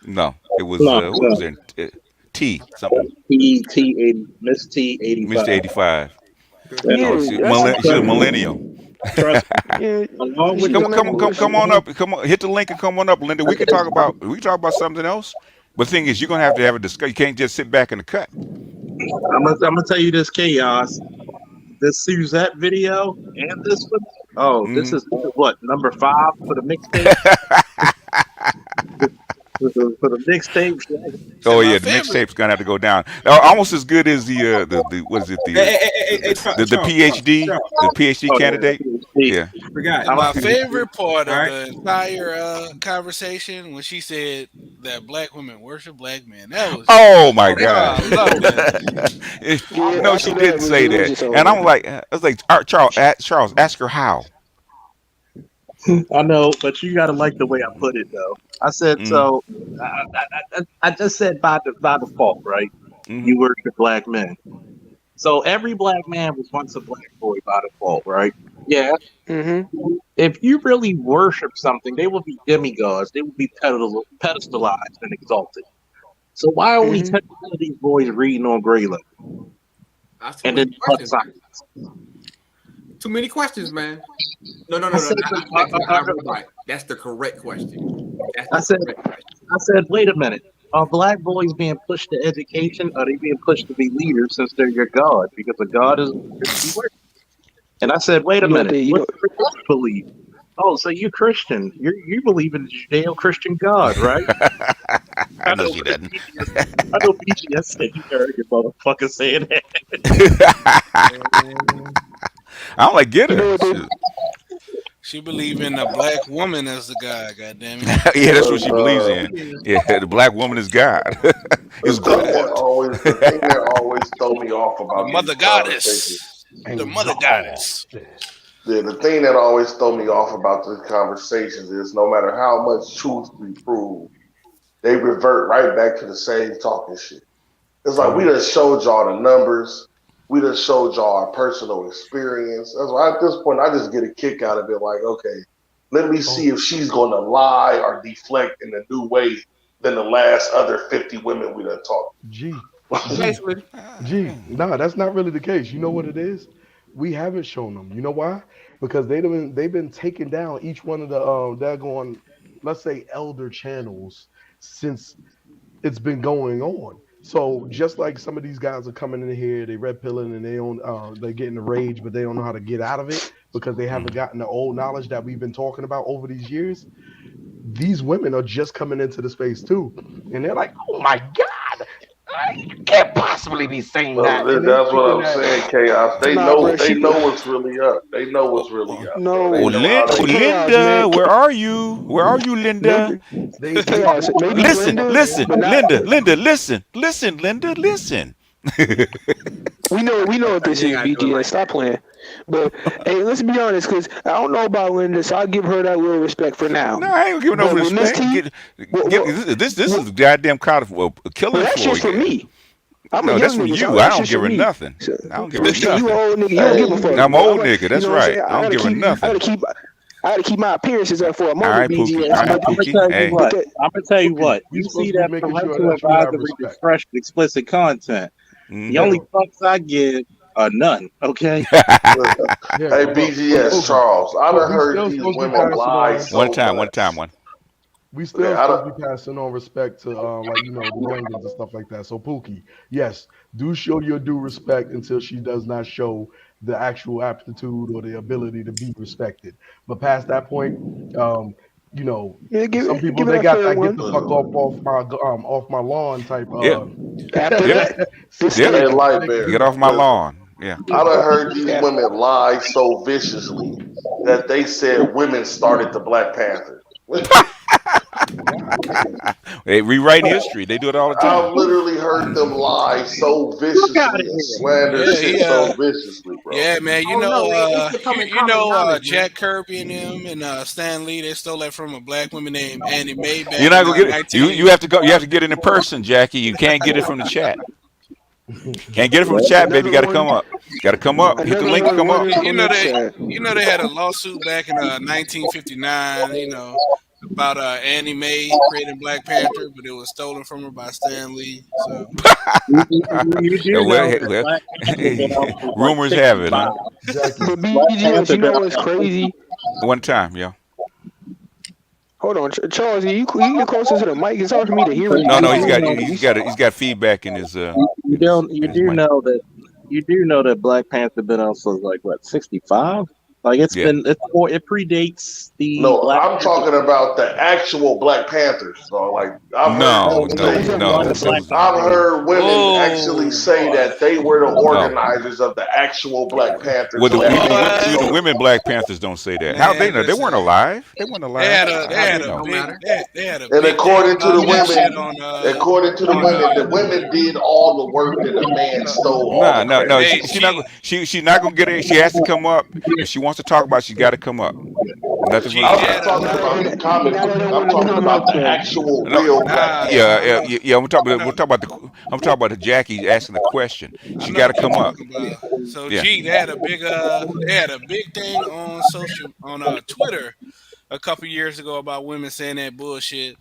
No, it was No, what was no. there? T something. T80, Miss Mister T85. 85. And Oh, Yeah, that's she's a millennial. trust me, yeah. along with She's this on that Come bullshit. on up. Come on, hit the link and come on up, Linda. We can talk about something else. But the thing is, you're gonna have to have a discussion. You can't just sit back in the cut. I'm gonna tell you this chaos. This Suzette video and this one. Oh, Mm. this is what number 5 for the mixtape. For the mixtape. Oh And my yeah, the favorite mixtape's gonna have to go down. Almost as good as the what is it the PhD Charles, the PhD Oh candidate. yeah, Yeah. forgot. and I my like it. favorite part All of right, the entire conversation when she said that black women worship black men. That was Oh my I God. loved it. Yeah, No, she after that didn't was say it was that. just And over. I was like, Charles, ask her how. I know, but you gotta like the way I put it though. I said Mm, so. I just said by default, right? mm, You worship black men. So every black man was once a black boy by default, right? Yeah. Mm-hmm. If you really worship something, they will be demigods. They will be pedestalized and exalted. So why only Mm-hmm. 10% of these boys reading on grade level That's too and many then plus questions. science? Too many questions, man. No. I said, Not back to the iRobot. That's the correct question. I That's the said, correct question. I said, wait a minute. Are black boys being pushed to education? Or are they being pushed to be leaders since they're your God? Because a God is a Christian word. And I said, wait a You know what minute. they, you What know, do you really believe? Oh, so you're Christian. You believe in the Judeo-Christian God, right? I know she doesn't. I know BGS said you heard your motherfucker saying that. I don't like get you know her. what they, Shoot. She believe in a black woman as the God. Goddamn it. Yeah, that's what Because she believes in. Yeah, the black woman is God. Is God. the thing that always throw me off The about these mother conversations. goddess. The And mother God. goddess. Yeah, the thing that always throw me off about these conversations is no matter how much truth we prove, they revert right back to the same talking shit. It's like we done showed y'all the numbers. We done showed y'all our personal experience. That's why at this point I just get a kick out of it. Like, okay, let me see if she's gonna lie or deflect in a new way than the last other 50 women we done talked. G. G. Basically, G. Nah, that's not really the case. You know what it is? We haven't shown them. You know why? Because they've been taking down each one of the daggone, let's say, elder channels since it's been going on. So just like some of these guys are coming in here, they red pilling and they get in the rage, but they don't know how to get out of it because they haven't gotten the old knowledge that we've been talking about over these years. These women are just coming into the space too, and they're like, "Oh my God, you can't possibly be saying Well, that." And they that's what thinking I'm that, saying, Chaos. They nah, bro. know what's really up. They know what's really up, bro. No, They know how Oh, they chaos, Linda, man. where are you? Where are you, Linda? Maybe they chaos. Maybe Listen, Linda, listen, but not. Linda, listen, Linda, listen. We know what this you ain't is, gotta do it BGS. like Stop that. playing. But hey, let's be honest, because I don't know about Linda, so I'll give her that little respect for now. No, I ain't giving no But when Miss respect. T, what, what, This what, is goddamn well, killing that's floor just for here. me. I'm a No, that's young for nigga, so you. I that's don't just give for her me. nothing. So, I don't give her but see, you an nothing. old nigga, you don't give a Hey, fuck. I'm an But old nigga. you That's know what I'm right. saying? I don't give her I nothing. gotta keep my appearances up for a All moment, right, Pookie. All BGS. right, But I'm gonna Pookie. tell you Hey. what. that, I'm gonna tell you Pookie, what. we You see supposed to be that making sure parental that you have advisory respect. discretion, explicit content. The Mm-hmm. only Yo, fucks I give are none. Okay. yeah, hey, but BGS Pookie, Charles, I done we heard still these supposed to be women passing lie on. One so time, much. one. We Okay, still I supposed done, to be passing on respect to like the youngins and stuff like that. So Pookie, yes, do show your due respect until she does not show the actual aptitude or the ability to be respected. But past that point, um, you know, yeah, some people give it they a got fair that get one. the fuck off my lawn type Yep. After Yep. that, this Yep. hey, stick. Light they can Bear, do Get off that. my listen. lawn. Yeah. I done heard these Yeah. women lie so viciously that they said women started the Black Panther. God damn. They rewriting history. They do it all the I've time. literally heard them lie so Fuck out viciously of and here. slander Yeah, shit he so viciously, bro. yeah, man. Oh no, it's becoming common knowledge, man. Jack Kirby and them and Stan Lee. They stole that from a black woman named Annie Mae You're back not in gonna get it. You 19. have to go. You have to get it in person, Jackie. You can't get it from the chat. Can't get it from the chat, baby. You Another got to one. come up. Got to come up. Hit the Another link to one come up. running You from know the they chat. they had a lawsuit back in 1959. About Annie Mae creating Black Panther, but it was stolen from her by Stan Lee. So You do know that Well, Black Panther been out since like rumors have it, 65. huh? Jackie, But Black BGS, Panther you been know out what's like crazy? One time, yo. Hold on, Charles, you get closer to the mic. It's hard for me to hear what No, you're no. saying. He's got feedback in his you don't you in his do mic. know that Black Panther been out since like what 65? Like Yeah. it predates the No, Black I'm Panther. talking about the actual Black Panthers. So, like, I've heard No, Oh, women no, no, we're say, talking about no. the Black I've Panther. heard women actually whoa, say boy, that they were the No. organizers of the actual Black Panthers, Well, and that they were boy, even the stolen. women Black Panthers don't say that. How they man, know? They weren't listen. alive. They weren't alive. They How had they a know? Don't big matter. And damn lawsuit according to the women did all the work, and the man stole all No, the no, no. credit. hey, She's not. She's not gonna get it. She has to come up if she wants to talk about it. She's got to come up. Nothing from the G I'm had not chat. talking Now a about they, the comic now book. they don't I'm want to talking come about up the there. actual No, real Black nah, Panther. yeah. no, We'll talk about the. I'm talking about the Jackie asking the question. I She know got to what you're come up. talking about. So Yeah. G, they had a big thing on Twitter a couple years ago about women saying that bullshit,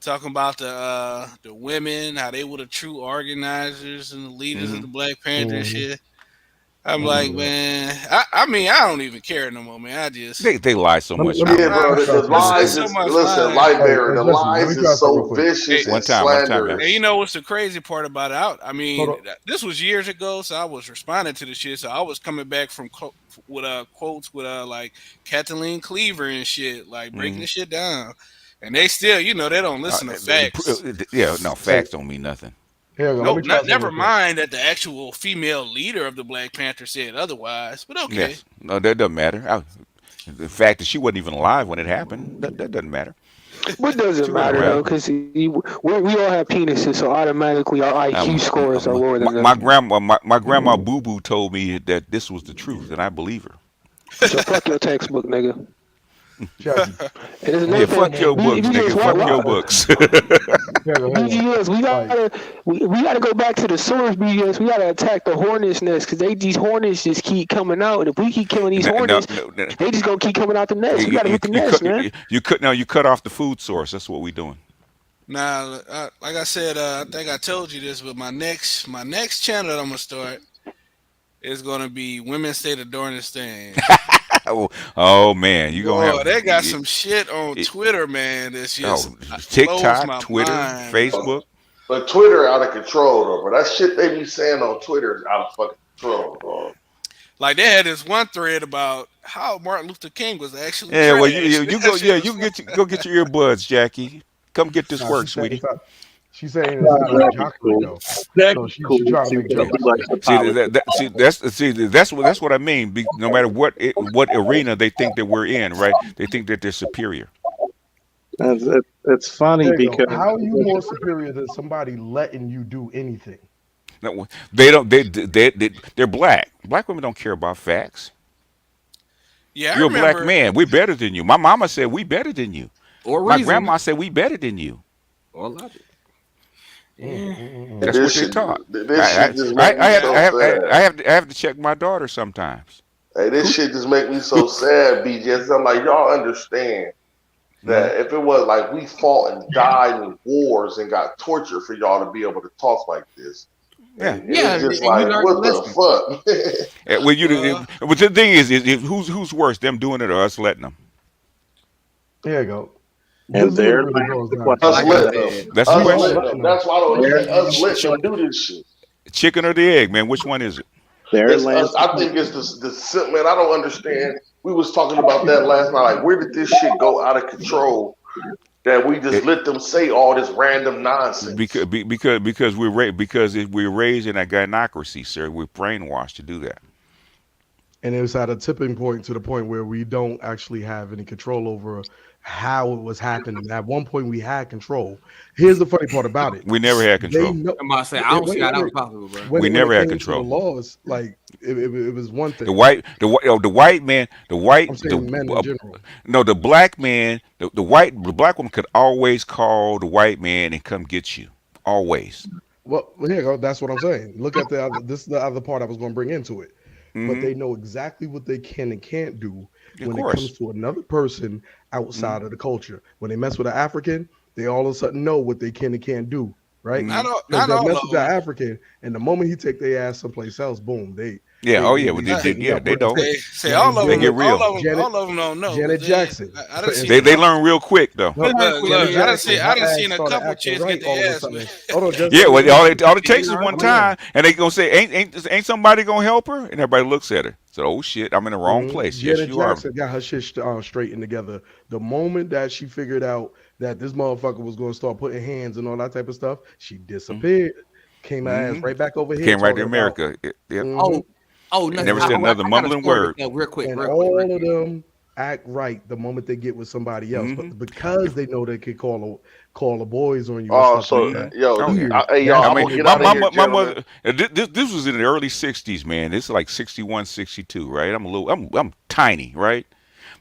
talking about the women, how they were the true organizers and the leaders of Hmm. the Black Panther and Mhm. shit. I'm like, man, I mean, I don't even care no more, man. I just, They lie so Let me, much let me, Yeah, now. let bro. me try The something real it's lies quick. so is much listen, lying. Hey, Lightbearer. hey, The Jesse, let me lies try is something real so quick. vicious Hey, and One time, and you slanderous. know what's the crazy part about it? I Hold mean, on. this was years ago, so I was responding to the shit. So I was coming back from with quotes with like Kathleen Cleaver and shit, like breaking mm, the shit down, and they still, they don't listen to facts. yeah, no Hey, facts don't mean nothing. here you go. Let Nope, me try not something never real quick. mind that the actual female leader of the Black Panther said otherwise, but okay. Yes, no, that doesn't matter. The fact that she wasn't even alive when it happened, that doesn't matter. What She doesn't wasn't matter though, around. because we all have penises, so automatically our IQ scores are lower than My them. grandma, my grandma Boo Boo told me that this was the truth, and I believe her. So fuck your textbook, nigga. Jackie, And there's on another Yeah, a thing. fuck your normal, books, nigga. BGS, on a Fuck why, your normal, books. here you go, hold on. BGS, Like, we gotta go back to the source. BGS, we gotta attack the hornets nest because these hornets just keep coming out, and if we keep killing these No, no, hornets, no. they just gonna keep coming out the nest. We gotta hit the You nest, cut man. you cut off the food source. That's what we doing. Now, like I said, I think I told you this, but my next channel that I'm gonna start is gonna be Women Say the Darndest Things. Oh man, you gonna Boy, have they got some shit on it, Twitter, man. That's just oh blows TikTok, my Twitter, mind, bro. Facebook. But Twitter out of control though, bro. That shit they be saying on Twitter is out of fucking control, dog. Like they had this one thread about how Martin Luther King was actually Yeah, well trash. you That go shit yeah was you go get your earbuds, Jackie. Come get this nah, work, sweetie. she's saying it's out of jocular Cool. though. That So cool. she trying to See make what Yeah. he jokes. likes to See polish. that's what I mean. No matter what arena they think that we're in, right? They think that they're superior. It's funny There you go. because How are you more superior than somebody letting you do anything? No, they don't. They're black. Black women don't care about facts. Yeah, I You're a black remember. man. We're better than you. My mama said we better than you. Or My reasoning grandma said we better than you. or logic. Mm, Yeah. mm, mm, And mm. That's what they taught. this shit just make me Yeah, so sad. I have to check my daughter sometimes. Hey, this Who? shit just make me so sad, BJ. I'm like, y'all understand Mm, that if it was like we fought and died in wars and got tortured for y'all to be able to talk like this, yeah. and Yeah, it's just and you like, learn the what the lesson. fuck? Well, well, but the thing is who's worse, them doing it or us letting them? There you go. This and is what it they're really boils the down to. Us Like I question. letting them, said, That's the We us all question. letting letting them. them. That's why I don't They're understand. Us letting so them do this shit. Chicken or the egg, man? Which one is it? They're It's laying. us. I think it's the man. I don't understand. We was talking about that last night. Like, where did this shit go out of control? That we just It, let them say all this random nonsense. because we're raised in a gynocracy, sir. We're brainwashed to do that. And it was at a tipping point to the point where we don't actually have any control over how it was happening. At one point, we had control. Here's the funny part about it: We never had they control. know. I'm about to say I don't see how that was possible, bro. We When it never had came to the control. laws, like it was one The thing. white, the white man, I'm saying men in general. no, the black man, the black woman could always call the white man and come get you, always. Well, here you go. That's what I'm saying. Look at the other. This is the other part I was going to bring into it. But Hmm. they know exactly what they can and can't do Of when it course. comes to another person Hmm. outside of the culture. When they mess with an African, they all of a sudden know what they can and can't do, right? Hmm. Because not they'll all mess of with that them. African, and the moment he take their ass someplace else, boom, Yeah. they Oh they, yeah. Well, they straighten yeah. up They real know. quick. Say Like all of They them, get Janet, real. Janet, all of them don't know. 'Cause Janet Jackson, I done for seen a They instance. couple. learn real quick though. No, Look, Janet Jackson, I her done ass seen a started couple acting chicks get right all their of a ass sudden. Hold on, Jesse, Yeah. let me Well, land. all it Did takes you is learn one I'm gonna land. time, and they gonna say, ain't somebody gonna help her? And everybody looks at her. So, oh shit, I'm in the wrong place. Yes, Janet you are. Jackson got her shit straightened together. The moment that she figured out that this motherfucker was going to start putting hands and all that type of stuff, she disappeared. Came her ass Mm-hmm. right back over here Came right to talking about, America. Yep. hmm Oh, oh, no, And and never said then another I got a mumbling story to word. tell real quick, and real quick, real all of quick. them act right the moment they get with somebody else. Mm-hmm. But because they know they could call the boys on you and Oh, stuff like so Mm-hmm. that, yo, Oh yeah. here, hey that's I y'all, I'm mean, when gonna they get my out of know. here, my gentlemen. mother. This was in the early '60s, man. This is like 61, 62, right? I'm tiny, right?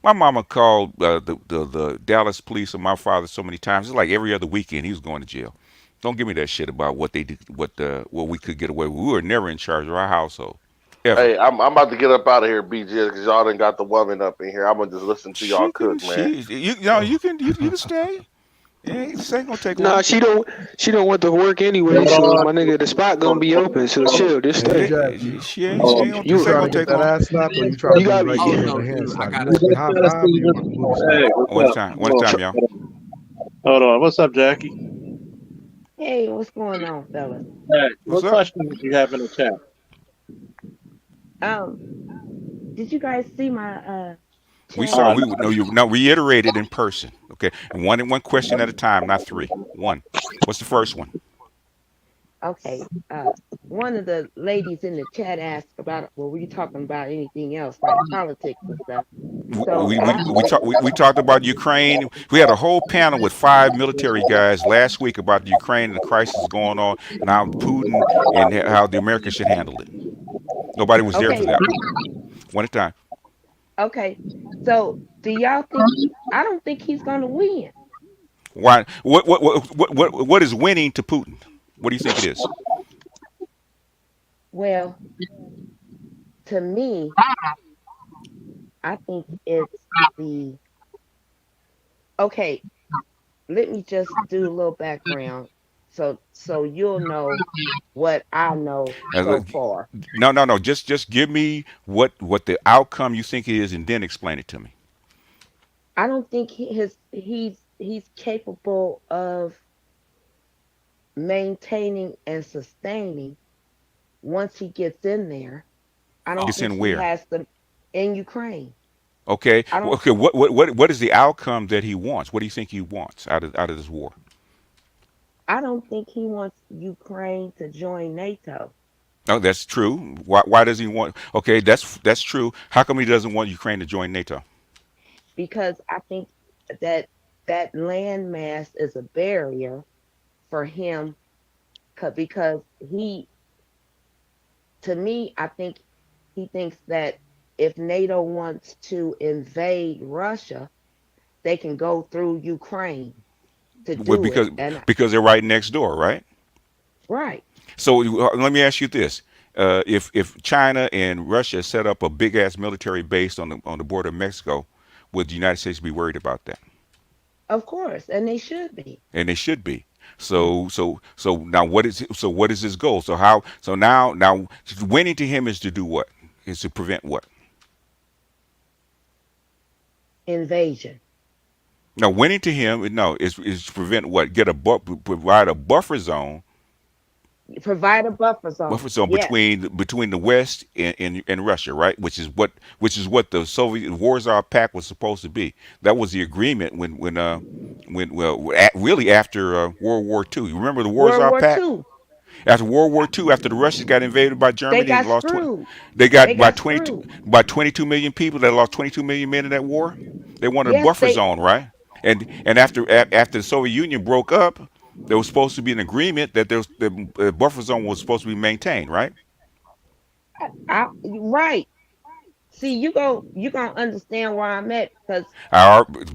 My mama called the Dallas police on my father so many times. It's like every other weekend he was going to jail. Don't give me that shit about what they did, what we could get away with. We were never in charge of our household, ever. Hey, I'm about to get up out of here, BJ, because y'all done got the woman up in here. I'm gonna just listen to y'all She can cook, man. she you know Oh, you can stay. Yeah, this ain't gonna take Nah, long. she don't want to work anyway, Hold so on. my nigga, the spot gonna be open. So chill, just Yeah, Hey stay. Jackie, she ain't Oh, gonna. you This You ain't trying gonna to get take that long. ass slapped, or you trying to you be got right Oh there you, with no, the hand dude, I slap? You got want it. the we just high gotta five, or see you want the booty slap? Hey, what's One at a up? time. One at a Hold time, tr- y'all. Hold on. What's up, Jackie? Hey, what's going on, fellas? Hey, What's what up? question did you have in the chat? Um, did you guys see my We chat? saw. Uh, We would know you now reiterate it in person. Okay, and one question at a time, not three. One. What's the first one? Okay. One of the ladies in the chat asked about, well, were you talking about anything else like politics and stuff? So We talked about Ukraine. We had a whole panel with five military guys last week about Ukraine and the crisis going on, and how Putin and how the Americans should handle it. Nobody was there for okay, that one. One at a time. okay. So do y'all think? I don't think he's gonna win. Why? What is winning to Putin? What do you think it is? Well, to me, I think it's the okay. Let me just do a little background so you'll know what I know Uh, so far. no. Just give me what the outcome you think it is, and then explain it to me. I don't think he's capable of maintaining and sustaining once he gets in there. I don't Gets think in he where? has the in Ukraine. Okay. I don't Okay. What is the outcome that he wants? What do you think he wants out of this war? I don't think he wants Ukraine to join NATO No, that's true. Why does he want? Okay, that's true. How come he doesn't want Ukraine to join NATO? because I think that that landmass is a barrier for him because he to me I think he thinks that if NATO wants to invade Russia, they can go through Ukraine to Well, do it. because And because they're right next door, right? right, So let me ask you this: if China and Russia set up a big ass military base on the border of Mexico, would the United States be worried about that? of course, and they should be And they should be. So now what is his goal? So how so now winning to him is to do what? Is to prevent what? invasion. Now winning to him no is to prevent what? Provide a Provide a buffer zone. buffer zone Yes, between the West and Russia, right? Which is what the Soviet Warsaw Pact was supposed to be. That was the agreement when really after World War II. You remember the World Warsaw War Pact? Two. After World War II, after the Russians got invaded by They Germany and got lost 20, screwed. they They got got screwed. by 22 million people. They lost 22 million men in that war. They wanted a Yes, buffer they zone, right? And after the Soviet Union broke up, there was supposed to be an agreement that the buffer zone was supposed to be maintained, right? right. See, you gonna understand where I'm at because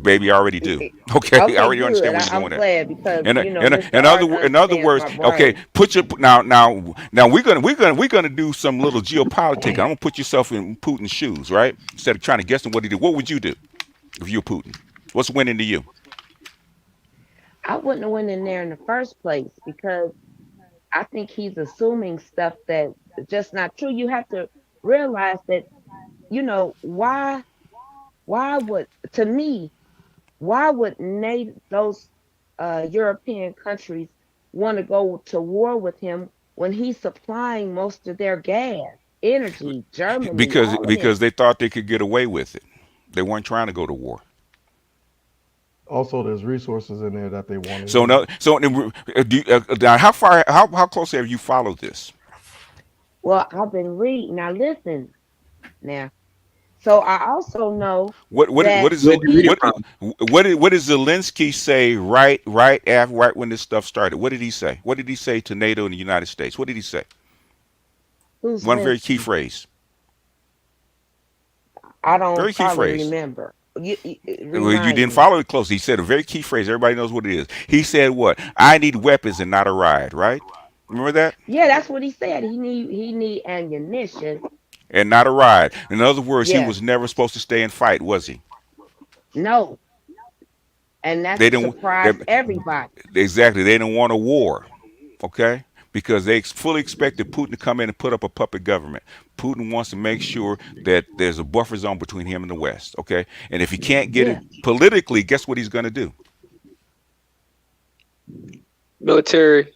Baby, I already do. Okay, I okay, already understand good. where you're I'm going at. glad because And Mr. Art in other understands words, my okay, brain. put your now we're gonna do some little geopolitics. I'm gonna put yourself in Putin's shoes, right? Instead of trying to guess him what he did, what would you do if you're Putin? What's winning to you? I wouldn't have went in there in the first place because I think he's assuming stuff that just not true. You have to realize that why would to me why would those European countries want to go to war with him when he's supplying most of their gas, energy, Germany, Because all of them. they thought they could get away with it. They weren't trying to go to war. Also, there's resources in there that they want to So use. no, so now how close have you followed this? Well, I've been reading. Now listen, now. So I also know What that is Where'd it you read it what from? what did Zelensky say right when this stuff started? What did he say? What did he say to NATO and the United States? What did he say? who's One very key Linsky. phrase. I don't Very key probably phrase. remember. You Well, you remind didn't me. follow it closely. He said a very key phrase. Everybody knows what it is. He said what? I need weapons and not a ride, right? Remember that? Yeah, that's what he said. He need ammunition. And not a ride. In other words, he Yes. was never supposed to stay and fight, was he? No. and that They didn't. surprised everybody. Exactly. They didn't want a war. Okay. Because they fully expected Putin to come in and put up a puppet government. Putin wants to make sure that there's a buffer zone between him and the West. Okay. And if he can't get it Yeah. politically, guess what he's going to do? Military.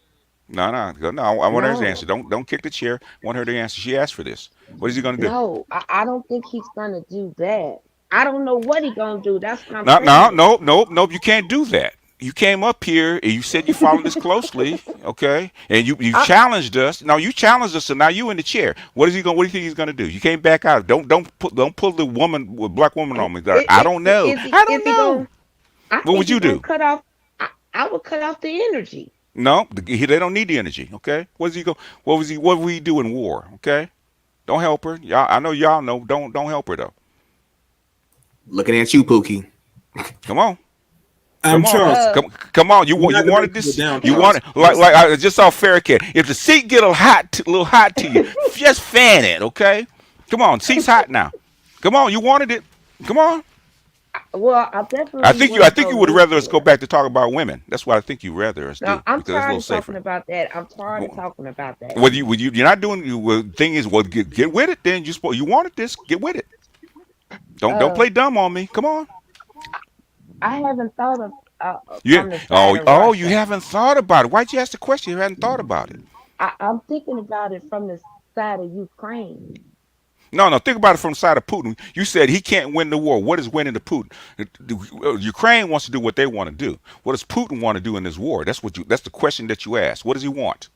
No. I want her to answer. No, Don't kick the chair. I want her to answer. She asked for this. What is he going to do? no, I don't think he's gonna do that. I don't know what he gonna do. That's what I'm No, no, saying. no, no, no. You can't do that. You came up here and you said you followed this closely, okay? And you I, challenged us. No, you challenged us, so now you in the chair. What is he going? What do you think he's going to do? You can't back out. Don't pull the black woman on me. I don't know. I is don't he know. gonna? I What think would you he's gonna do? cut off. I would cut off the energy. No, they don't need the energy. Okay. What is he go? What was he? What would he do in war? Okay. Don't help her. Y'all, I know y'all know. Don't help her though. Looking at you, Pookie. Come on. I'm Come on, Charles. come on! You You're not wanted debating it this. down, You Charles. wanted like I just saw Farrakhan. If the seat get a little hot to you, just fan it, okay? Come on, seat's hot now. Come on, you wanted it. Come on. Well, I definitely I wouldn't think go you would rather us go nuclear. back to talk about women. That's what I think you rather us No, do I'm because that's a tired little of talking safer. about that. I'm tired of talking about that. Whether you're not doing. Thing is, well, get with it. Then you wanted this. Get with it. Don't Uh, play dumb on me. Come on. I haven't thought of You from the side of you Russia. haven't thought about it. Why'd you ask the question? You hadn't thought about it. I'm thinking about it from the side of Ukraine. No. Think about it from the side of Putin. You said he can't win the war. What is winning to Putin? Ukraine wants to do what they want to do. What does Putin want to do in this war? That's the question that you asked. What does he want?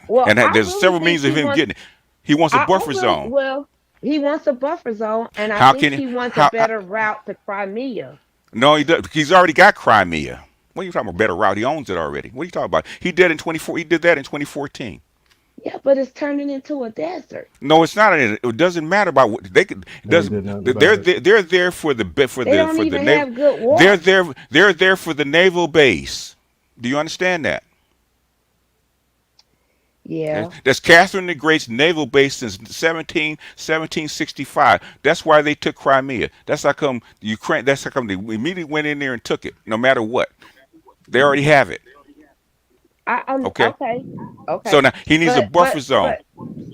Well, I There's really several think means of he him wants. getting it. He wants a I buffer really zone. well. He wants a buffer zone, and I How think can he? he wants a How? better route to Crimea. No, he does. He's already got Crimea. What are you talking about? Better route? He owns it already. What are you talking about? He did in 24. He did that in 2014. Yeah, but it's turning into a desert. No, it's not. It doesn't matter about what they could. It And he doesn't. did nothing about it. They're there for They don't for the even naval. have good They're water. there. They're there for the naval base. Do you understand that? Yeah. That's Catherine the Great's naval base since 1765. That's why they took Crimea. That's how come Ukraine. That's how come they immediately went in there and took it. No matter what, they already have it. I'm Okay. okay. So Okay. now he needs a But buffer zone.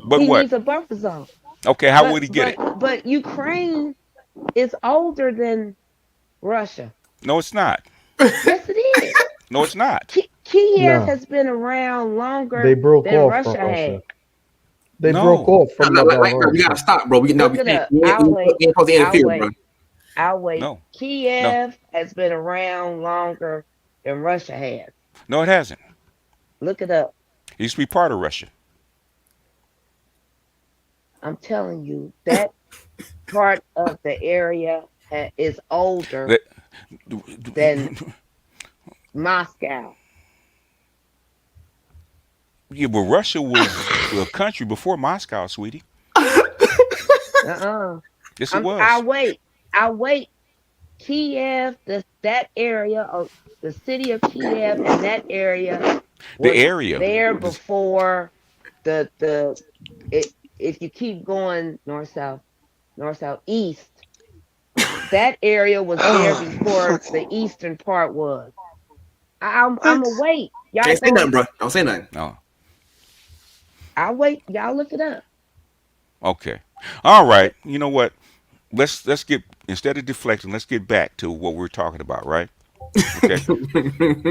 But he what? needs a buffer zone. Okay, how would he get it? But Ukraine is older than Russia. No, it's not. Yes, it is. No, it's not. Kiev No, has been around they longer broke than off from Russia Russia. has. They broke No, off from Wait, bro, we Russia. gotta stop, bro. Look it up. I'll wait. We ain't supposed to I'll interfere, bro. wait. I'll wait. no, no, Kiev has been around longer than Russia has. no. It hasn't. Look it up. It used to be part of Russia. I'm telling you, that part of the area is older That- than Moscow. Yeah, but Russia was a country before Moscow, sweetie. Uh-uh. Yes, it I'll was. wait. I'll wait. Kiev, that area of the city of Kiev and that area The was area. there before the it, if you keep going north south east, that area was there before the eastern part was. I'm a wait. Y'all Can't say nothing, go. bro. Don't say nothing. No. I'll wait. Y'all look it up. Okay. All right. You know what? Let's get instead of deflecting, let's get back to what we're talking about, right? Okay.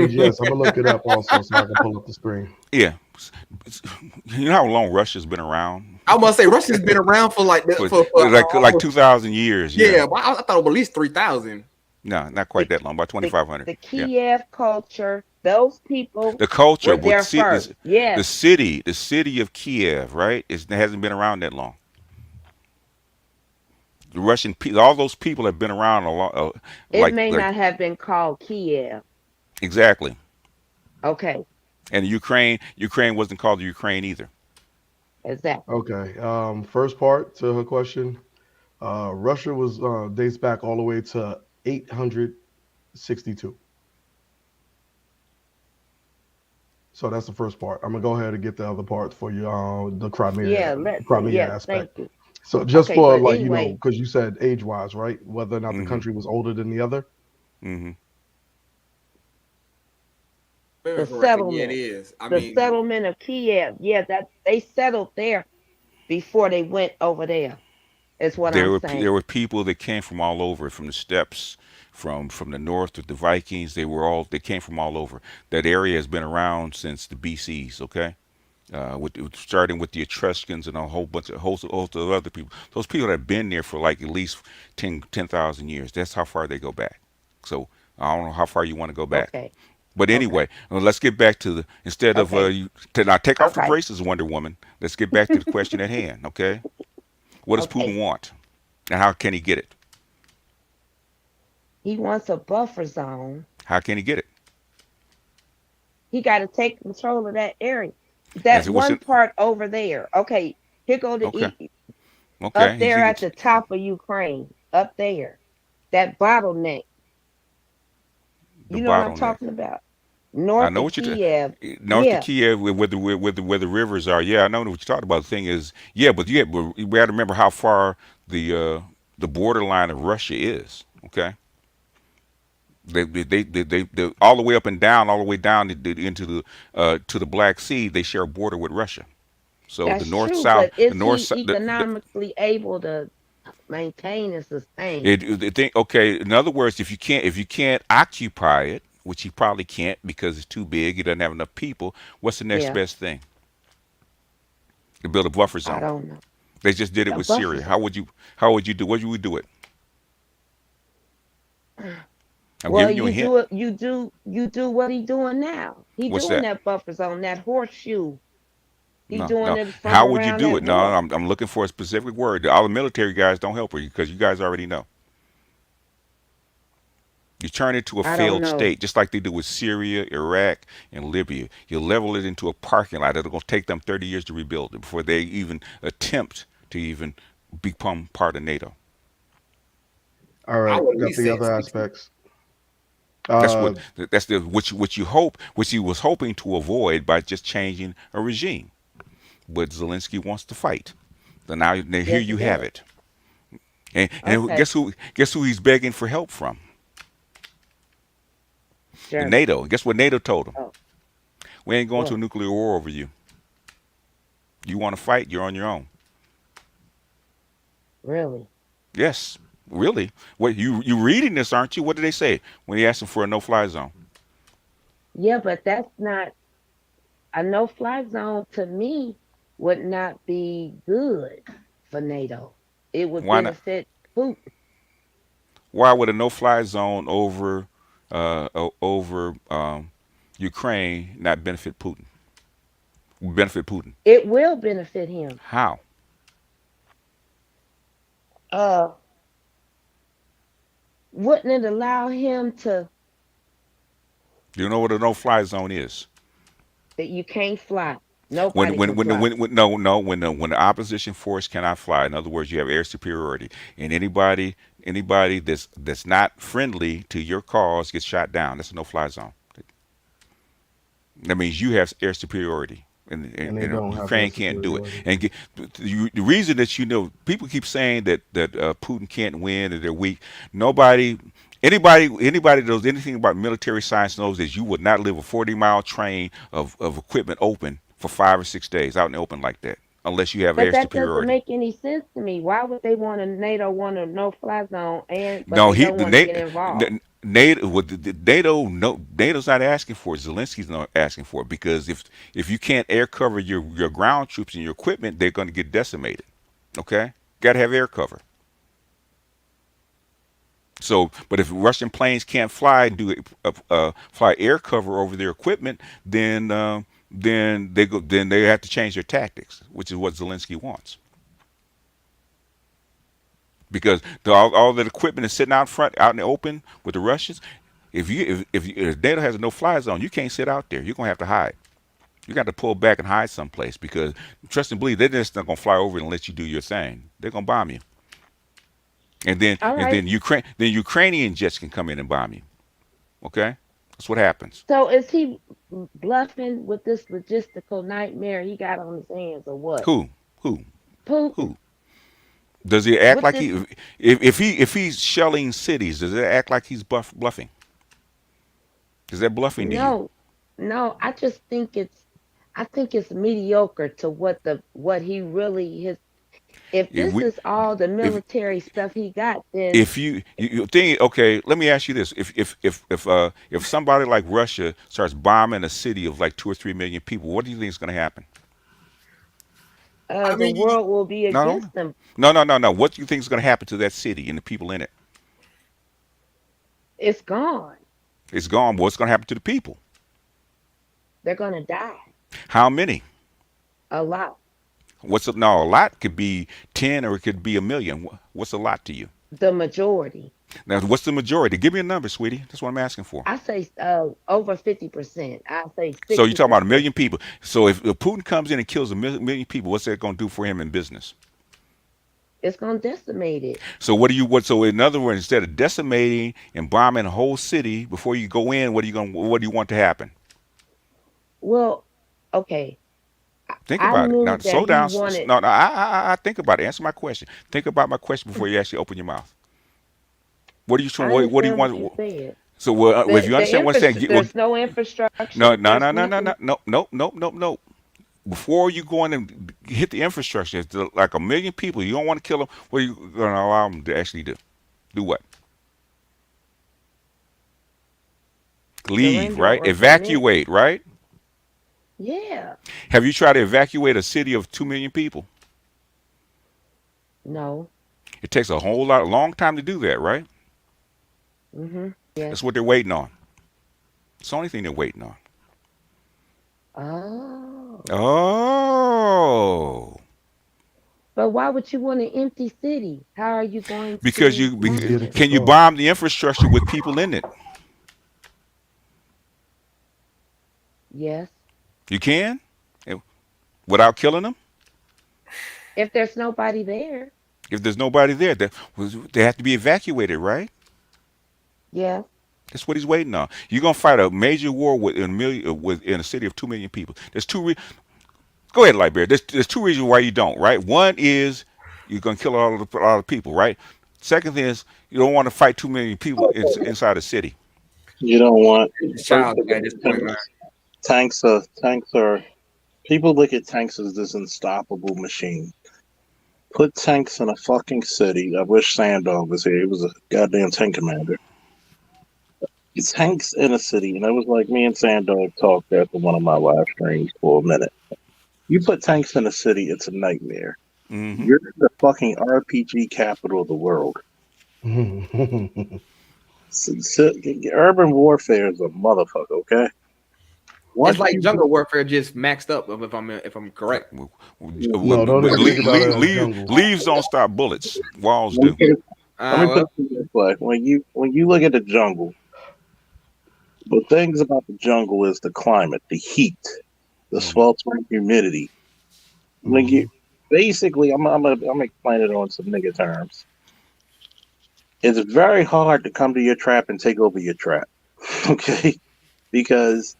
Yes, I'm gonna look it up also so I can pull up the screen. Yeah. You know how long Russia's been around? I must say Russia's been around for like For like almost, 2,000 years. yeah, but I thought it was at least 3,000. No, not quite that long. About 2,500. The Yeah. Kiev culture, those people The culture, were but there first. Yes. the city of Kiev, right? It hasn't been around that long. The Russian people, all those people have been around a lot. It may not have been called Kiev. Exactly. Okay. And Ukraine wasn't called the Ukraine either. Exactly. Okay. First part to her question. Russia was dates back all the way to 862. So that's the first part. I'm gonna go ahead and get the other part for you. The Crimea Yeah. Yes. aspect. Thank you. So just Okay, for but like anyway, because you said age wise, right? Whether or not the Mm-hmm. country was older than the other. Mm-hmm. the Correctly, yeah, it settlement, is. I the mean, settlement of Kiev, yeah, that they settled there before they went over there. Is what I'm There saying. were people that came from all over, from the steppes, from the north with the Vikings. They came from all over. That area has been around since the BCs. Okay, starting with the Etruscans and a whole bunch of host of other people. Those people that have been there for like at least 10,000 years. That's how far they go back. So I don't know how far you want to go back. Okay, But okay, anyway, let's get back to the instead of okay, you to now take off the okay, braces, Wonder Woman. Let's get back to the question at hand. Okay, what does Putin okay. want, and how can he get it? He wants a buffer zone. How can he get it? He got to take control of that area. As That it was one in, part over there. Okay, here go the okay, up okay. there at the top of Ukraine. Up there, that bottleneck. The You know what I'm bottleneck. talking about? I North know of what you're. Kiev. North to Yeah, Kiev, where the rivers are. Yeah, I know what you're talking about. The thing is, yeah, but we got to remember how far the uh, the borderline of Russia is. Okay, they all the way up and down, all the way down into the to the Black Sea. They share a border with Russia. So the that's north true. south, But the is north he sou- the economically able to maintain and sustain? it think okay. In other words, if you can't occupy it, which he probably can't because it's too big, he doesn't have enough people. What's the next Yeah, best thing? To build a buffer I zone. don't know. They just did it A with buffer Syria. zone. How would you do? What would you do it? I'm Well, giving you a you hint. do it. You do what he doing now. He What's doing that? that buffer zone, that horseshoe. He No, doing no. it from How would you around do that it? No, border. I'm looking for a specific word. All the military guys don't help you because you guys already know. You turn it to a I don't failed know. state, just like they do with Syria, Iraq, and Libya. You level it into a parking lot. It'll going to take them 30 years to rebuild it before they even attempt to even become part of NATO. All I right, would at got least the say other 60. aspects. That's Uh, what that's the which you hope, which he was hoping to avoid by just changing a regime. But Zelensky wants to fight. So now here Yes, he you have does. it. And Okay, guess who he's begging for help from? The German. NATO. Guess what NATO told him? Oh, We ain't going to a what? nuclear war over you. You want to fight? You're on your own. Really? Yes, really. What you reading this, aren't you? What did they say when he asked him for a no-fly zone? Yeah, but that's not a no-fly zone to me would not be good for NATO. It would Why not? benefit Putin. Why would a no-fly zone over Ukraine not benefit Putin? It will benefit him. How? Uh, wouldn't it allow him to Do you know what a no-fly zone is? that you can't fly? When Nobody when can when the fly. when, no when the opposition force cannot fly. In other words, you have air superiority, and anybody that's not friendly to your cause gets shot down. That's a no-fly zone. That means you have air superiority, and they don't have air Ukraine can't do it. superiority. The reason that people keep saying that Putin can't win or they're weak. Nobody, anybody that knows anything about military science knows that you would not leave a 40-mile train of equipment open for 5 or 6 days out in the open like that unless you have But air that doesn't superiority. make any sense to me. Why would they want a NATO want a no-fly zone and but No, they he don't the want to get involved? NATO NATO no NATO's not asking for it. Zelensky's not asking for it because if you can't air cover your ground troops and your equipment, they're going to get decimated. Okay, got to have air cover. So, but if Russian planes can't fly and do fly air cover over their equipment, then they have to change their tactics, which is what Zelensky wants. Because all that equipment is sitting out front, out in the open with the Russians. If NATO has a no-fly zone, you can't sit out there. You're gonna have to hide. You got to pull back and hide someplace because trust and believe they're just not gonna fly over and let you do your thing. They're gonna bomb you, and then All and right. then Ukrainian jets can come in and bomb you. Okay, that's what happens. So is he bluffing with this logistical nightmare he got on his hands or what? Who who Putin. who? Does he act With like this, if he's shelling cities? Does it act like he's bluffing? Is that bluffing to you? no, no, I think it's mediocre to what he really his. If If this we is all the if military stuff he got, then if you think, okay, let me ask you this: if somebody like Russia starts bombing a city of like 2 or 3 million people, what do you think is going to happen? I the mean, world will be No, against them. no. What do you think is going to happen to that city and the people in it? It's gone. It's gone. What's going to happen to the people? They're gonna die How many? a lot. No, a lot could be 10 or it could be a million. What's a lot to you? The majority. Now, what's the majority? Give me a number, sweetie. That's what I'm asking for. I say over 50%. I say So you're talking about a 60%. million people. So if Putin comes in and kills a million people, what's that going to do for him in business? It's gonna decimate it. So so in other words, instead of decimating and bombing a whole city before you go in, what do you want to happen? Well, okay. Think I about it. knew Now that slow he down. wanted. No, I think about it. Answer my question. Think about my question before you actually open your mouth. What are you trying? I What do you understand what you want? said. So if you understand what I'm saying, There's no infrastructure. There's nothing. no. Before you go in and hit the infrastructure, it's like a million people. You don't want to kill them. What are you going to allow them to actually do? Do what? Leave, Surrender right? or submit. Evacuate, right? Yeah. Have you tried to evacuate a city of 2 million people? No. It takes a long time to do that, right? Yes. That's what they're waiting on. It's the only thing they're waiting on. Oh. Oh. But why would you want an empty city? How are you going Because to Let's get it to can you start. bomb the infrastructure with people in it? Yes. You can, without killing them. If there's nobody there. If there's nobody there, they have to be evacuated, right? Yes. That's what he's waiting on. You're gonna fight a major war within a city of 2 million people. There's Go ahead, Lightbeard. There's two reasons why you don't, right? One is you're gonna kill a lot of people, right? Second thing is you don't want to fight 2 million people inside a city. You don't want it's first child of at this point, all, man. tanks are people look at tanks as this unstoppable machine. Put tanks in a fucking city. I wish Sandog was here. He was a goddamn tank commander. Tanks in a city, and it was like me and Sandog talked after one of my live streams for a minute. You put tanks in a city, it's a nightmare. Mm-hmm. You're the fucking RPG capital of the world. Urban warfare is a motherfucker, okay? It's Once like you jungle warfare just maxed up. If I'm correct. No, don't even think about it as jungle. Leaves don't stop bullets. Walls let do. me put Well, it this way: when you look at the jungle, the things about the jungle is the climate, the heat, the sweltering humidity. When you basically, I'm gonna explain it on some nigga terms. It's very hard to come to your trap and take over your trap, okay? Because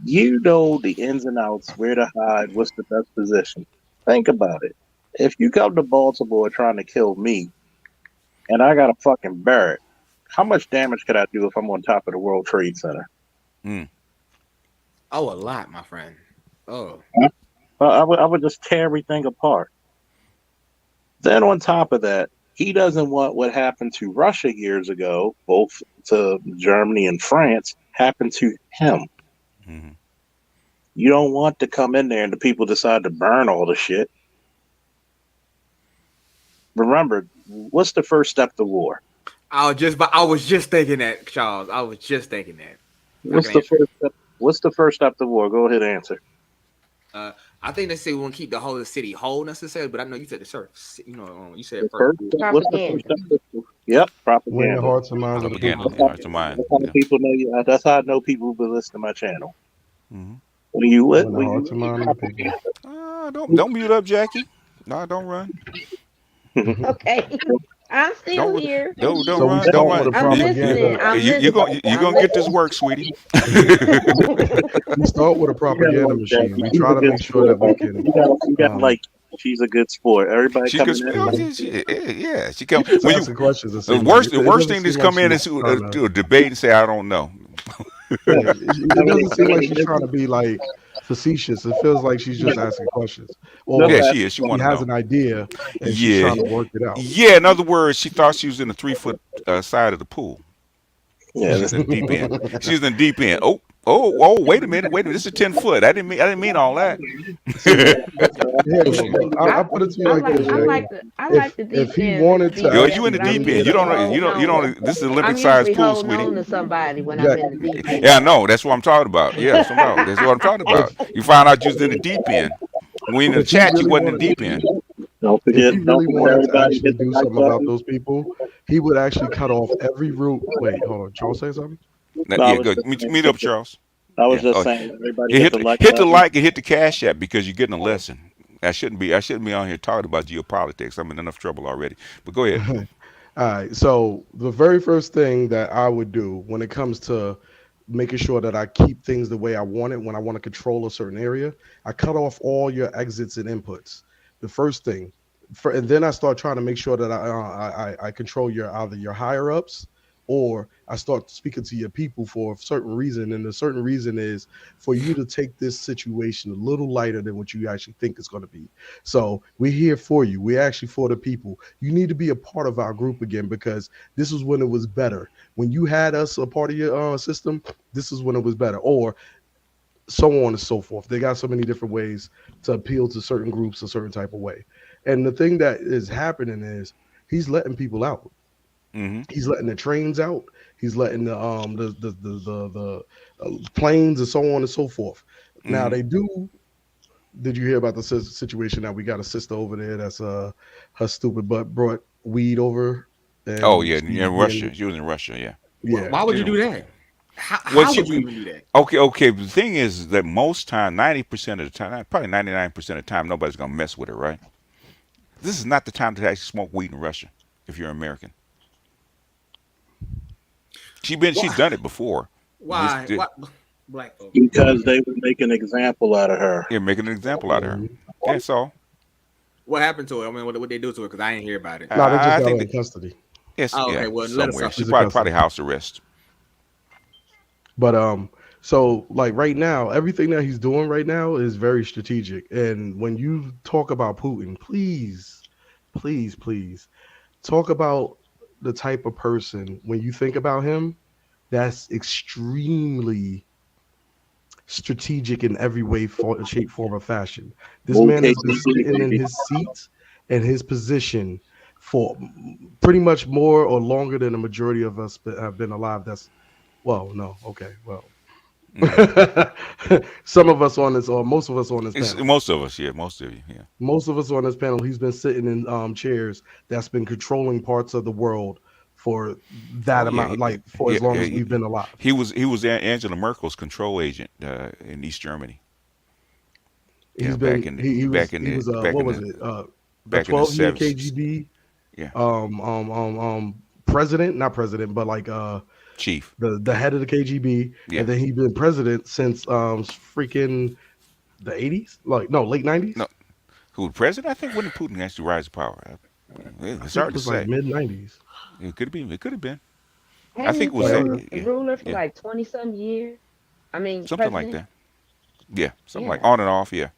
you know the ins and outs, where to hide, what's the best position. Think about it. If you come to Baltimore trying to kill me, and I got a fucking Barrett, how much damage could I do if I'm on top of the World Trade Center? Mm. oh, a lot, my friend. Oh, I would just tear everything apart. Then on top of that, he doesn't want what happened to Russia years ago, both to Germany and France, happen to him. Mm-hmm. You don't want to come in there and the people decide to burn all the shit. Remember, what's the first step to war? I was just thinking that, Charles. I was just thinking that. What's the first step? What's the first step to war? Go ahead and answer. I think they say we want to keep the whole city whole necessarily, but I know you said the first. You said The first. what's the first step? Yep, Win the propaganda. hearts and minds of the Propaganda. people. Yeah, hearts and minds. That's how people know you. That's how I know people who been listening to my channel. Mm-hmm. When you Win the when hearts and minds of the you people. Don't mute up, Jackie. No, don't run. Okay. I'm still Don't here. don't So we run, don't start run. with a I'm propaganda. listening. I'm You listening. gonna I'm get this listening. work, sweetie. We start with a You gotta propaganda like that. machine. We She's try a to good make sure sport. that we can. You gotta Um, like. She's a good sport. Everybody She could, coming in oh, like, yeah. She she come keeps when you asking questions. It the seems like the it worst doesn't thing is seem like come in and she's trying to. do a debate and say I don't know. Yeah, I it mean, doesn't seem like she's this trying to be like facetious. It feels like she's just asking questions, no Yeah, or she is. She she want to has know. an idea and she's Yeah, trying to work it out. yeah. In other words, she thought she was in the 3 foot side of the pool. yeah, She's this, in the deep end. She's in the deep end. Oh! Wait a minute. Wait a minute. This is 10 foot. I didn't mean all that. See, here, look, I I put it to you I like like this, I Jay. like the I like the If deep he end, Mr. wanted to Yo, DJ, you in actually the but I'm deep end. really You usually don't know. holding You on. don't. This is an Olympic I'm sized usually pool, holding sweetie. on to somebody when I'm Jack, in the deep Yeah, I end. know. That's what I'm talking about. Yeah, that's what I'm talking about. if You found out you was in the deep end. When in the if he chat, you really wasn't in wanted the deep end. if he don't really forget wanted to everybody actually hit the do like something about button. those people, he would actually cut off every route. Wait, hold on. Charles say something? No, I Yeah, was good. just saying, Meet up, Charles. I was Yeah. just Oh, saying everybody yeah, hit the like hit the button. like and hit the cash app because you're getting a lesson. I shouldn't be on here talking about geopolitics. I'm in enough trouble already. But go ahead. All right. So the very first thing that I would do when it comes to making sure that I keep things the way I want it, when I want to control a certain area, I cut off all your exits and inputs. The first thing, and then I start trying to make sure that I control your either your higher ups or I start speaking to your people for a certain reason. And the certain reason is for you to take this situation a little lighter than what you actually think it's going to be. So we're here for you. We're actually for the people. You need to be a part of our group again because this is when it was better. When you had us a part of your system, this is when it was better. Or so on and so forth. They got so many different ways to appeal to certain groups a certain type of way. And the thing that is happening is he's letting people out. Hmm. He's letting the trains out. He's letting the planes and so on and so forth. Now Hmm. they do. Did you hear about the situation that we got a sister over there that's her stupid butt brought weed over Oh and yeah, she's in Russia. being She was in Russia. Yeah. yeah. Why would She's you in, do that? well, How she, would you even do that? okay. The thing is that most time, 90% of the time, probably 99% of the time, nobody's gonna mess with her, right? This is not the time to actually smoke weed in Russia. If you're American, she's Why? done it before. This, Why? this Why? Black folks. Because they would make an example out of her. yeah, making an example out of her. Mhm. That's all. What happened to her? I mean, what they do to her? Because I didn't hear about it. No, they just I got think her in that custody. yes, Oh, yeah, okay. Well, let her somewhere. She suffer. She's in probably custody. house arrest. But so like right now, everything that he's doing right now is very strategic. And when you talk about Putin, please talk about the type of person when you think about him that's extremely strategic in every way, shape, form, or fashion. This Move man has been KCC, sitting in baby. his seat and his position for pretty much more or longer than the majority of us have been alive. That's well, no, okay, well, Hmm. some of us on this, or most of us on this It's panel, most of us, yeah, most of you, yeah. most of us on this panel, he's been sitting in chairs that's been controlling parts of the world for that Oh yeah, amount, like for as long as we've been alive. he was Angela Merkel's control agent in East Germany. Yeah, He's been he was what was it a back in the 12-year '70s. KGB Yeah, president, not president, but like chief. the head of the KGB, Yeah, and then he's been president since freaking the 80s, like no, late no, 90s. who the president? I think when did Putin actually rise to power? I It's think hard it to was like say. mid 90s. It could have been. It could have been. I Hadn't think he it was Like that. been Yeah, ruler for yeah, like 20 some years? I mean, something like president? that. Yeah, something like Yeah. on and off. Yeah.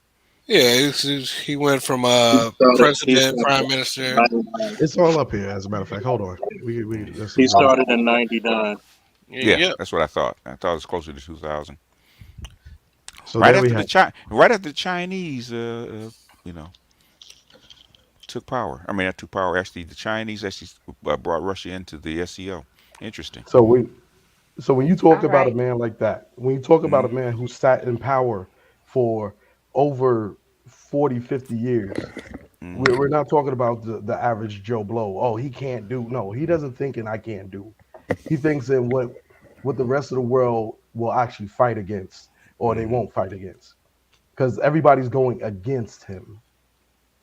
Yeah, he went from He president, prime started in minister. 99. it's all up here, as a matter of fact. Hold on, we let's He see what started in '99. Yeah, Yep. that's what I thought. I thought it was closer to 2000. so there we have. Right after the Chinese, you know, took power. I mean, not took power. Actually, the Chinese actually brought Russia into the SCO. Interesting. So when you talk All about a right. man like that, when you talk about a Hmm. man who sat in power for over 40, 50 years, Hmm. we're not talking about the average Joe Blow. Oh, he can't do. No, he doesn't think in I can't do. He thinks in what the rest of the world will actually fight against or they Hmm. won't fight against because everybody's going against him.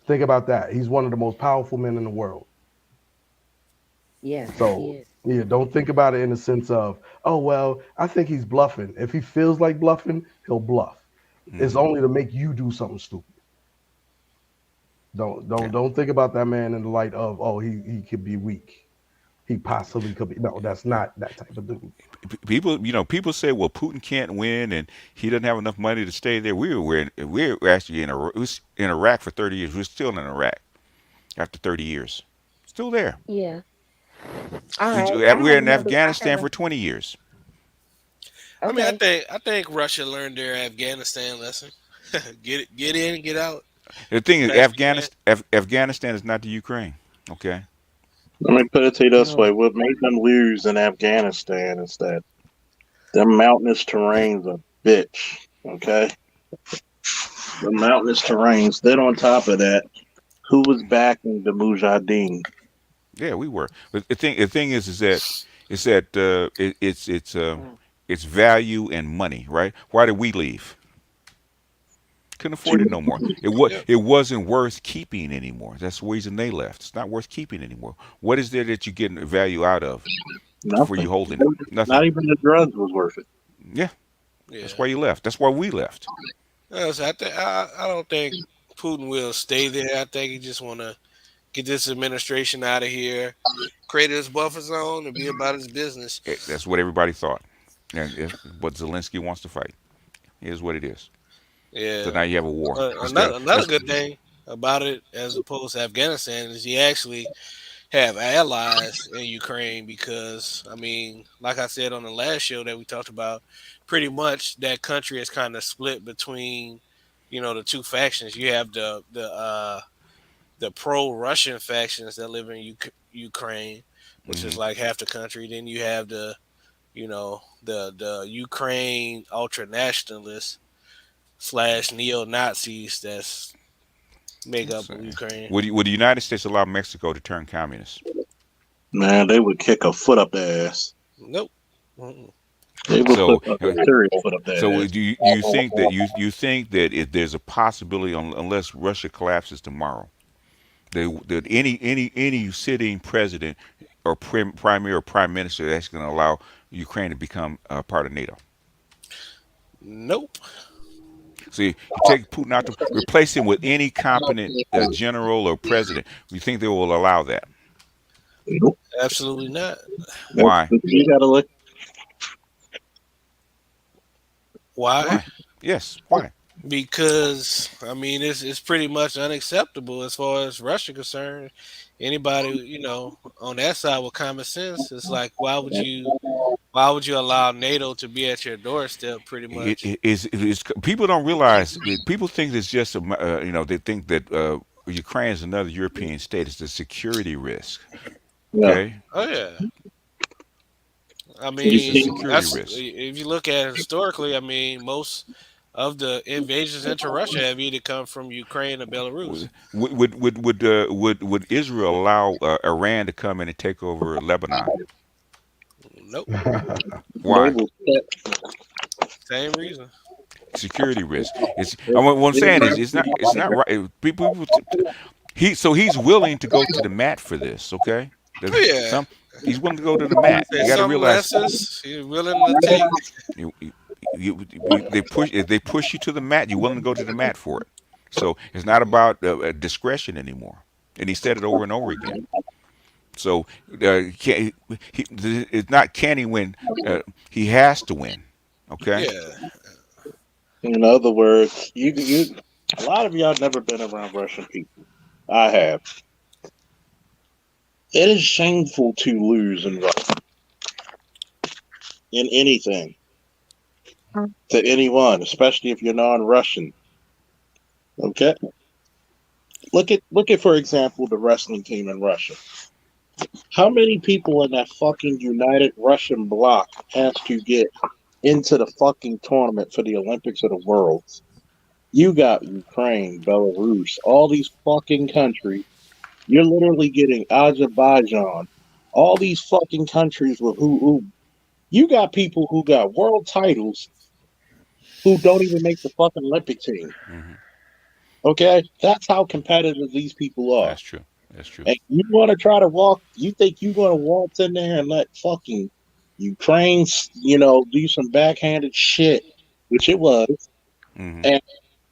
Think about that. He's one of the most powerful men in the world. Yes, he So is. yeah, don't think about it in the sense of, oh well, I think he's bluffing. If he feels like bluffing, he'll bluff. It's Hmm. only to make you do something stupid. Don't Yeah. don't don't think about that man in the light of, oh, he could be weak. He possibly could be. No, that's not that type of dude. People, people say, well, Putin can't win, and he doesn't have enough money to stay there. We were actually in Iraq for 30 years. We're still in Iraq after 30 years, still there. Yeah. All We right. I we're have in another. I have Afghanistan a. for 20 years. I mean, Okay. I think Russia learned their Afghanistan lesson. Get in, get out The thing as is, fast as you can. Afghanistan is not the Ukraine. Okay. Let me put it to you this way: No. what made them lose in Afghanistan is that them mountainous terrains a bitch. Okay, the mountainous terrains. Then on top of that, who was backing the Mujahideen? Yeah, we were. But the thing is that it's value and money, right? Why did we leave? Couldn't afford it no more. Yep. It wasn't worth keeping anymore. That's the reason they left. It's not worth keeping anymore. What is there that you're getting value out of for you Nothing. holding it? Nothing. Not even the drugs was worth it. Yeah, that's Yeah. why you left. That's why we left. So I don't think Putin will stay there. I think he just want to get this administration out of here, create his buffer zone, and be about his business. That's what everybody thought. And what Zelensky wants to fight. Here's what it is. So Yeah. now you have a war instead of Another good thing about it, as opposed to Afghanistan, is he actually have allies in Ukraine because, I mean, like I said on the last show that we talked about, pretty much that country is kind of split between, the two factions. You have the pro-Russian factions that live in Ukraine, which is hmm like half the country. Then you have the Ukraine ultra nationalists slash neo Nazis that's make up of Ukraine. would the United States allow Mexico to turn communist? Man, they would kick a foot up their ass. Nope. Mm-mm. They would So, put a serious foot up their ass. do you think that if there's a possibility, unless Russia collapses tomorrow, that any sitting president or primary or prime minister that's going to allow Ukraine to become part of NATO? Nope. So you take Putin out to replace him with any competent general or president. You think they will allow that? Nope. Absolutely not. Nope. Why? You gotta look. Why? Why? Yes. Why? Because I mean it's pretty much unacceptable as far as Russia concerned. Anybody on that side with common sense, it's like why would you allow NATO to be at your doorstep? Pretty much. People don't realize. People think it's just they think that Ukraine is another European state. It's a security risk. Yeah. Okay, Oh yeah. I You it's a mean, see, security that's risk. if you look at it historically. I mean, most of the invasions into Russia have either come from Ukraine or Belarus. Would Israel allow Iran to come in and take over Lebanon? Nope. they Why? will. Same reason. Security risk. What I'm saying is it's not right. He's willing to go to the mat for this. Okay, Oh yeah. some he's willing to go to the mat. Say You got to something realize less. You're willing to take. you, they push if they push you to the mat. You're willing to go to the mat for it. So it's not about discretion anymore. And he said it over and over again. So it's not can he win? He has to win. Okay. Yeah. In other words, you. A lot of y'all never been around Russian people. I have. It is shameful to lose in Russia in anything to anyone, especially if you're non-Russian. Okay. Look at for example the wrestling team in Russia. How many people in that fucking United Russian bloc has to get into the fucking tournament for the Olympics of the World? You got Ukraine, Belarus, all these fucking countries. You're literally getting Azerbaijan, all these fucking countries with who you got people who got world titles who don't even make the fucking Olympic team. Hmm. Okay, that's how competitive these people are. That's true. That's true. And you want to try to walk? You think you're going to waltz in there and let fucking Ukraine, do some backhanded shit, which it was, Hmm. and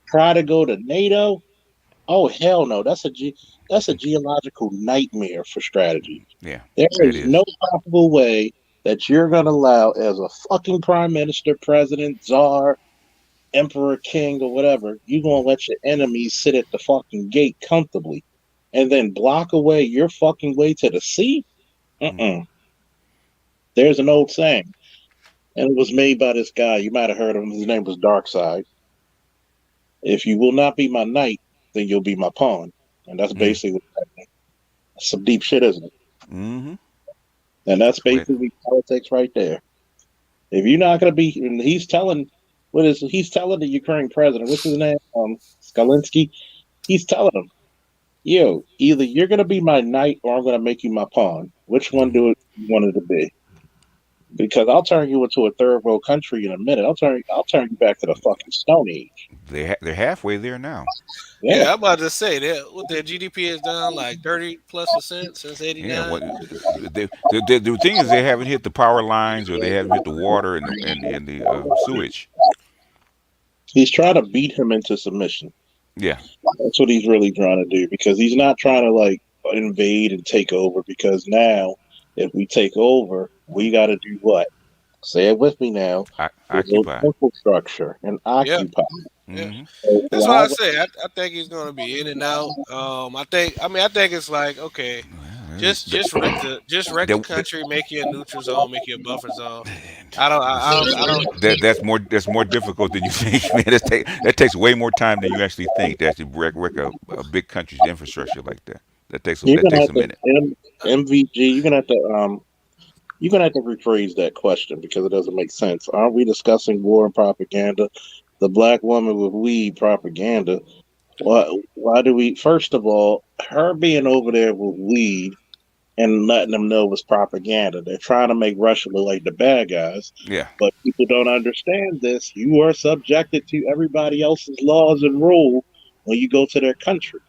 try to go to NATO? Oh hell no! That's a geological nightmare for strategy. Yeah, There it is no is. possible way that you're going to allow, as a fucking prime minister, president, czar, emperor, king, or whatever, you're going to let your enemies sit at the fucking gate comfortably and then block away your fucking way to the sea? Mm-mm. There's an old saying, and it was made by this guy. You might have heard of him. His name was Darkside. If you will not be my knight, then you'll be my pawn. And that's Mm. basically some deep shit, isn't it? Hmm. And that's Wait. basically politics right there. If you're not going to be, and he's telling the Ukraine president, what's his name? Skalinsky. He's telling him, yo, either you're going to be my knight or I'm going to make you my pawn. Which one do you want it to be? Because I'll turn you into a third world country in a minute. I'll turn you back to the fucking Stone Age. They're halfway there now. Yeah. Yeah, I'm about to say that what their GDP is down like 30+% since Yeah. '89. What the thing is, they haven't hit the power lines or they haven't hit the water and the sewage. He's trying to beat him into submission. Yeah. That's what he's really trying to do because he's not trying to like invade and take over. Because now, if we take over, we got to do what? Say it with me now. Build Occupy. infrastructure and Yep. occupy. Yeah. Hmm. So That's why why I say I think he's gonna be in and out. I think it's like okay, just wreck the country, make you a neutral zone, make you a buffer zone. I don't. That's more difficult than you think, man. That takes way more time than you actually think to actually wreck a big country's infrastructure like that. you're That gonna takes have a to minute. MVG. You're gonna have to rephrase that question because it doesn't make sense. Aren't we discussing war and propaganda? The black woman with weed propaganda. Why do we? First of all, her being over there with weed and letting them know it's propaganda. They're trying to make Russia look like the bad guys, Yeah. but people don't understand this. You are subjected to everybody else's laws and rules when you go to their country.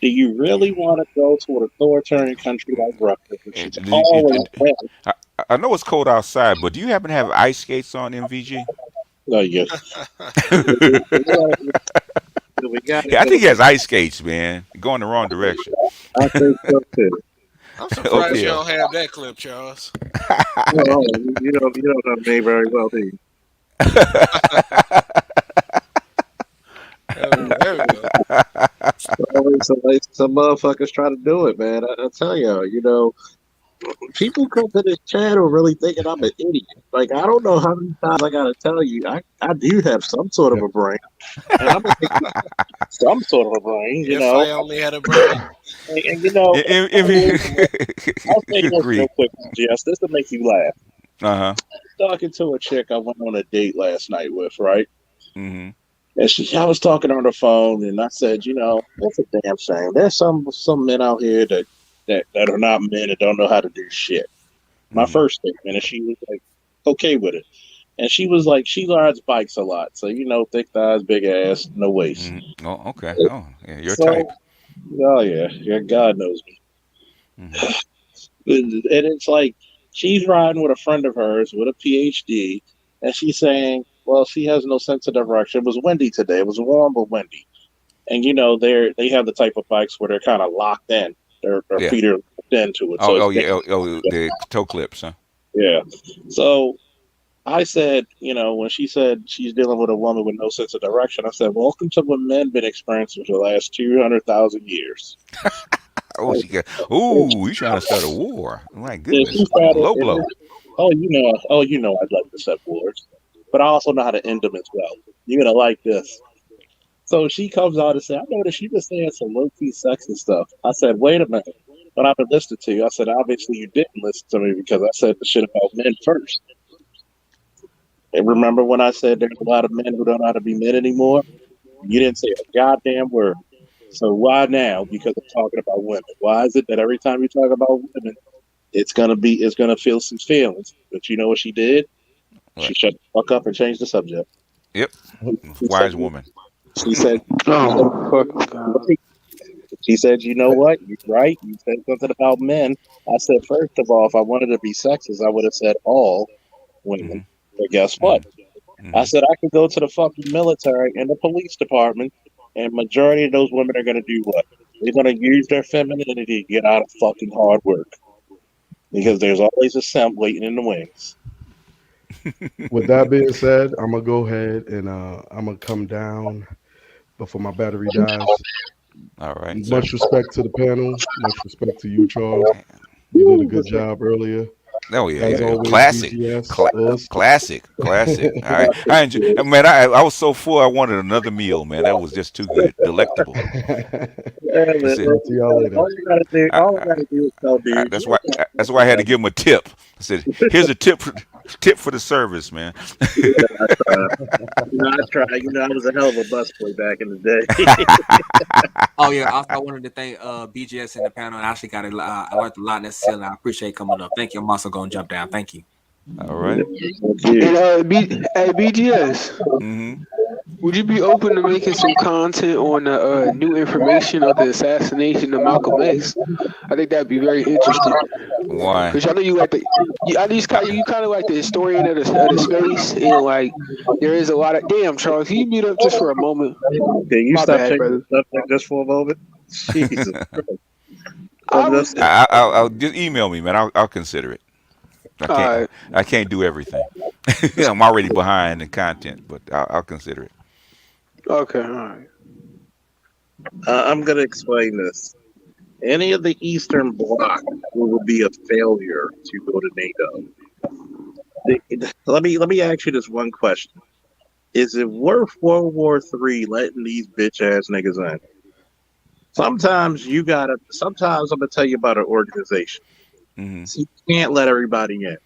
Do you really want to go to an authoritarian country like Russia, which is It, it, always it, bad? I, I know it's cold outside, but do you happen to have ice skates on, MVG? No, yeah. We got to Yeah, I go think he back. has ice skates, man. Going the wrong direction. I think so too. I'm surprised you Okay. don't have that clip, Charles. No, you don't know me very well, do you? There we go. Always some motherfuckers try to do it, man. I tell you, people come to this channel really thinking I'm an idiot. Like I don't know how many times I gotta tell you, I do have some sort of a brain, and I'm gonna give you some sort of a brain, If I only had a brain. I'll say You this real agree? quick, Jess. This will make you laugh. Uh huh. Talking to a chick I went on a date last night with, right? Hmm. And I was talking on the phone, and I said, it's a damn shame. There's some men out here that are not men and don't know how to do shit. My Hmm. first statement, and she was like, okay with it. And she was like, she rides bikes a lot, so thick thighs, big ass, no waist. Hmm. Oh, okay. Oh, yeah, your So, type. oh yeah, God knows me. Hmm. And it's like she's riding with a friend of hers with a PhD, and she's saying, well, she has no sense of direction. It was windy today. It was warm but windy. And they have the type of bikes where they're kind of locked in. Their Yeah. feet are locked into it, so Oh, it's oh, yeah. Oh, the toe clips, huh? yeah. So I said, when she said she's dealing with a woman with no sense of direction, I said, welcome to what men been experiencing for the last 200,000 years. Oh, she got. Ooh, you trying to start a war? My If goodness. she started, Low blow. I'd like to set wars, but I also know how to end them as well. You're gonna like this. So she comes out and says, I noticed you been saying some low key sexy stuff. I said, wait a minute. But I've been listening to you. I said, obviously you didn't listen to me because I said the shit about men first. And remember when I said there's a lot of men who don't know how to be men anymore? You Hmm. didn't say a goddamn word. So why now? Because I'm talking about women. Why is it that every time you talk about women, it's gonna feel some feelings? But you know what she did? She What? shut the fuck up and changed the subject. Yep. She said, Wise woman. she said, Oh fucking god. wait, She said, "You know what? You're right. You said something about men." I said, first of all, if I wanted to be sexist, I would have said all women. Mhm. But guess what? Mhm. I Mhm. said I could go to the fucking military and the police department, and majority of those women are going to do what? They're going to use their femininity to get out of fucking hard work because there's always a simp waiting in the wings. With that being said, I'm gonna go ahead and I'm gonna come down before my battery dies. All right, sir. Much respect to the panel. Much respect to you, Charles. Okay. You did a Woo, good job earlier. Oh yeah, As yeah, yeah. always, Classic, BGS us. classic, classic. All right, I enjoy. Man, I was so full. I wanted another meal. Man, that was just too good, delectable. yeah, man. That's it. Talk to y'all later. All I gotta do is tell dude. That's why I had to give him a tip. I said, "Here's a tip for the service, man." I tried. I was a hell of a busboy back in the day. Oh yeah, also I wanted to thank BGS in the panel, and I actually got I learned a lot necessarily. I appreciate coming up. Thank you. I'm also gonna jump down. Thank you. All right. And hey, BGS, Mm-hmm. would you be open to making some content on the new information of the assassination of Malcolm X? I think that'd be very interesting. Why? Cause I know you like I know you kind of like the historian of the space, and like there is a lot of damn Charles. Can you mute up just for a moment? Can you My stop bad, changing brother. the subject just for a moment? Jesus Christ. I I'm was just I'll just email me, man. I'll consider it. I all can't right. I can't do everything. I'm already behind in content, but I'll consider it. Okay, all right. I'm gonna explain this. Any of the Eastern Bloc will be a failure to go to NATO. Let me ask you this one question: is it worth World War III letting these bitch ass niggas in? Sometimes you gotta. Sometimes I'm gonna tell you about an organization. Mm-hmm. So you can't let everybody in.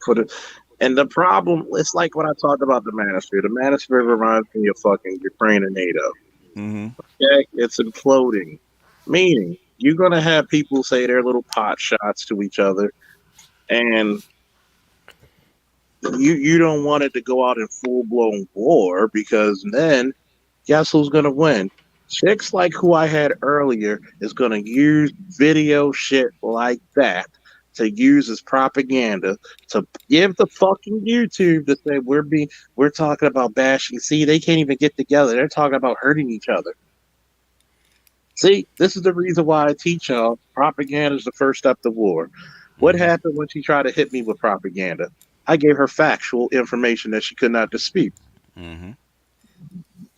For the and the problem, it's like when I talked about the manosphere. The manosphere reminds me of fucking Ukraine and NATO. Mm-hmm. Okay, it's imploding. Meaning, you're gonna have people say their little pot shots to each other, and you don't want it to go out in full blown war because then guess who's gonna win? Chicks like who I had earlier is gonna use video shit like that to use as propaganda to give the fucking YouTube to say we're talking about bashing. See, they can't even get together. They're talking about hurting each other. See, this is the reason why I teach y'all propaganda is the first step to war. What Mm-hmm. happened when she tried to hit me with propaganda? I gave her factual information that she could not dispute. Mm-hmm.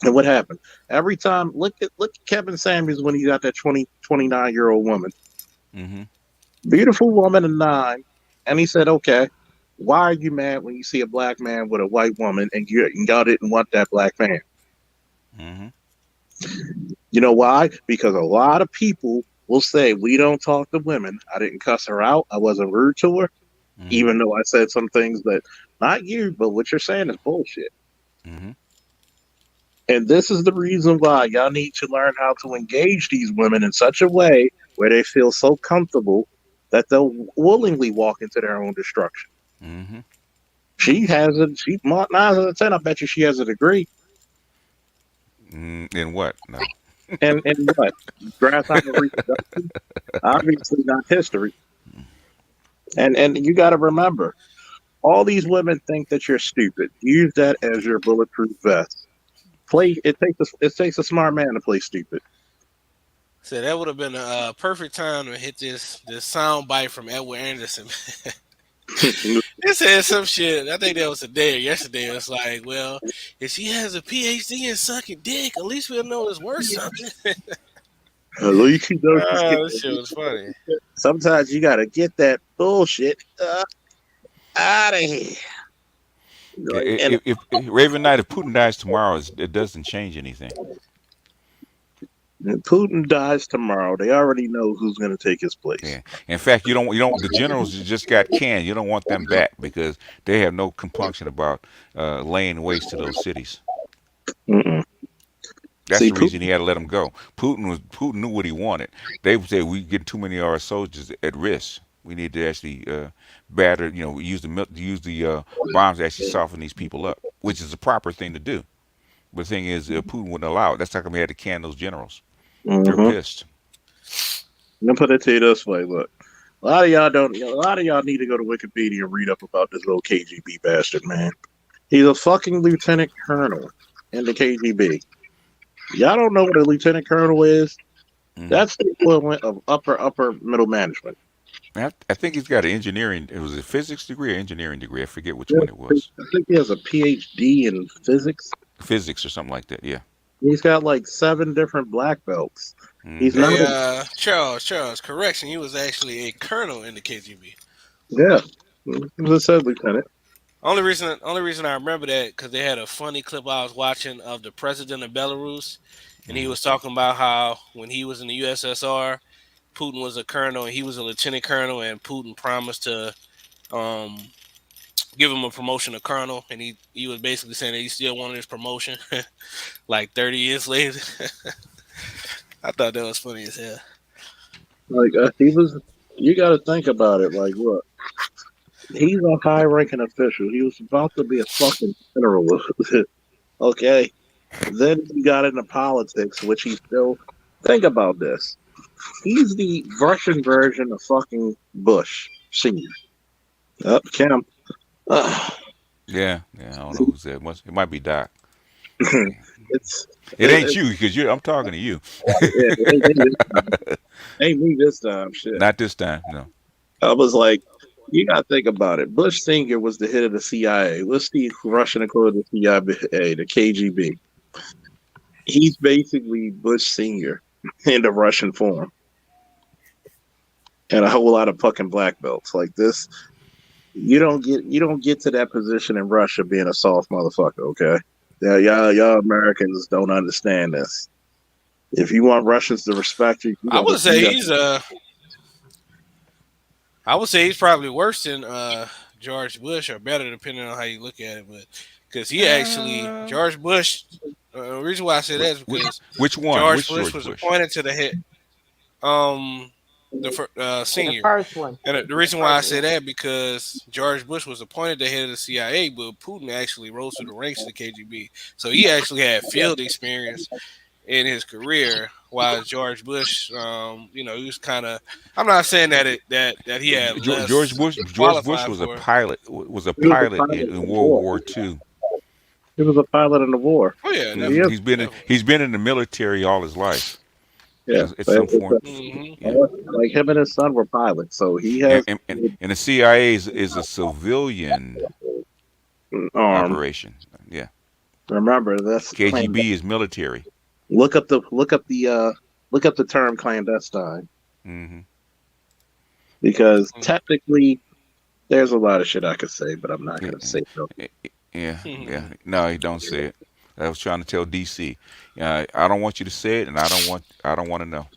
And what happened? Every time, look at Kevin Samuels when he got that 29-year-old woman. Mm-hmm. Beautiful woman of nine. And he said, okay, why are you mad when you see a black man with a white woman and y'all didn't want that black man? Mm-hmm. You know why? Because a lot of people will say, we don't talk to women. I didn't cuss her out. I wasn't rude to her, Mm-hmm. even though I said some things that, not you, but what you're saying is bullshit. Mm-hmm. And this is the reason why y'all need to learn how to engage these women in such a way where they feel so comfortable that they'll willingly walk into their own destruction. Mm-hmm. She 9 out of 10, I bet you she has a degree. In what? No. And what? Grasshopper reproduction? Obviously not history. And you gotta remember, all these women think that you're stupid. Use that as your bulletproof vest. It takes a smart man to play stupid. So that would have been a perfect time to hit this sound bite from Edward Anderson. It said some shit. I think that was today or yesterday. It's like, well, if she has a PhD in sucking dick, at least we'll know it's worth something. At least you know she's Oh, this getting. shit was funny. Sometimes you gotta get that bullshit out of here. Like, If Raven Knight, if Putin dies tomorrow, it doesn't change anything. and Putin dies tomorrow, they already know who's gonna take his place. Yeah. In fact, you don't. The generals that just got canned. You don't want them back because they have no compunction about laying waste to those cities. Mm-mm. That's See, the reason he had to let them go. Putin knew what he wanted. They said we get too many of our soldiers at risk. We need to actually batter. Use the bombs to actually soften these people up, which is the proper thing to do. But the thing is, Putin wouldn't allow it. That's how come he had to can those generals. They're Mm-hmm. pissed. I'm gonna put it to you this way. Look, a lot of y'all don't. A lot of y'all need to go to Wikipedia and read up about this little KGB bastard, man. He's a fucking lieutenant colonel in the KGB. Y'all don't know what a lieutenant colonel is? Mm-hmm. That's the equivalent of upper middle management. I think he's got an engineering. It was a physics degree or engineering degree. I forget which Yeah, one it was. I think he has a PhD in physics. Physics or something like that. Yeah. He's got like 7 different black belts. He's Mm-hmm. not Hey, a Charles, correction. He was actually a colonel in the KGB. yeah. He was a said lieutenant. Only reason I remember that because they had a funny clip I was watching of the president of Belarus, and he Mm-hmm. was talking about how when he was in the USSR, Putin was a colonel and he was a lieutenant colonel, and Putin promised to um, give him a promotion to colonel, and he was basically saying that he still wanted his promotion, like 30 years later. I thought that was funny as hell. Like he was. You got to think about it. Like, look, he's a high-ranking official. He was about to be a fucking general. Okay. Then he got into politics, which he still. Think about this. He's the Russian version of fucking Bush Senior. Up, Kim. Uh, Yeah. Yeah. I don't know who's that. It might be Doc. it's It ain't you because you. I'm talking to you. yeah, ain't me this time. Shit. Not this time. No. I was like, you got to think about it. Bush Senior was the head of the CIA. What's the Russian equivalent of the CIA? The KGB. He's basically Bush Senior in the Russian form, and a whole lot of fucking black belts like this. You don't get to that position in Russia being a soft motherfucker. Okay, yeah, y'all Americans don't understand this. If you want Russians to respect you, you I got to. would say he's I would say he's probably worse than George Bush, or better depending on how you look at it. But because he actually George Bush, the reason why I say that is because Which one? George Which Bush George was Bush? appointed to the head, um, The senior. first one. And the The reason why I first say one. that because George Bush was appointed the head of the CIA, but Putin actually rose through the ranks of the KGB. So he actually had field experience in his career, while George Bush, he was kind of. I'm not saying that that he had George less Bush. to George Bush qualify was a for. pilot. Was a He was a pilot pilot in in the World war. War II. He was a pilot in the war. Oh yeah, He Mm-hmm. is. definitely. He's been in the military all his life. Yeah, It's but some form. Hmm. Yeah. like him and his son were pilots, so he And has and, and, and the CIA is a civilian arm. operation. Yeah. Remember, that's KGB clandestine. is military. Look up the term clandestine Mm-hmm. because technically there's a lot of shit I could say, but I'm not Yeah. gonna say no. Yeah. Yeah. No, you don't say it. I was trying to tell DC. I don't want you to say it, and I don't want to know.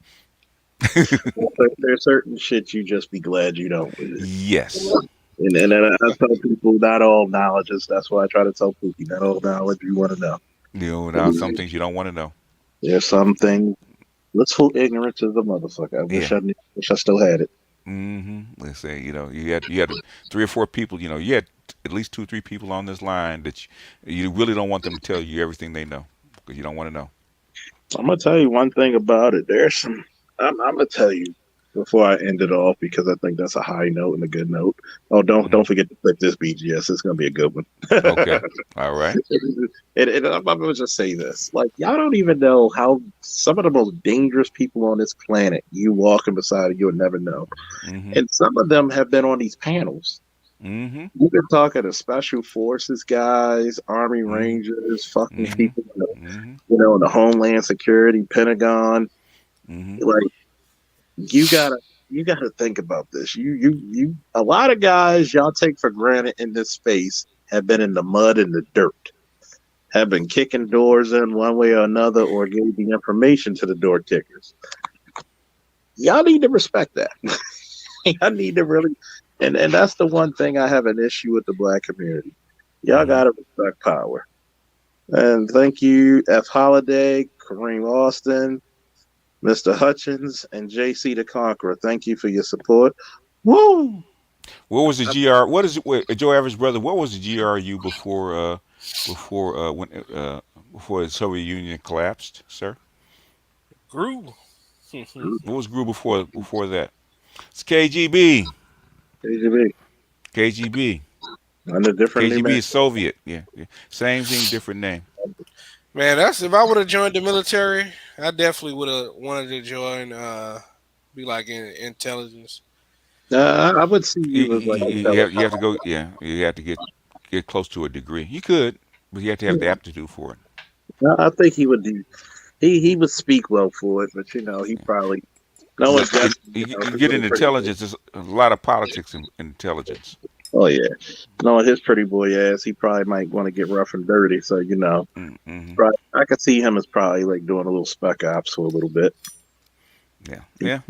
There's certain shit you just be glad you don't. Yes. And I tell people not all knowledge is. That's why I try to tell people not all knowledge you want to know. You know, now some things you don't want to know. There's some things. Blissful ignorance is a motherfucker. I Yeah. wish I still had it. Mm-hmm. Let's say you had 3 or 4 people. You had at least 2 or 3 people on this line that you really don't want them to tell you everything they know because you don't want to know. I'm gonna tell you one thing about it. There's some. I'm gonna tell you before I end it off because I think that's a high note and a good note. Oh, don't Hmm. forget to click this BGS. It's gonna be a good one. Okay. All right. And I'm gonna just say this: like y'all don't even know how some of the most dangerous people on this planet you walking beside, you'll never know. Mm-hmm. And some of them have been on these panels. Mm-hmm. You've been talking to special forces guys, Army Mm-hmm. Rangers, fucking Mm-hmm. people, in the, Mm-hmm. in the Homeland Security, Pentagon. Mm-hmm. Like you gotta think about this. You a lot of guys y'all take for granted in this space have been in the mud and the dirt, have been kicking doors in one way or another, or gave the information to the door kickers. Y'all need to respect that. Y'all need to really, and that's the one thing I have an issue with the black community. Y'all Mm-hmm. gotta respect power. And thank you, F. Holiday, Kareem Austin, Mr. Hutchins, and JC the Conqueror. Thank you for your support. Woo! What was the GR? What is it? Joe Average brother? What was the GRU before the Soviet Union collapsed, sir? Grew. What was Gru before that? It's KGB. KGB KGB. under different new KGB man. is Soviet. Yeah, yeah. Same thing, different name. Man, that's if I would have joined the military, I definitely would have wanted to join. Be like in intelligence. I would see you as like a You have to telecom. go. Yeah, you have to get close to a degree. You could, but you have to have the aptitude for it. I think he would do. He would speak well for it, but he probably no But one's guessing. you His get little in pretty boy. intelligence. There's a lot of politics in intelligence. Oh yeah, knowing his pretty boy ass, he probably might want to get rough and dirty. So Mm-hmm. right? I could see him as probably like doing a little spec ops for a little bit, Yeah, yeah.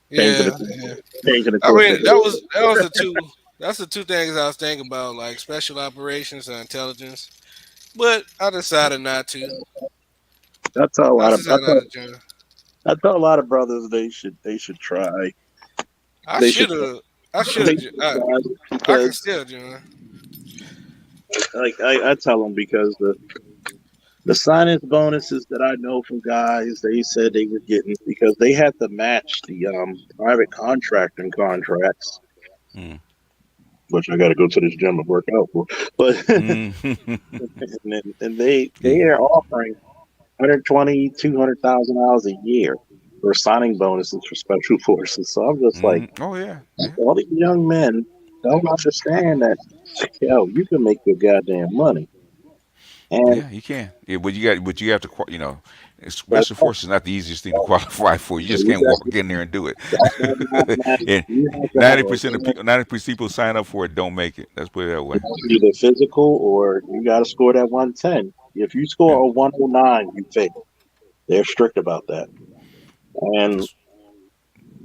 changing Yeah, yeah. the changing the I course of mean, the. that was the two. That's the two things I was thinking about, like special operations and intelligence. But I decided not to. I tell a I lot of I decided not tell, to join. I tell a lot of brothers they should try. I They should should have. I should they have. should try I can because still join. like I tell them because the sign-in bonuses that I know from guys, they said they were getting because they had to match the private contracting contracts, Mm. which I got to go to this gym and work out for. But Mm. and they Yeah. are offering 120, 200,000 dollars a year for signing bonuses for special forces. So I'm just like, Oh yeah, yeah, all these young men don't understand that you can make your goddamn money, and yeah. You can. Yeah, but you have to. that's Special forces is not the easiest thing to qualify for. You just can't walk in there and do it. that's why you have to have And you have to have 90% of people, 90% people sign up for it don't make it. Let's put it that way. either physical or you got to score that 110. If you Yeah. score a 109, you fail. They're strict about that. And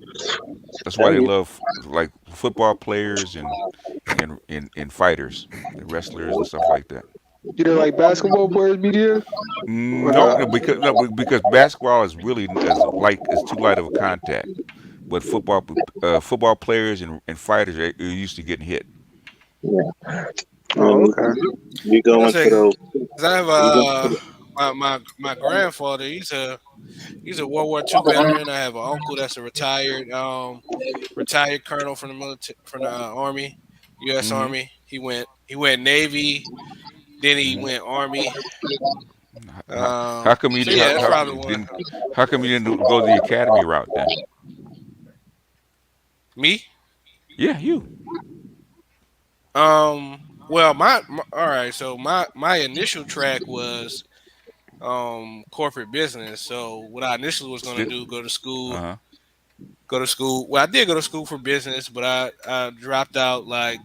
That's that's why tell they you, love like football players and fighters, the wrestlers and stuff like that. You know, like basketball players, media. No, no, because basketball is really is too light of a contact. But football players and fighters are used to getting hit. yeah. Oh, When okay. you I go was into saying, those, 'cause I have you go into my grandfather. He's a World War II veteran. I have an uncle that's a retired colonel from the military from the Army, U.S. Hmm. Army. He went Navy, then he Hmm. went Army. How come So yeah, that's probably one. how come you didn't go the academy route then? Me? Yeah, you. Well, all right. So my initial track was corporate business. So what I initially was going to Still. do, go to school. Uh-huh. Go to school. Well, I did go to school for business, but I dropped out. Like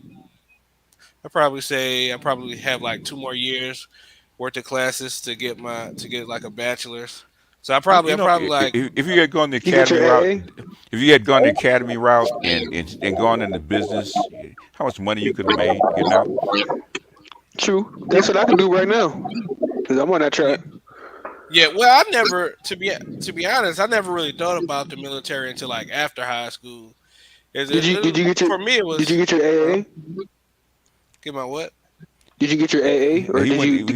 I probably have like 2 more years worth of classes to get like a bachelor's. So I probably like If you had gone the You got academy your route, AA? if you had gone the academy route and gone into business, how much money you could have made getting out? True. That's what I can do right now. Cause I'm on that yeah, track. yeah. Well, I never to be honest, I never really thought about the military until like after high school. Did you get your For me it Did you was get your AA? get my what? Did you get your AA Now or did you?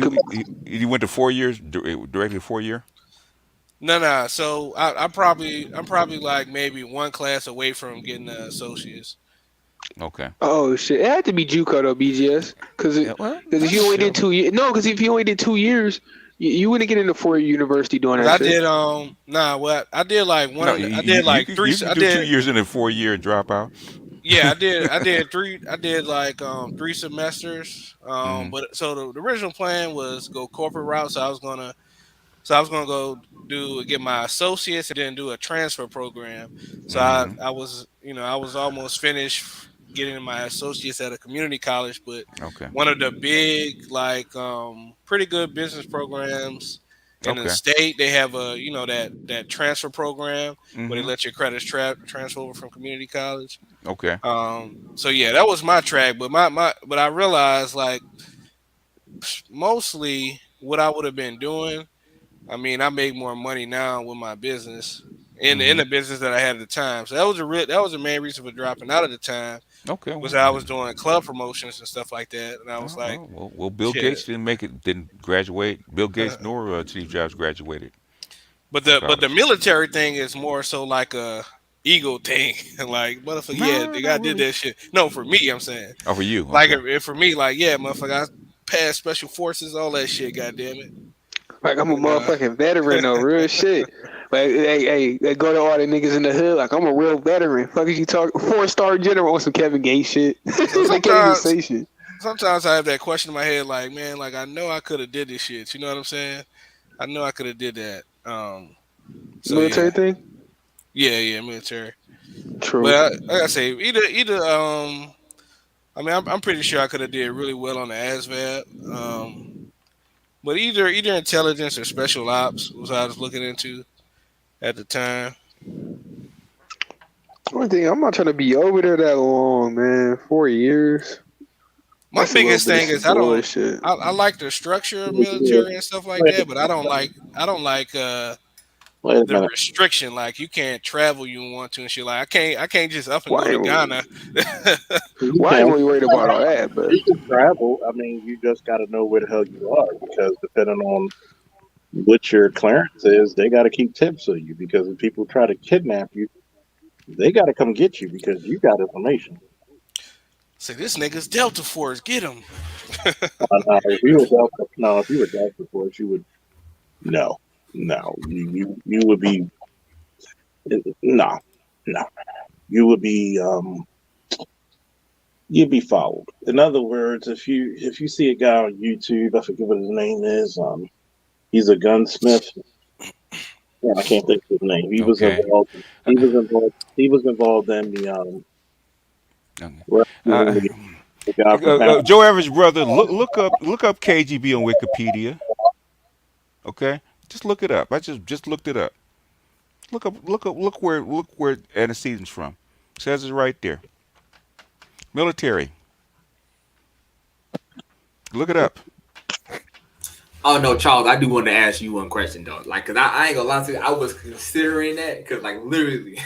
he went to 4 years directly to 4 year. No, no. So I'm probably like maybe one class away from getting the associates. Okay. Oh shit! It had to be JUCO though, BGS. Yeah, well, Because if you only did 2 years, no, because if you only did 2 years, you wouldn't get into 4 year university doing Cause that I shit. did what I did like one no, of I did like three. you can I do two did years in a 4 year and drop out. yeah, I did three. I did like 3 semesters. Hmm. But so the original plan was go corporate route. So I was gonna go get my associates and then do a transfer program. So I Hmm. I was I was almost finished getting my associates at a community college, but Okay. one of the big like pretty good business programs in the Okay. state, they have a that transfer program where they Hmm. let your credits transfer over from community college. Okay. So yeah, that was my track, but but I realized like mostly what I would have been doing. I mean, I make more money now with my business in Hmm. the business that I had at the time. So that was the main reason for dropping out at the time Okay. was Well, that I was doing club promotions and stuff like that, and I was like, Bill shit. Gates didn't graduate. Bill Gates nor Steve Jobs graduated. But the military thing is more so like a ego thing. Like motherfucker, yeah, No, nigga, I not did really. that shit. No, for me, I'm saying. Oh, for you, Like okay. if for me, like yeah, motherfucker, I passed special forces, all that shit. Goddamn it. Like I'm a And, motherfucking veteran though, real shit. Like hey, they go to all the niggas in the hood. Like I'm a real veteran. Fuck is you talking 4-star general on some Kevin Gates shit? so They can't even say shit. sometimes I have that question in my head, like man, like I know I could have did this shit. You know what I'm saying? I know I could have did that. So yeah, Military thing. yeah, military. True. But like I say, either I mean, I'm pretty sure I could have did really well on the ASVAB. But either intelligence or special ops was what I was looking into at the time. One thing, I'm not trying to be over there that long, man. 4 years. My That's a little biggest bit of thing some is bullshit. I like the structure of military and stuff like that, but I don't like Wait a the minute. restriction. Like you can't travel you want to and shit. Like I can't just up and Why go to ain't we? Ghana. You Why ain't can really worried about all that? But you can travel. I mean, you just got to know where the hell you are because depending on what your clearance is, they got to keep tips of you because if people try to kidnap you, they got to come get you because you got information. Say this nigga's Delta Force, get him. If you were Delta, no, if you were Delta Force, you would no, no, you would be no, no, you would be you'd be followed. In other words, if you see a guy on YouTube, I forget what his name is, he's a gunsmith. Yeah, I can't think of his name. He was Okay. involved. Uh, He was involved. He was involved in the okay. rescuing Uh, the guy from Panama. Joe Average brother, look up KGB on Wikipedia. Okay, just look it up. I just looked it up. Look where antecedents from. Says it right there. Military. Look it up. Oh no, Charles, I do want to ask you one question though. Like, cause I ain't gonna lie to you, I was considering that because like literally,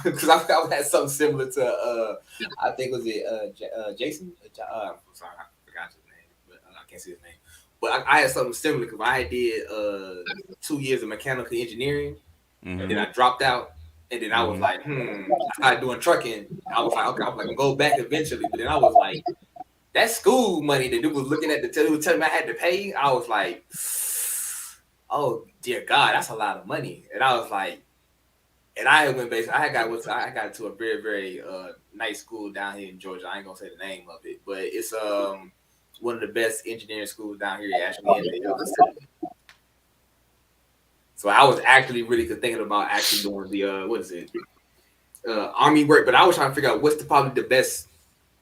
because I had something similar to I think was it Jason? I'm sorry, I forgot his name, but I can't see his name. But I had something similar because I did 2 years of mechanical engineering, and then Mm-hmm. I dropped out, and then I was Mm-hmm. like, I started doing trucking. I was like, okay, I was like, I'm gonna go back eventually, but then I was like that school money that dude was looking at the was telling me I had to pay, I was like, oh dear God, that's a lot of money. And I was like, and I went basically I got to a very, very nice school down here in Georgia. I ain't gonna say the name of it, but it's one of the best engineering schools down here actually in the vicinity. So I was actually really thinking about actually doing the what is it? Army work, but I was trying to figure out what's probably the best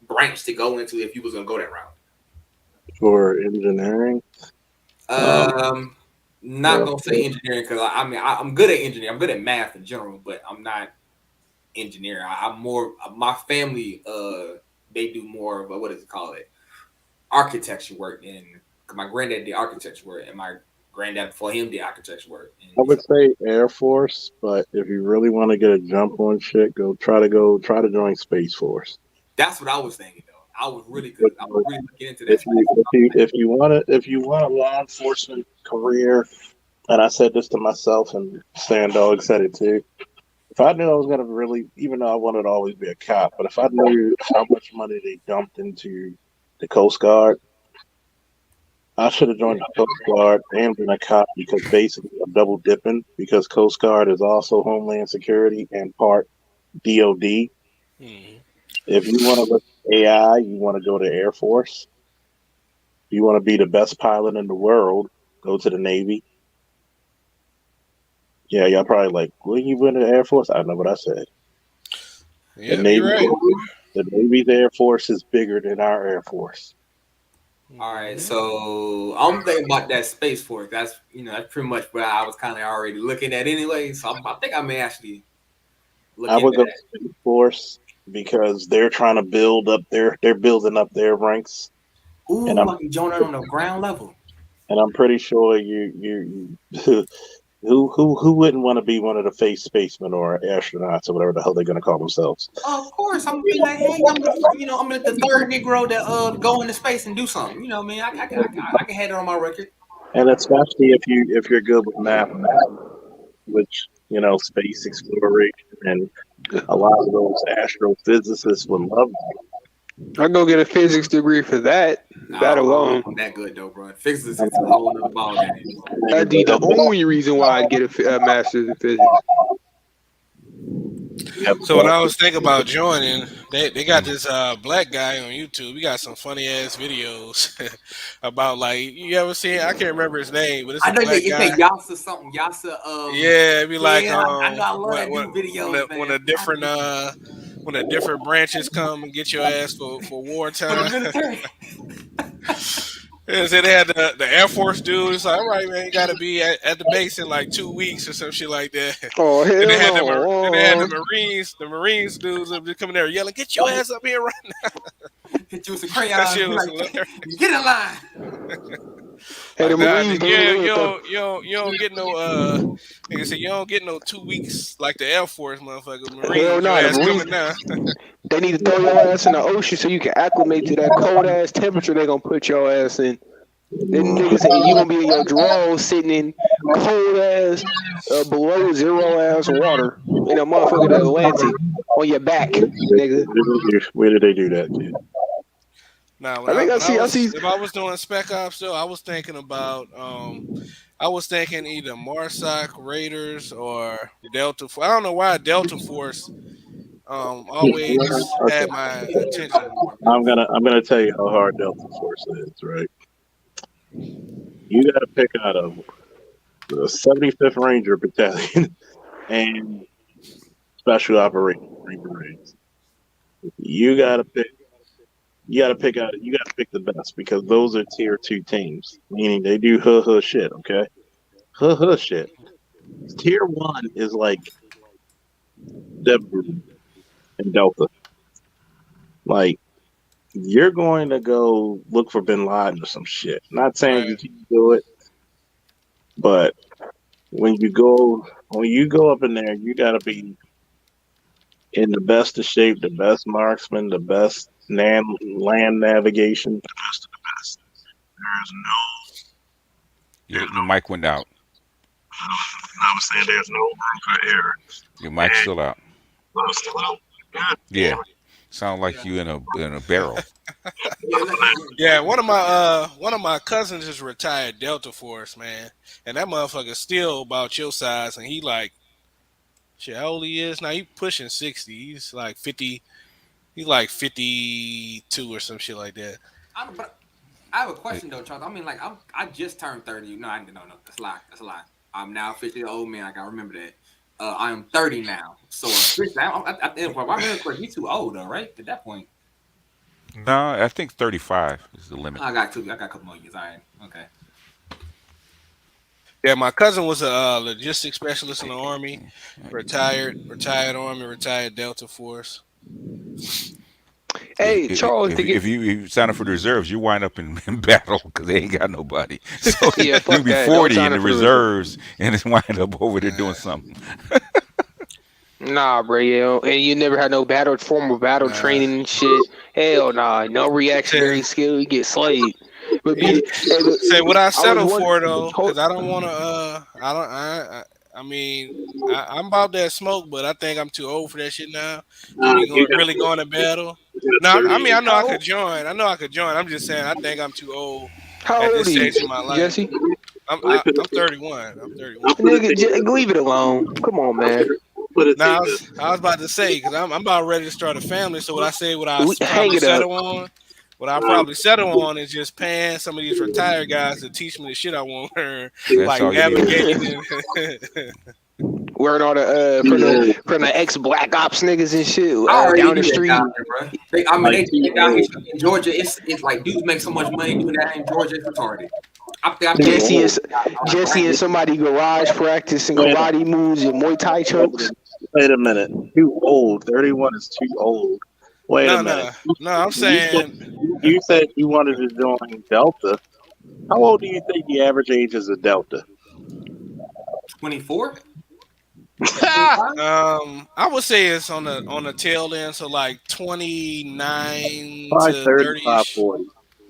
branch to go into if you was gonna go that route. For engineering. Um, not Air gonna say Force. engineering because I mean I'm good at engineering. I'm good at math in general, but I'm not engineering. I'm more my family. They do more of what is it called it? Architecture work, and my granddad did architecture work, and my granddad before him did architecture work. I And would say Air Force, but if you really want to get a jump on shit, go try to join Space Force. that's what I was thinking though. I was really But, because I was really looking into that If space. you if you want a law enforcement career, and I said this to myself, and Stan Dog said it too. If I knew I was gonna really, even though I wanted to always be a cop, but if I knew how much money they dumped into the Coast Guard, I should have joined the Coast Guard and been a cop because basically I'm double dipping because Coast Guard is also Homeland Security and part DOD. Mhm. If you want to look at AI, you want to go to Air Force. If you want to be the best pilot in the world, go to the Navy. Yeah, y'all probably like, will you win the Air Force? I know what I said. The Yep, you're Navy, right. the Navy's Air Force is bigger than our Air Force. All right, Mhm. so I'm thinking about that space force. That's that's pretty much what I was kind of already looking at anyway. So I think I may actually look I would into go that. Space Force because they're trying to they're building up their ranks, and Ooh, I can join it on the ground level. I'm pretty sure you who wouldn't want to be one of the face spacemen or astronauts or whatever the hell they're going to call themselves. Of course, I'm gonna be like, hey, I'm the third Negro to go into space and do something. You know, what I mean, I can have it on my record. And especially if you're good with mathematics, which space exploration and a lot of those astrophysicists would love. I go get a physics degree for that. That alone. I'm that good though, bro. Physics is a whole other ball game. That'd be the only reason why I'd get a master's in physics. So when I was thinking about joining, they got this black guy on YouTube. He got some funny ass videos about like you ever seen? I can't remember his name, but it's a I know black you guy. say Yasa something. Yasa. Yeah, it'd be like I know I love that new videos, when the different branches come and get your ass for wartime. Yeah, so they had the Air Force dude. It's like, all right, man, you got to be at the base in like 2 weeks or some shit like that. Oh hell and they had no! and they had the Marines dudes coming there yelling, "Get your ass up here right now!" Hit you with some That crayons. shit was Like, hilarious. get in line. Hey, the Nah, Marines, you don't get no nigga said you don't get no 2 weeks like the Air Force motherfucker. hell Marines, no, your the ass Marines. coming down. They need to throw your ass in the ocean so you can acclimate to that cold ass temperature they gonna put your ass in. Then niggas say you gonna be in your drawers sitting in cold ass below zero ass water in a motherfucking Atlantic on your back, nigga. Where did they do that, dude? Nah, I see. if I was doing Spec Ops though, I was thinking about I was thinking either Marsoc Raiders or Delta Force. I don't know why Delta Force always had my attention. I'm gonna tell you how hard Delta Force is, right? You got to pick out of the 75th Ranger Battalion and Special Operations Green Berets. You got to pick. You got to pick out. You got to pick the best because those are tier 2 teams, meaning they do shit. Okay, shit. Tier 1 is like Dev Group and Delta. Like you're going to go look for Bin Laden or some shit. Not saying you can't do it, but when you go up in there, you got to be in the best of shape, the best marksman, the best land navigation, the best of the best. There's no. Your mic went out. I was saying there's no room for error. Your mic's still out. I'm still out. God Yeah, damn it. sound like you in a barrel. Yeah, one of my cousins is retired Delta Force, man, and that motherfucker's still about your size, and he like, shit, how old he is now? He pushing 60. He's like 50. He's like 52 or some shit like that. I have a question though, Charles. I mean, like I just turned 30. No, that's a lie. That's a lie. I'm now officially an old man. I gotta remember that. I am 30 now. So I think he's too old though, right? At that point. No, I think 35 is the limit. I got a couple more years. All right. Okay. Yeah, my cousin was a logistics specialist in the Army, retired Army, retired Delta Force. Hey, Charles, if you sign up for the reserves, you wind up in battle because they ain't got nobody. So yeah, you be 40 in the reserves and then wind up over there doing something. Nah, bro, yeah, and you never had no formal battle training and shit. Hell nah, no reactionary skill, you get slayed. But say what I settle for though, because I don't want to. I mean, I'm about that smoke, but I think I'm too old for that shit now. Really going to battle. No, I mean I know I could join. I'm just saying I think I'm too old at this stage in my life. Jesse? I'm 31. I'm 31. Nigga, leave it alone. Come on, man. Now, I was about to say because I'm about ready to start a family. So what I probably settle on. What I probably settle on is just paying some of these retired guys to teach me the shit I want to learn, like navigating. Wearing all the from the ex Black Ops niggas and shit down the street. They down here in Georgia. It's like dudes make so much money doing that in Georgia. It's retarded. Jesse and somebody garage practicing karate moves and Muay Thai chokes. Wait a minute. Too old. 31 is too old. Wait a minute. No, I'm saying you said you wanted to join Delta. How old do you think the average age is of Delta? 24. I would say it's on the tail end, so like 29 to 30. 40.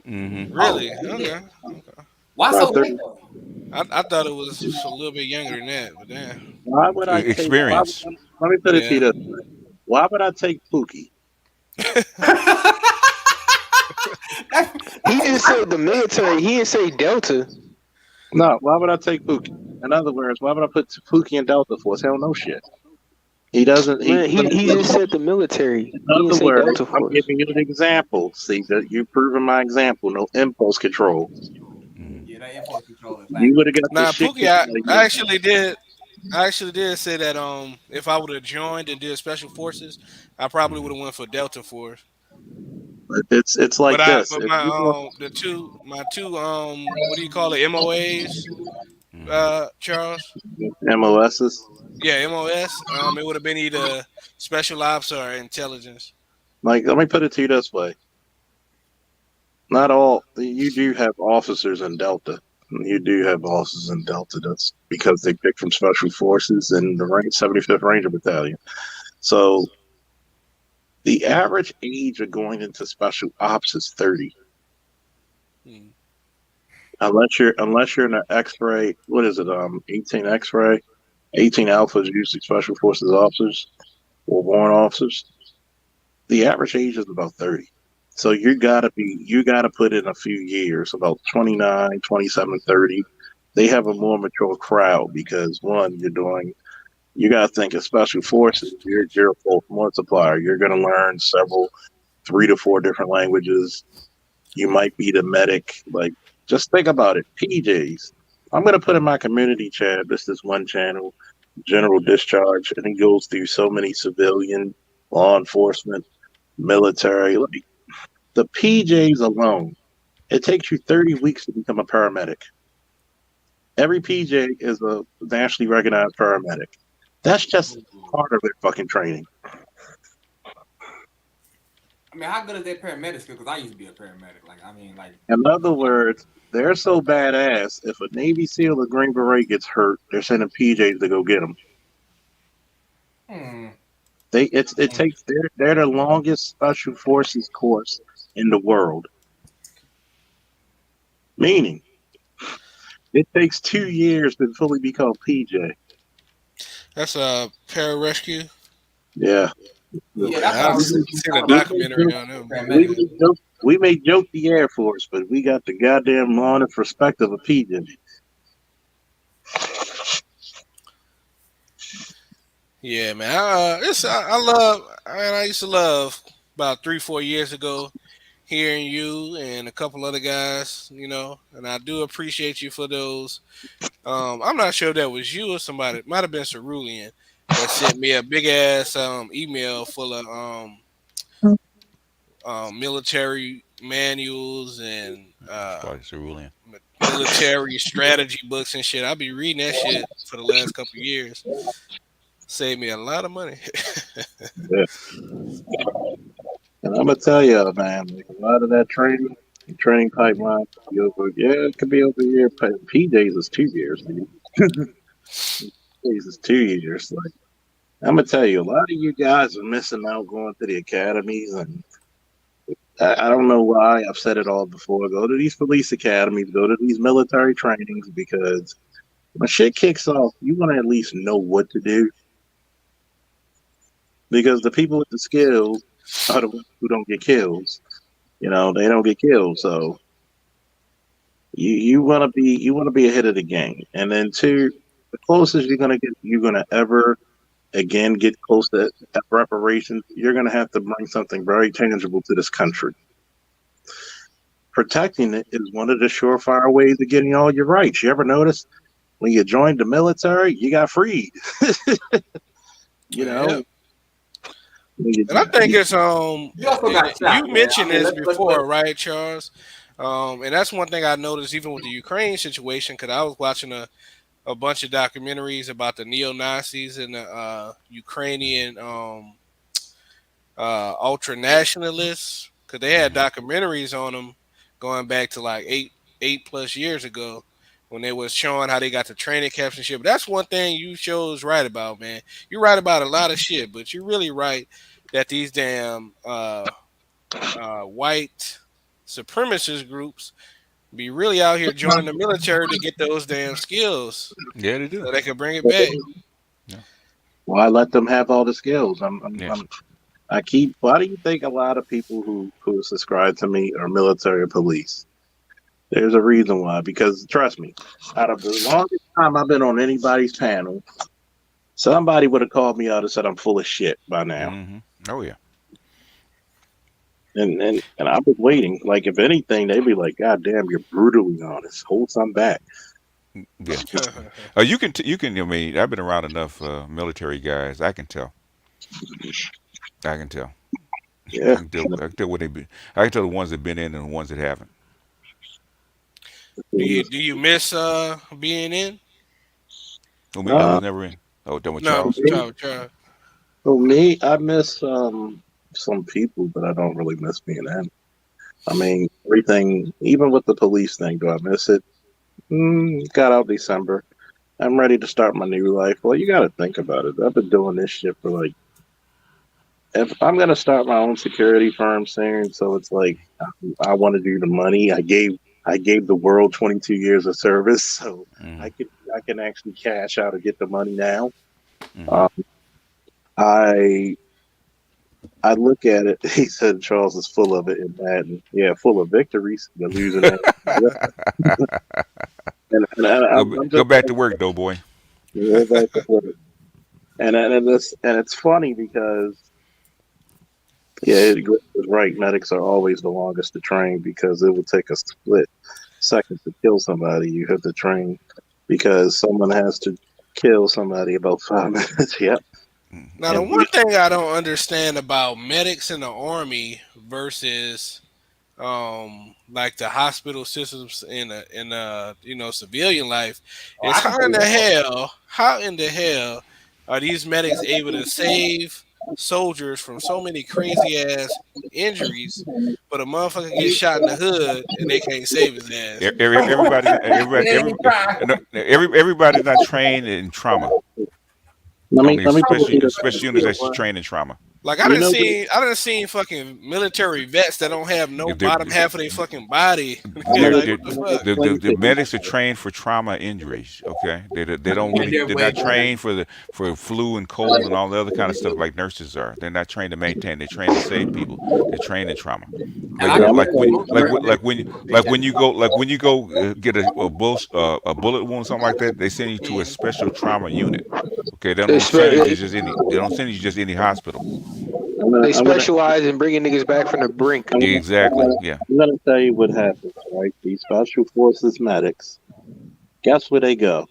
Mm-hmm. Really? Okay. Why About so 30. late though? I thought it was a little bit younger than that, but damn. Why would I take? Experience. Let me put it to you Yeah. this way: why would I take Pookie? He just said the military. He didn't say Delta. No, why would I take Pookie? In other words, why would I put Pookie in Delta Force? He don't know shit. He doesn't. He. Man, he just said the military. In He didn't other say words, Delta I'm Force. giving you an example. See that you're proving my example. No impulse control. Yeah, that impulse control is You lacking. would have got the Now, shit Pookie, kicked out of I you. actually did. I actually did say that if I would have joined and did special forces, I probably would have went for Delta Force. But it's like this. But If you want my two what do you call it, MOAs, Charles? MOSs, Yeah, MOS. It would have been either special ops or intelligence. like let me put it to you this way: not all you do have officers in Delta. You do have officers in Delta. That's because they pick from Special Forces and the 75th Ranger Battalion. So the average age of going into Special Ops is 30. Hmm. Unless you're in an X-ray. What is it? 18 X-ray. 18 Alpha is usually Special Forces officers or warrant officers. The average age is about 30. So you gotta put in a few years, about 29, 27, 30. They have a more mature crowd because one, you gotta think of special forces, you're a force multiplier. You're gonna learn several 3 to 4 different languages. You might be the medic. Like just think about it. PJs. I'm gonna put in my community chat, this one channel, General Discharge, and he goes through so many civilian, law enforcement, military. Like, the PJs alone, it takes you 30 weeks to become a paramedic. Every PJ is a nationally recognized paramedic. That's just part of their fucking training. I mean, how good is that paramedic skill? Because I used to be a paramedic. Like, I mean, like, In other words, they're so badass. If a Navy SEAL or Green Beret gets hurt, they're sending PJs to go get them. hmm. It takes they're the longest special forces course in the world. Meaning, it takes 2 years to fully become PJ. That's a pararescue. Yeah. Yeah, Okay, that's what I I've was seen I a was documentary on them. paramedic. We may joke the Air Force, but we got the goddamn honest respect of a PJ. Yeah, man. I love. I used to love about 3 4 years ago hearing you and a couple other guys. And I do appreciate you for those. I'm not sure if that was you or somebody. It might have been Cerulean that sent me a big ass email full of military manuals and Probably cerulean. military strategy books and shit. I'll be reading that shit for the last couple of years. Saved me a lot of money. Yeah. And I'm gonna tell you, man, like a lot of that training pipeline, it could be over a year. PJs is 2 years, dude. PJs is 2 years. Like I'm gonna tell you, a lot of you guys are missing out going to the academies, and I don't know why. I've said it all before. Go to these police academies, go to these military trainings, because when shit kicks off, you want to at least know what to do. Because the people with the skills are the ones who don't get kills. They don't get killed. So you want to be ahead of the game. And then two, the closest you're gonna ever again get close to reparations, you're gonna have to bring something very tangible to this country. Protecting it is one of the surefire ways of getting all your rights. You ever notice when you joined the military, you got freed. you Yeah. know, And I think it's You also got shot, you man. mentioned I mean, this let's before, right, Charles? And that's one thing I noticed even with the Ukraine situation, because I was watching a bunch of documentaries about the neo Nazis and the Ukrainian ultra nationalists, because they had documentaries on them going back to like eight plus years ago when they was showing how they got the training camps and shit. But that's one thing you shows right about, man. You're right about a lot of shit, but you're really right that these damn white supremacist groups be really out here joining the military to get those damn skills Yeah, they do. so they can bring it back. Yeah. Well, I let them have all the skills. Yeah. I keep. Why do you think a lot of people who subscribe to me are military or police? There's a reason why. Because trust me, out of the longest time I've been on anybody's panel, somebody would have called me out and said I'm full of shit by now. Mm-hmm. Oh yeah. And I was waiting. Like if anything, they'd be like, "God damn, you're brutally honest. Hold some back." Yeah. You can. You can. I mean, I've been around enough military guys. I can tell. I can tell. Yeah. I can tell what they be. I can tell the ones that been in and the ones that haven't. Do you miss being in? Oh me, I was never in. Oh, done with No, Charles. Charles. For me, I miss some people, but I don't really miss being in. I mean, everything, even with the police thing, do I miss it? Got out December. I'm ready to start my new life. Well, you got to think about it. I've been doing this shit for like, if I'm gonna start my own security firm soon, so it's like I want to do the money. I gave the world 22 years of service, so I can actually cash out and get the money now. Um, I I look at it. He said Charles is full of it in Madden. Yeah, full of victories. You're losing that. I'm Go just back to work, though, boy. yeah, back to work. And it's funny because Greg was right. Medics are always the longest to train because it will take a split second to kill somebody. You have to train because someone has to kill somebody about 5 minutes. Yep. Now, the one thing I don't understand about medics in the army versus like the hospital systems in civilian life is how in the hell are these medics able to save soldiers from so many crazy ass injuries, but a motherfucker gets shot in the hood and they can't save his ass. Everybody's not trained in trauma. Let Only me put it special units that's trained in trauma. Like You know, I done seen fucking military vets that don't have no If they're- bottom half of their fucking body. They're, Like, they're, what the fuck? the medics are trained for trauma injuries. Okay, they don't really. They're not trained for flu and cold and all the other kind of stuff like nurses are. They're not trained to maintain. They're trained to save people. They're trained in trauma. Like when you go get a bullet wound or something like that, they send you to a special trauma unit. Okay, they don't send you to just any. They don't send you to just any hospital. They specialize in bringing niggas back from the brink. Exactly. Yeah. I'm gonna tell you what happens, right? These special forces medics, guess where they go?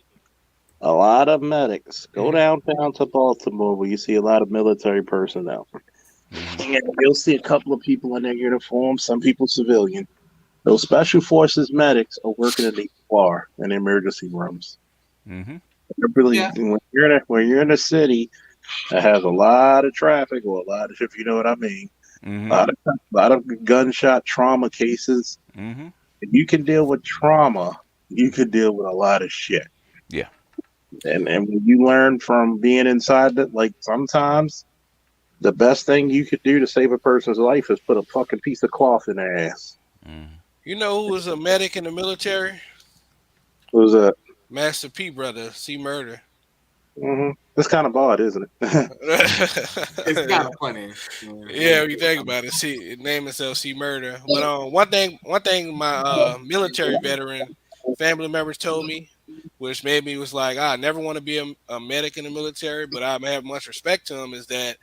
A lot of medics go downtown to Baltimore where you see a lot of military personnel. And you'll see a couple of people in their uniform, some people civilian. Those special forces medics are working in the ER in the emergency rooms. Mm-hmm. When you're in a city that has a lot of traffic or a lot of, if you know what I mean, Mm-hmm. a lot of gunshot trauma cases. Mm-hmm. If you can deal with trauma, you can deal with a lot of shit. Yeah. And when you learn from being inside that, like sometimes the best thing you could do to save a person's life is put a fucking piece of cloth in their ass. You know who was a medic in the military? Who's that? Master P brother, C Murder. Mm-hmm. That's kind of odd, isn't it? It's kind of funny. Yeah, if you think about it, see, name himself C Murder. But one thing my military veteran family members told me, which made me was like, I never want to be a medic in the military, but I have much respect to him. Is that,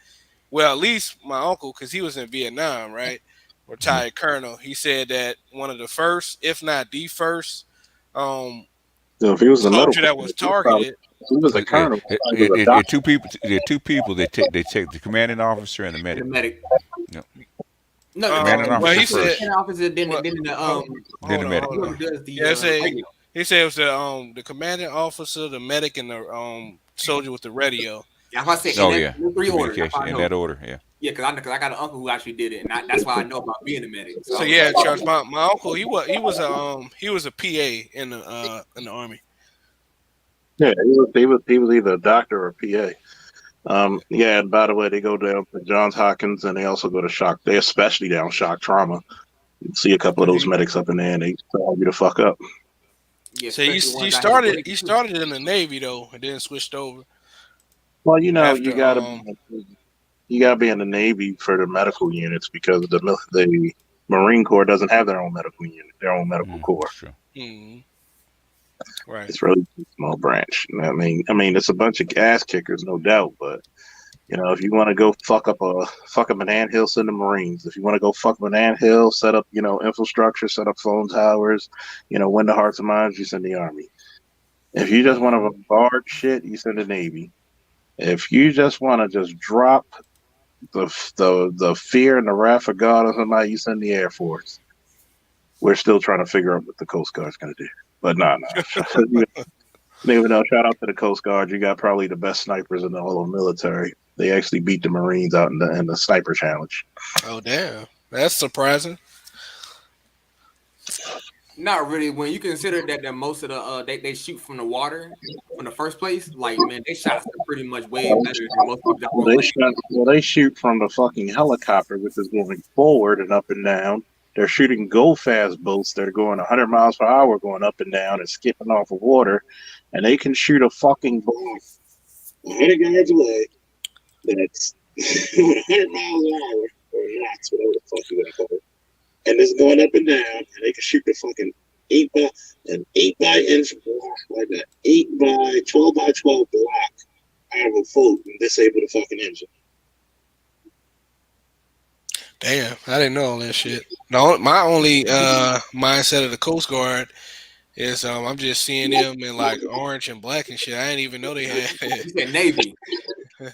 well, at least my uncle, because he was in Vietnam, right? Retired colonel. He said that one of the first, if not the first, So if he was a soldier medical, that was targeted. he was a Like colonel. He was a doctor. two people. There are two people. They take the commanding officer and the medic. The medic. No. No, the commanding officer well, he first. said, officer, then the Then the medic. whoever does the Yeah, radio. he said it was the commanding officer, the medic, and the soldier with the radio. Yeah, I said, Oh in yeah. that three orders. Communication in that order. Yeah. Yeah, because I got an uncle who actually did it, and that's why I know about being a medic. So yeah, Charles, my uncle, he was a PA in the army. Yeah, he was either a doctor or a PA. Yeah, and by the way, they go down to Johns Hopkins and they also go to shock. They especially down shock trauma. You see a couple of those medics up in there, and they tell you to fuck up. Yeah, So especially the you ones out here in started Georgia, too. in the Navy though, and then switched over Well, after you gotta be in the Navy for the medical units because the Marine Corps doesn't have their own medical unit, their own medical corps. That's true. Right. It's really a small branch. I mean, it's a bunch of ass kickers, no doubt. But if you want to go fuck up an anthill, send the Marines. If you want to go fuck up an anthill, set up infrastructure, set up phone towers, win the hearts and minds, you send the Army. If you just want to bombard shit, you send the Navy. If you just want to just drop the fear and the wrath of God on somebody, you send the Air Force. We're still trying to figure out what the Coast Guard's going to do. But nah. Even though, shout out to the Coast Guard, you got probably the best snipers in the whole military. They actually beat the Marines out in the sniper challenge. Oh damn, that's surprising. Not really. When you consider that most of the they shoot from the water from the first place, like man, they shots are pretty much way better than most people that on land. They shoot from the fucking helicopter, which is going forward and up and down. They're shooting go fast boats that are going 100 miles per hour, going up and down and skipping off of water, and they can shoot a fucking boat 100 yards away. That's 100 miles an hour or knots, whatever the fuck you want to call it. And it's going up and down, and they can shoot the fucking 8 by inch block, like that 8 by 12 by 12 block out of a boat and disable the fucking engine. Damn, I didn't know all that shit. No, my only mindset of the Coast Guard is I'm just seeing them in like orange and black and shit. I didn't even know they had. You said Navy.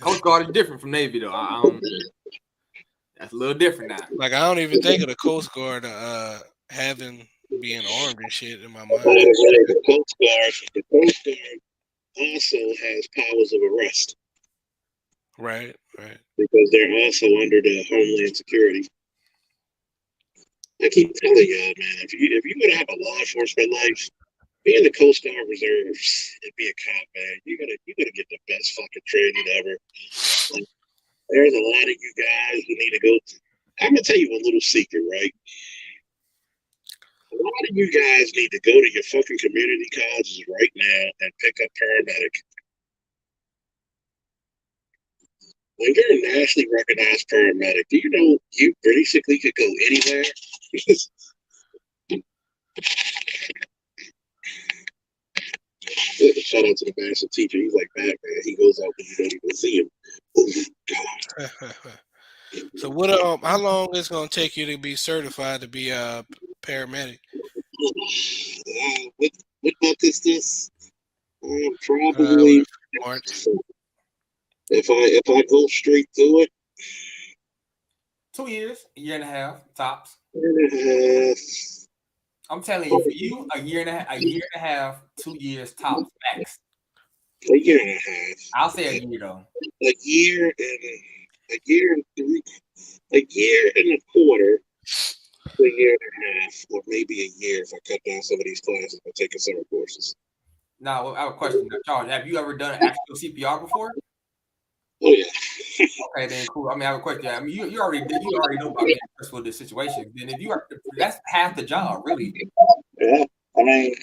Coast Guard is different from Navy though. That's a little different now. Like I don't even think of the Coast Guard having being armed and shit in my mind. The Coast Guard also has powers of arrest. Right. Because they're also under the Homeland Security. I keep telling y'all, man, if you want to have a law enforcement life, be in the Coast Guard Reserves and be a cop, man. You're gonna get the best fucking training ever. Like, there's a lot of you guys who need to go. I'm gonna tell you a little secret, right? A lot of you guys need to go to your fucking community colleges right now and pick up paramedic. When you're a nationally recognized paramedic, do you know you basically could go anywhere? Shout out to the master teacher. He's like Batman. He goes out when you don't even see him. Oh, God. So what? How long is it gonna take you to be certified to be a paramedic? What month is this? Probably March. If I go straight through it, 2 years, a year and a half tops. year and a half. I'm telling you, for you, a year and a half, 2 years tops max. A year and a half. I'll say a year though. A year and a quarter, a year and a half, or maybe a year if I cut down some of these classes by taking summer courses. Now, I have a question. Now, Charles, have you ever done actual CPR before? Oh yeah. Okay, then cool. I mean, I have a question. I mean, you already know about being stressful this situation. Then if you are, that's half the job, really. Yeah. I mean,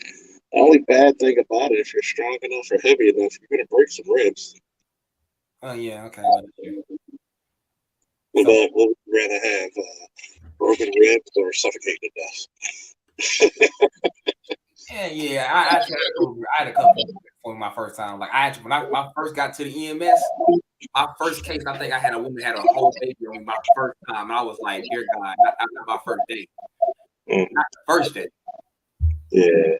the only bad thing about it, if you're strong enough or heavy enough, you're gonna break some ribs. Oh yeah, okay. But what would you rather have, broken ribs or suffocating to death? Yeah. I had a couple for my first time. Like when I first got to the EMS, my first case, I think I had a woman had a whole baby on me my first time, and I was like, "Dear God, not my first day, not the first day." Yeah,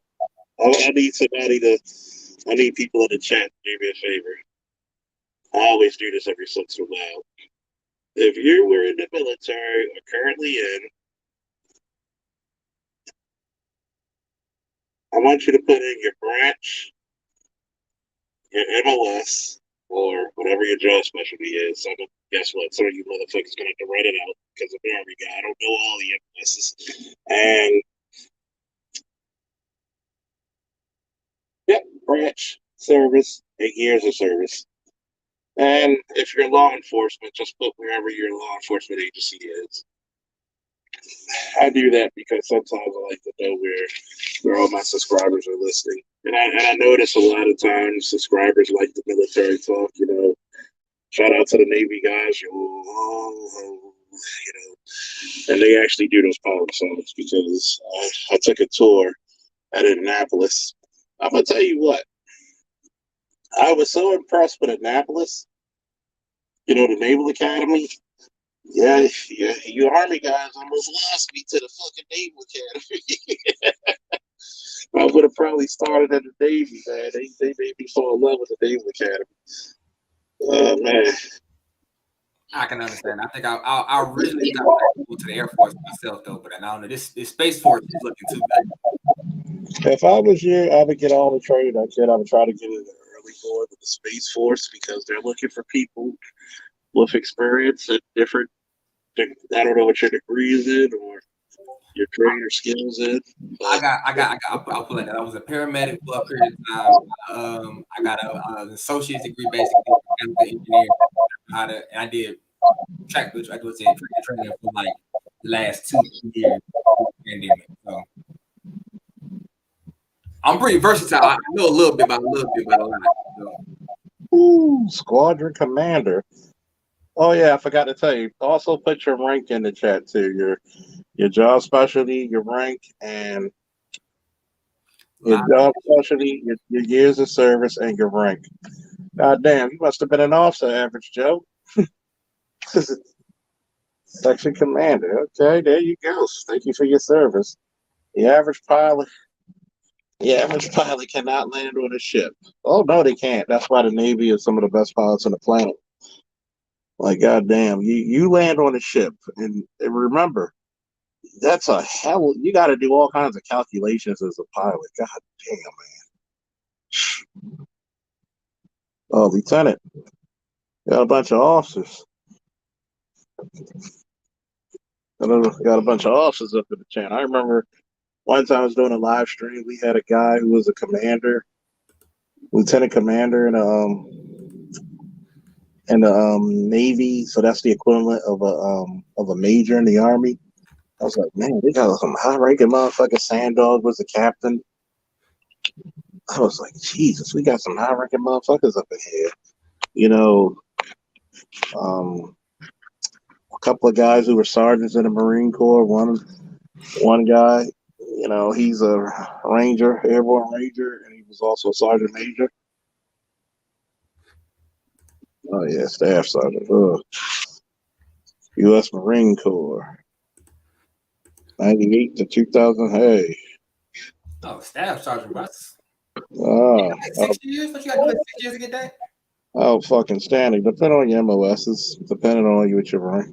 I need somebody I need people in the chat to do me a favor. I always do this every once in a while. If you were in the military or currently in, I want you to put in your branch, your MLS, or whatever your job specialty is. Guess what? Some of you motherfuckers gonna have to write it out because I'm an Army guy. I don't know all the MLSs. And yep, branch, service, 8 years of service. And if you're law enforcement, just put wherever your law enforcement agency is. I do that because sometimes I like to know where all my subscribers are listening, and I notice a lot of times subscribers like the military talk. Shout out to the Navy guys, and they actually do those power songs because I took a tour at Annapolis. I'm gonna tell you what, I was so impressed with Annapolis. The Naval Academy. Yeah, you Army guys almost lost me to the fucking Naval Academy. I would have probably started at the Navy, man. They made me fall in love with the Naval Academy. Oh man. I can understand. I think I originally got like, go to the Air Force myself though, but I don't know. This Space Force is looking too good. If I was you, I would get all the training I could. I would try to get in the early board with the Space Force because they're looking for people with experience at different. I don't know what your degree is in or your trade or skills in. I'll put it that. I was a paramedic for a period of time. I got an associate's degree basically in mechanical engineering. And I did track training for like the last 2 years pandemic. So I'm pretty versatile. I know a little bit about a lot. So. Ooh, squadron commander. Oh yeah, I forgot to tell you. Also put your rank in the chat too. Your job specialty, your rank, and your job specialty, your years of service, and your rank. God damn, you must have been an officer, average Joe. Section commander. Okay, there you go. Thank you for your service. The average pilot. The average pilot cannot land on a ship. Oh no, they can't. That's why the Navy is some of the best pilots on the planet. Like goddamn, you land on a ship, and remember, that's a hell. You got to do all kinds of calculations as a pilot. God damn, man. Oh, Lieutenant, got a bunch of officers. Got a bunch of officers up in the channel. I remember one time I was doing a live stream. We had a guy who was a commander, lieutenant commander in the Navy. So that's the equivalent of a major in the Army. I was like, man, they got some high-ranking motherfucker. Sandog was the captain. I was like, Jesus, we got some high-ranking motherfuckers up in here. A couple of guys who were sergeants in the Marine Corps. One guy, he's a ranger, airborne ranger, and he was also a sergeant major. Oh yeah, staff sergeant. U.S. Marine Corps, 98 to 2000. Hey. Oh, staff sergeant, Russ. Oh, 6 years? What you got to do like 6 years to get that? Oh, fucking standing. Depending on your MOSs, depending on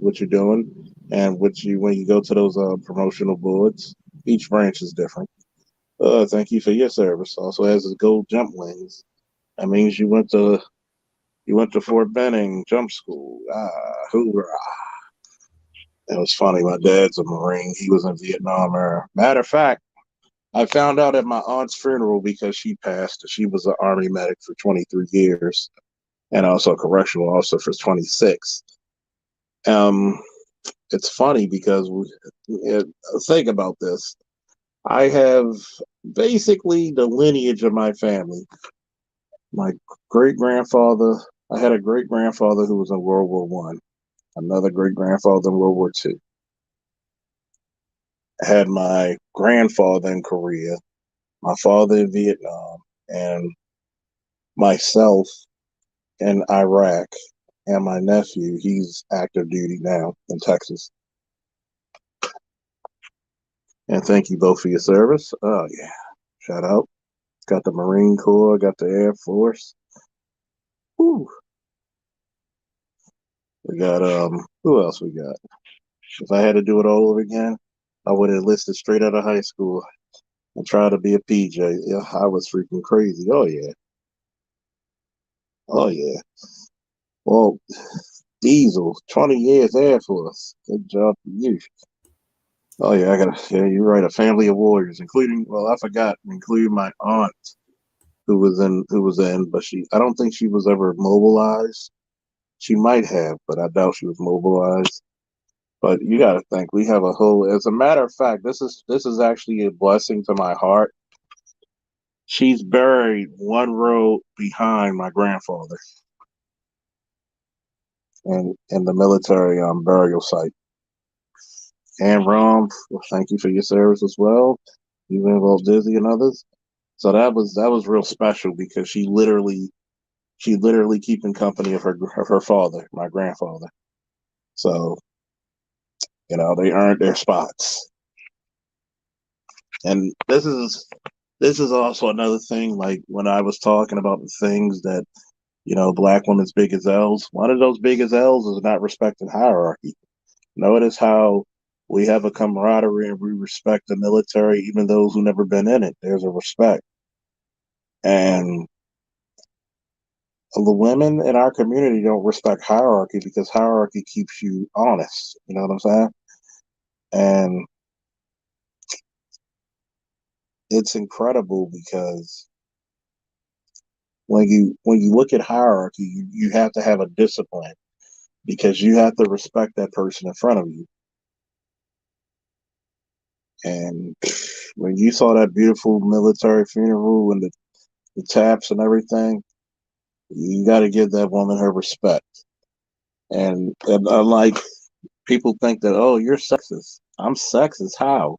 what you're doing, and when you go to those promotional boards, each branch is different. Thank you for your service. Also has his gold jump wings. That means you went to Fort Benning Jump School. Hoorah! It was funny. My dad's a Marine. He was in Vietnam era. Matter of fact, I found out at my aunt's funeral because she passed. She was an Army medic for 23 years. And also a correctional officer for 26. It's funny because think about this. I have basically the lineage of my family. My great grandfather. I had a great grandfather who was in World War One. Another great grandfather in World War Two. I had my grandfather in Korea, my father in Vietnam, and myself in Iraq, and my nephew, he's active duty now in Texas. And thank you both for your service. Oh yeah, shout out. Got the Marine Corps, got the Air Force. Whew. We got who else we got? If I had to do it all over again, I would have enlisted straight out of high school and try to be a PJ. Yeah, I was freaking crazy. Oh yeah. Oh yeah. Well, Diesel, 20 years Air Force. Good job for you. Oh yeah, you're right. A family of warriors, including including my aunt, who was in, but I don't think she was ever mobilized. She might have, but I doubt she was mobilized. But you got to think we have a whole. As a matter of fact, this is actually a blessing to my heart. She's buried one row behind my grandfather in the military burial site. And Rom, well, thank you for your service as well. You and Will Dizzy and others. So that was real special because she literally keeping company of her father, my grandfather. So they earned their spots. And this is also another thing. Like when I was talking about the things that black women's biggest L's. One of those biggest L's is not respecting hierarchy. Notice how we have a camaraderie and we respect the military, even those who never been in it. There's a respect. And the women in our community don't respect hierarchy because hierarchy keeps you honest. You know what I'm saying? And it's incredible because when you look at hierarchy, you have to have a discipline because you have to respect that person in front of you. And when you saw that beautiful military funeral and the taps and everything, you got to give that woman her respect. And unlike people think that, oh, you're sexist. I'm sexist. How?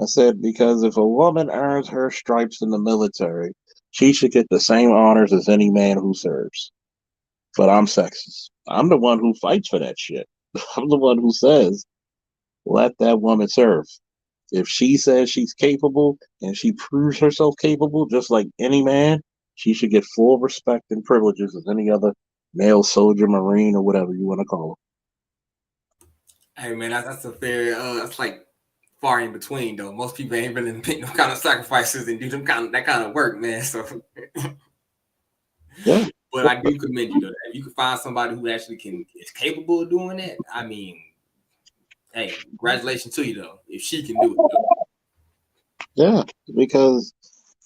I said, because if a woman earns her stripes in the military, she should get the same honors as any man who serves. But I'm sexist. I'm the one who fights for that shit. I'm the one who says, let that woman serve. If she says she's capable and she proves herself capable, just like any man, she should get full respect and privileges as any other male soldier, marine, or whatever you want to call Hey man, that's a fair. That's like far in between though. Most people ain't willing to make no kind of sacrifices and do that kind of work, man. So, it. Yeah. but I do commend you though. If you can find somebody who actually is capable of doing that, I mean, hey, congratulations to you though. If she can do it, though. Yeah, because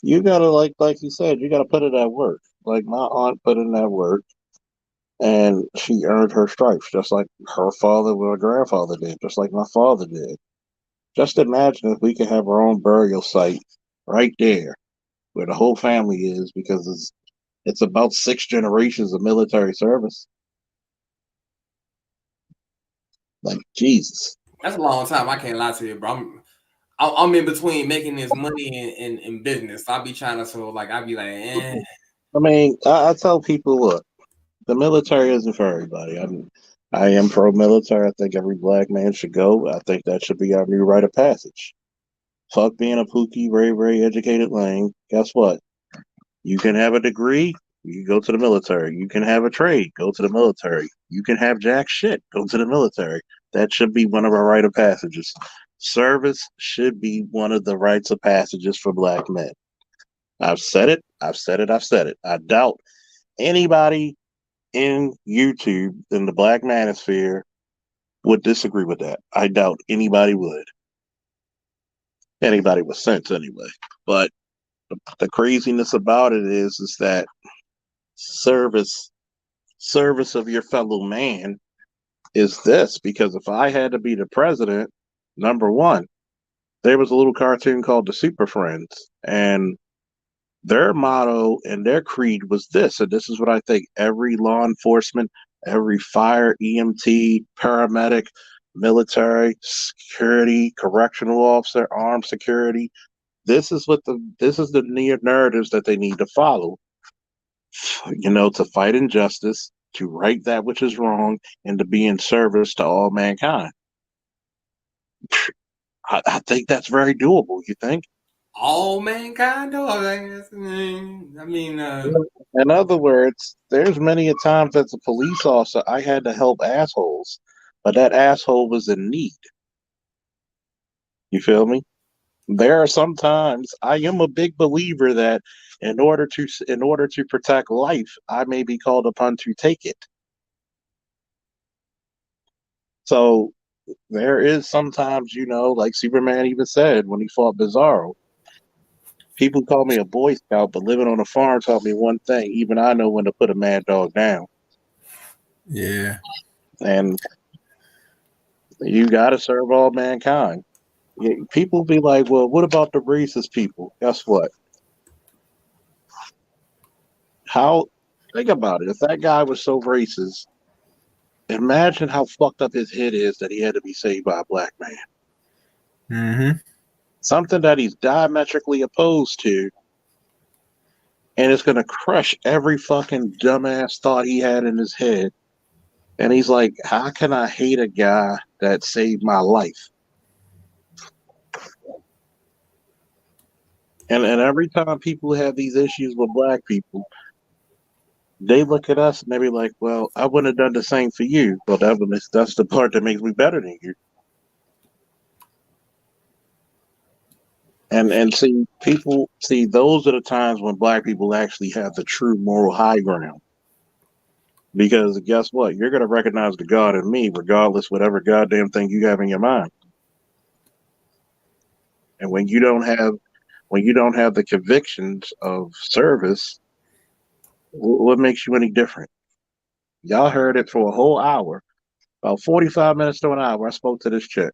you gotta like you said, you gotta put in that work. Like my aunt put in that work, and she earned her stripes, just like her father or her grandfather did, just like my father did. Just imagine if we could have our own burial site right there where the whole family is, because it's about 6 generations of military service. Like Jesus. That's a long time. I can't lie to you, bro. I'm in between making this money in business. I be trying to I be like, eh. I mean, I tell people, look, the military isn't for everybody. I am pro-military. I think every black man should go. I think that should be our new rite of passage. Fuck being a pookie, very, very educated lame. Guess what? You can have a degree, you go to the military. You can have a trade, go to the military. You can have jack shit, go to the military. That should be one of our rite of passages. Service should be one of the rites of passages for black men. I've said it, I've said it, I've said it. I doubt anybody in YouTube in the black manosphere would disagree with that. I doubt anybody would. Anybody with sense anyway. But the craziness about it is that service of your fellow man is this, because if I had to be the president, number one, there was a little cartoon called the Super Friends, and their motto and their creed was this, and this is what I think every law enforcement, every fire, EMT, paramedic, military, security, correctional officer, armed security, this is the narratives that they need to follow. To fight injustice, to right that which is wrong, and to be in service to all mankind. I think that's very doable. You think? All mankind, though. In other words, there's many a times as a police officer I had to help assholes, but that asshole was in need. You feel me? There are sometimes I am a big believer that in order to protect life, I may be called upon to take it. So there is sometimes, like Superman even said when he fought Bizarro, people call me a Boy Scout, but living on a farm taught me one thing: even I know when to put a mad dog down. Yeah. And You got to serve all mankind. People be like, well, what about the racist people? Guess what? How, think about it. If that guy was so racist, imagine how fucked up his head is that he had to be saved by a black man. Mm-hmm. Something that he's diametrically opposed to, and it's going to crush every fucking dumbass thought he had in his head. And he's like, how can I hate a guy that saved my life? And every time people have these issues with black people, they look at us and they be like, well, I wouldn't have done the same for you. Well, that's the part that makes me better than you. And see, people see those are the times when black people actually have the true moral high ground. Because guess what? You're gonna recognize the God in me, regardless whatever goddamn thing you have in your mind. And when you don't have the convictions of service, what makes you any different? Y'all heard it for a whole hour, about 45 minutes to an hour. I spoke to this chick.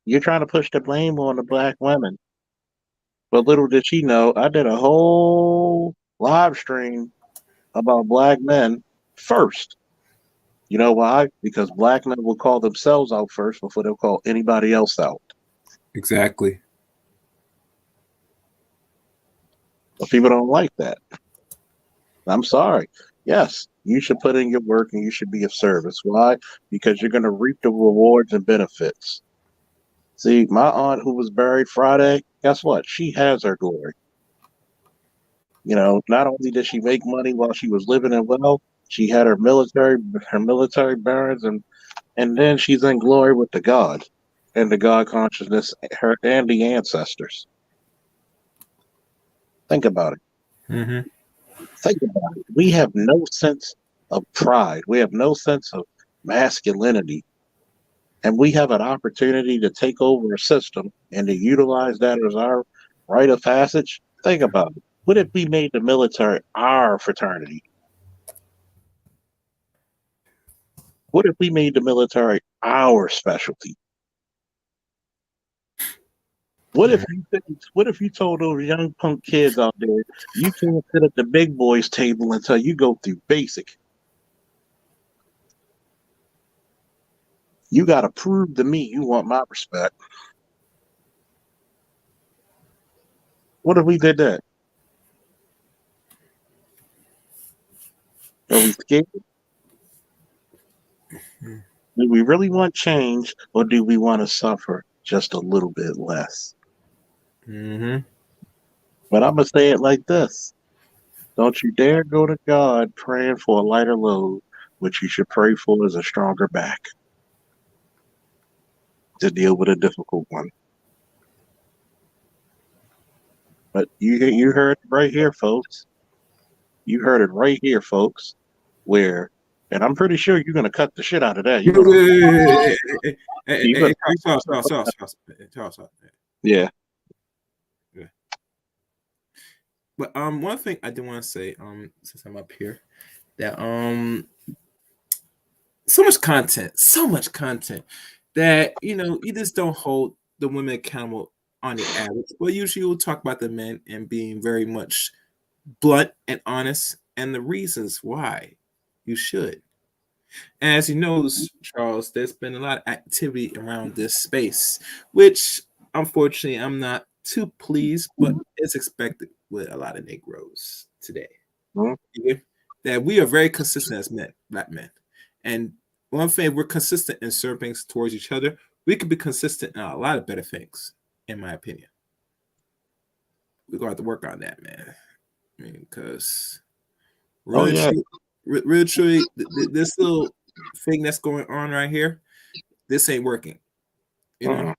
You're trying to push the blame on the black women. But little did she know, I did a whole live stream about black men first. You know why? Because black men will call themselves out first before they'll call anybody else out. Exactly. But people don't like that. I'm sorry. Yes, you should put in your work and you should be of service. Why? Because you're going to reap the rewards and benefits. See, my aunt who was buried Friday, guess what? She has her glory. You know, not only did she make money while she was living in wealth, she had her military barons, and then she's in glory with the God and the God consciousness, her and the ancestors. Think about it. Mm-hmm. Think about it. We have no sense of pride. We have no sense of masculinity. And we have an opportunity to take over a system and to utilize that as our rite of passage. Think about it. What if we made the military our fraternity? What if we made the military our specialty? What if you told those young punk kids out there, you can't sit at the big boys table until you go through basic? You got to prove to me you want my respect. What if we did that? Are we scared? Do we really want change, or do we want to suffer just a little bit less? Mm-hmm. But I'm going to say it like this. Don't you dare go to God praying for a lighter load. What you should pray for is a stronger back to deal with a difficult one. But you heard it right here, folks. You heard it right here, folks. Where, and I'm pretty sure you're going to cut the shit out of that. You're going to. Hey, Charles. Yeah. But one thing I do want to say, since I'm up here, that so much content that you just don't hold the women accountable on the average. Well, usually we'll talk about the men and being very much blunt and honest and the reasons why you should. And as you know, Charles, there's been a lot of activity around this space, which unfortunately I'm not too pleased, but it's expected with a lot of Negroes today. Mm-hmm. That we are very consistent as men, black men. And one thing, we're consistent in certain things towards each other. We could be consistent in a lot of better things, in my opinion. We're going to have to work on that, man. I mean, because really, truly, this little thing that's going on right here, this ain't working. You know,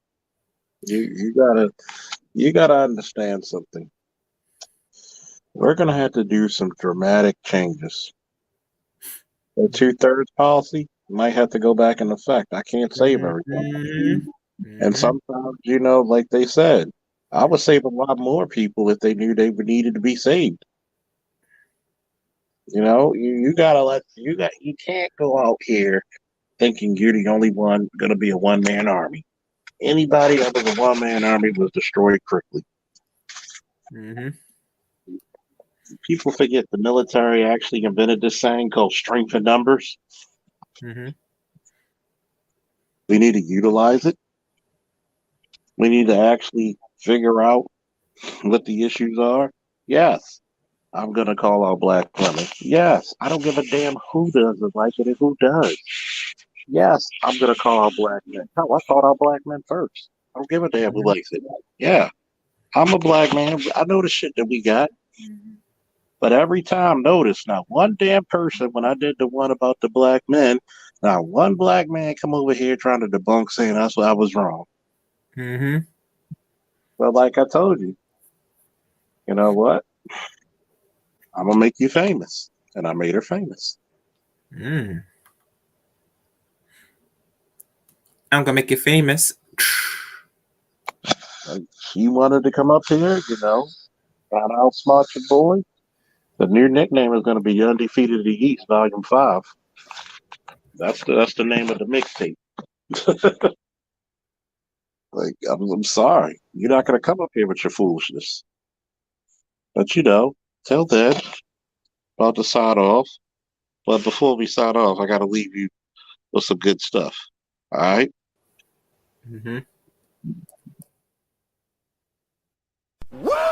you gotta understand something. We're gonna have to do some dramatic changes. The 2/3 policy might have to go back in effect. I can't save everything. And sometimes, like they said, I would save a lot more people if they knew they needed to be saved. You gotta you can't go out here thinking you're the only one going to be a one-man army. Anybody other than one-man army was destroyed quickly. Mm-hmm. People forget the military actually invented this saying called strength in numbers. Mm-hmm. We need to utilize it. We need to actually figure out what the issues are. Yes, I'm going to call out black women. Yes, I don't give a damn who doesn't like it and who does. Yes, I'm going to call out black men. Hell, I called out black men first. I don't give a damn who likes it. Yeah, I'm a black man. I know the shit that we got. But every time, notice, not one damn person, when I did the one about the black men, not one black man come over here trying to debunk saying that's what I was wrong. Mm-hmm. But like I told you, you know what? I'm going to make you famous. And I made her famous. Mm. I'm gonna make you famous. Like, she wanted to come up here, you know, try to outsmart your boy. The new nickname is going to be Undefeated in the East, Volume 5. That's the name of the mixtape. Like, I'm sorry. You're not going to come up here with your foolishness. But, you know, till then, about to sign off. But before we sign off, I got to leave you with some good stuff. All right? Mm-hmm. Woo!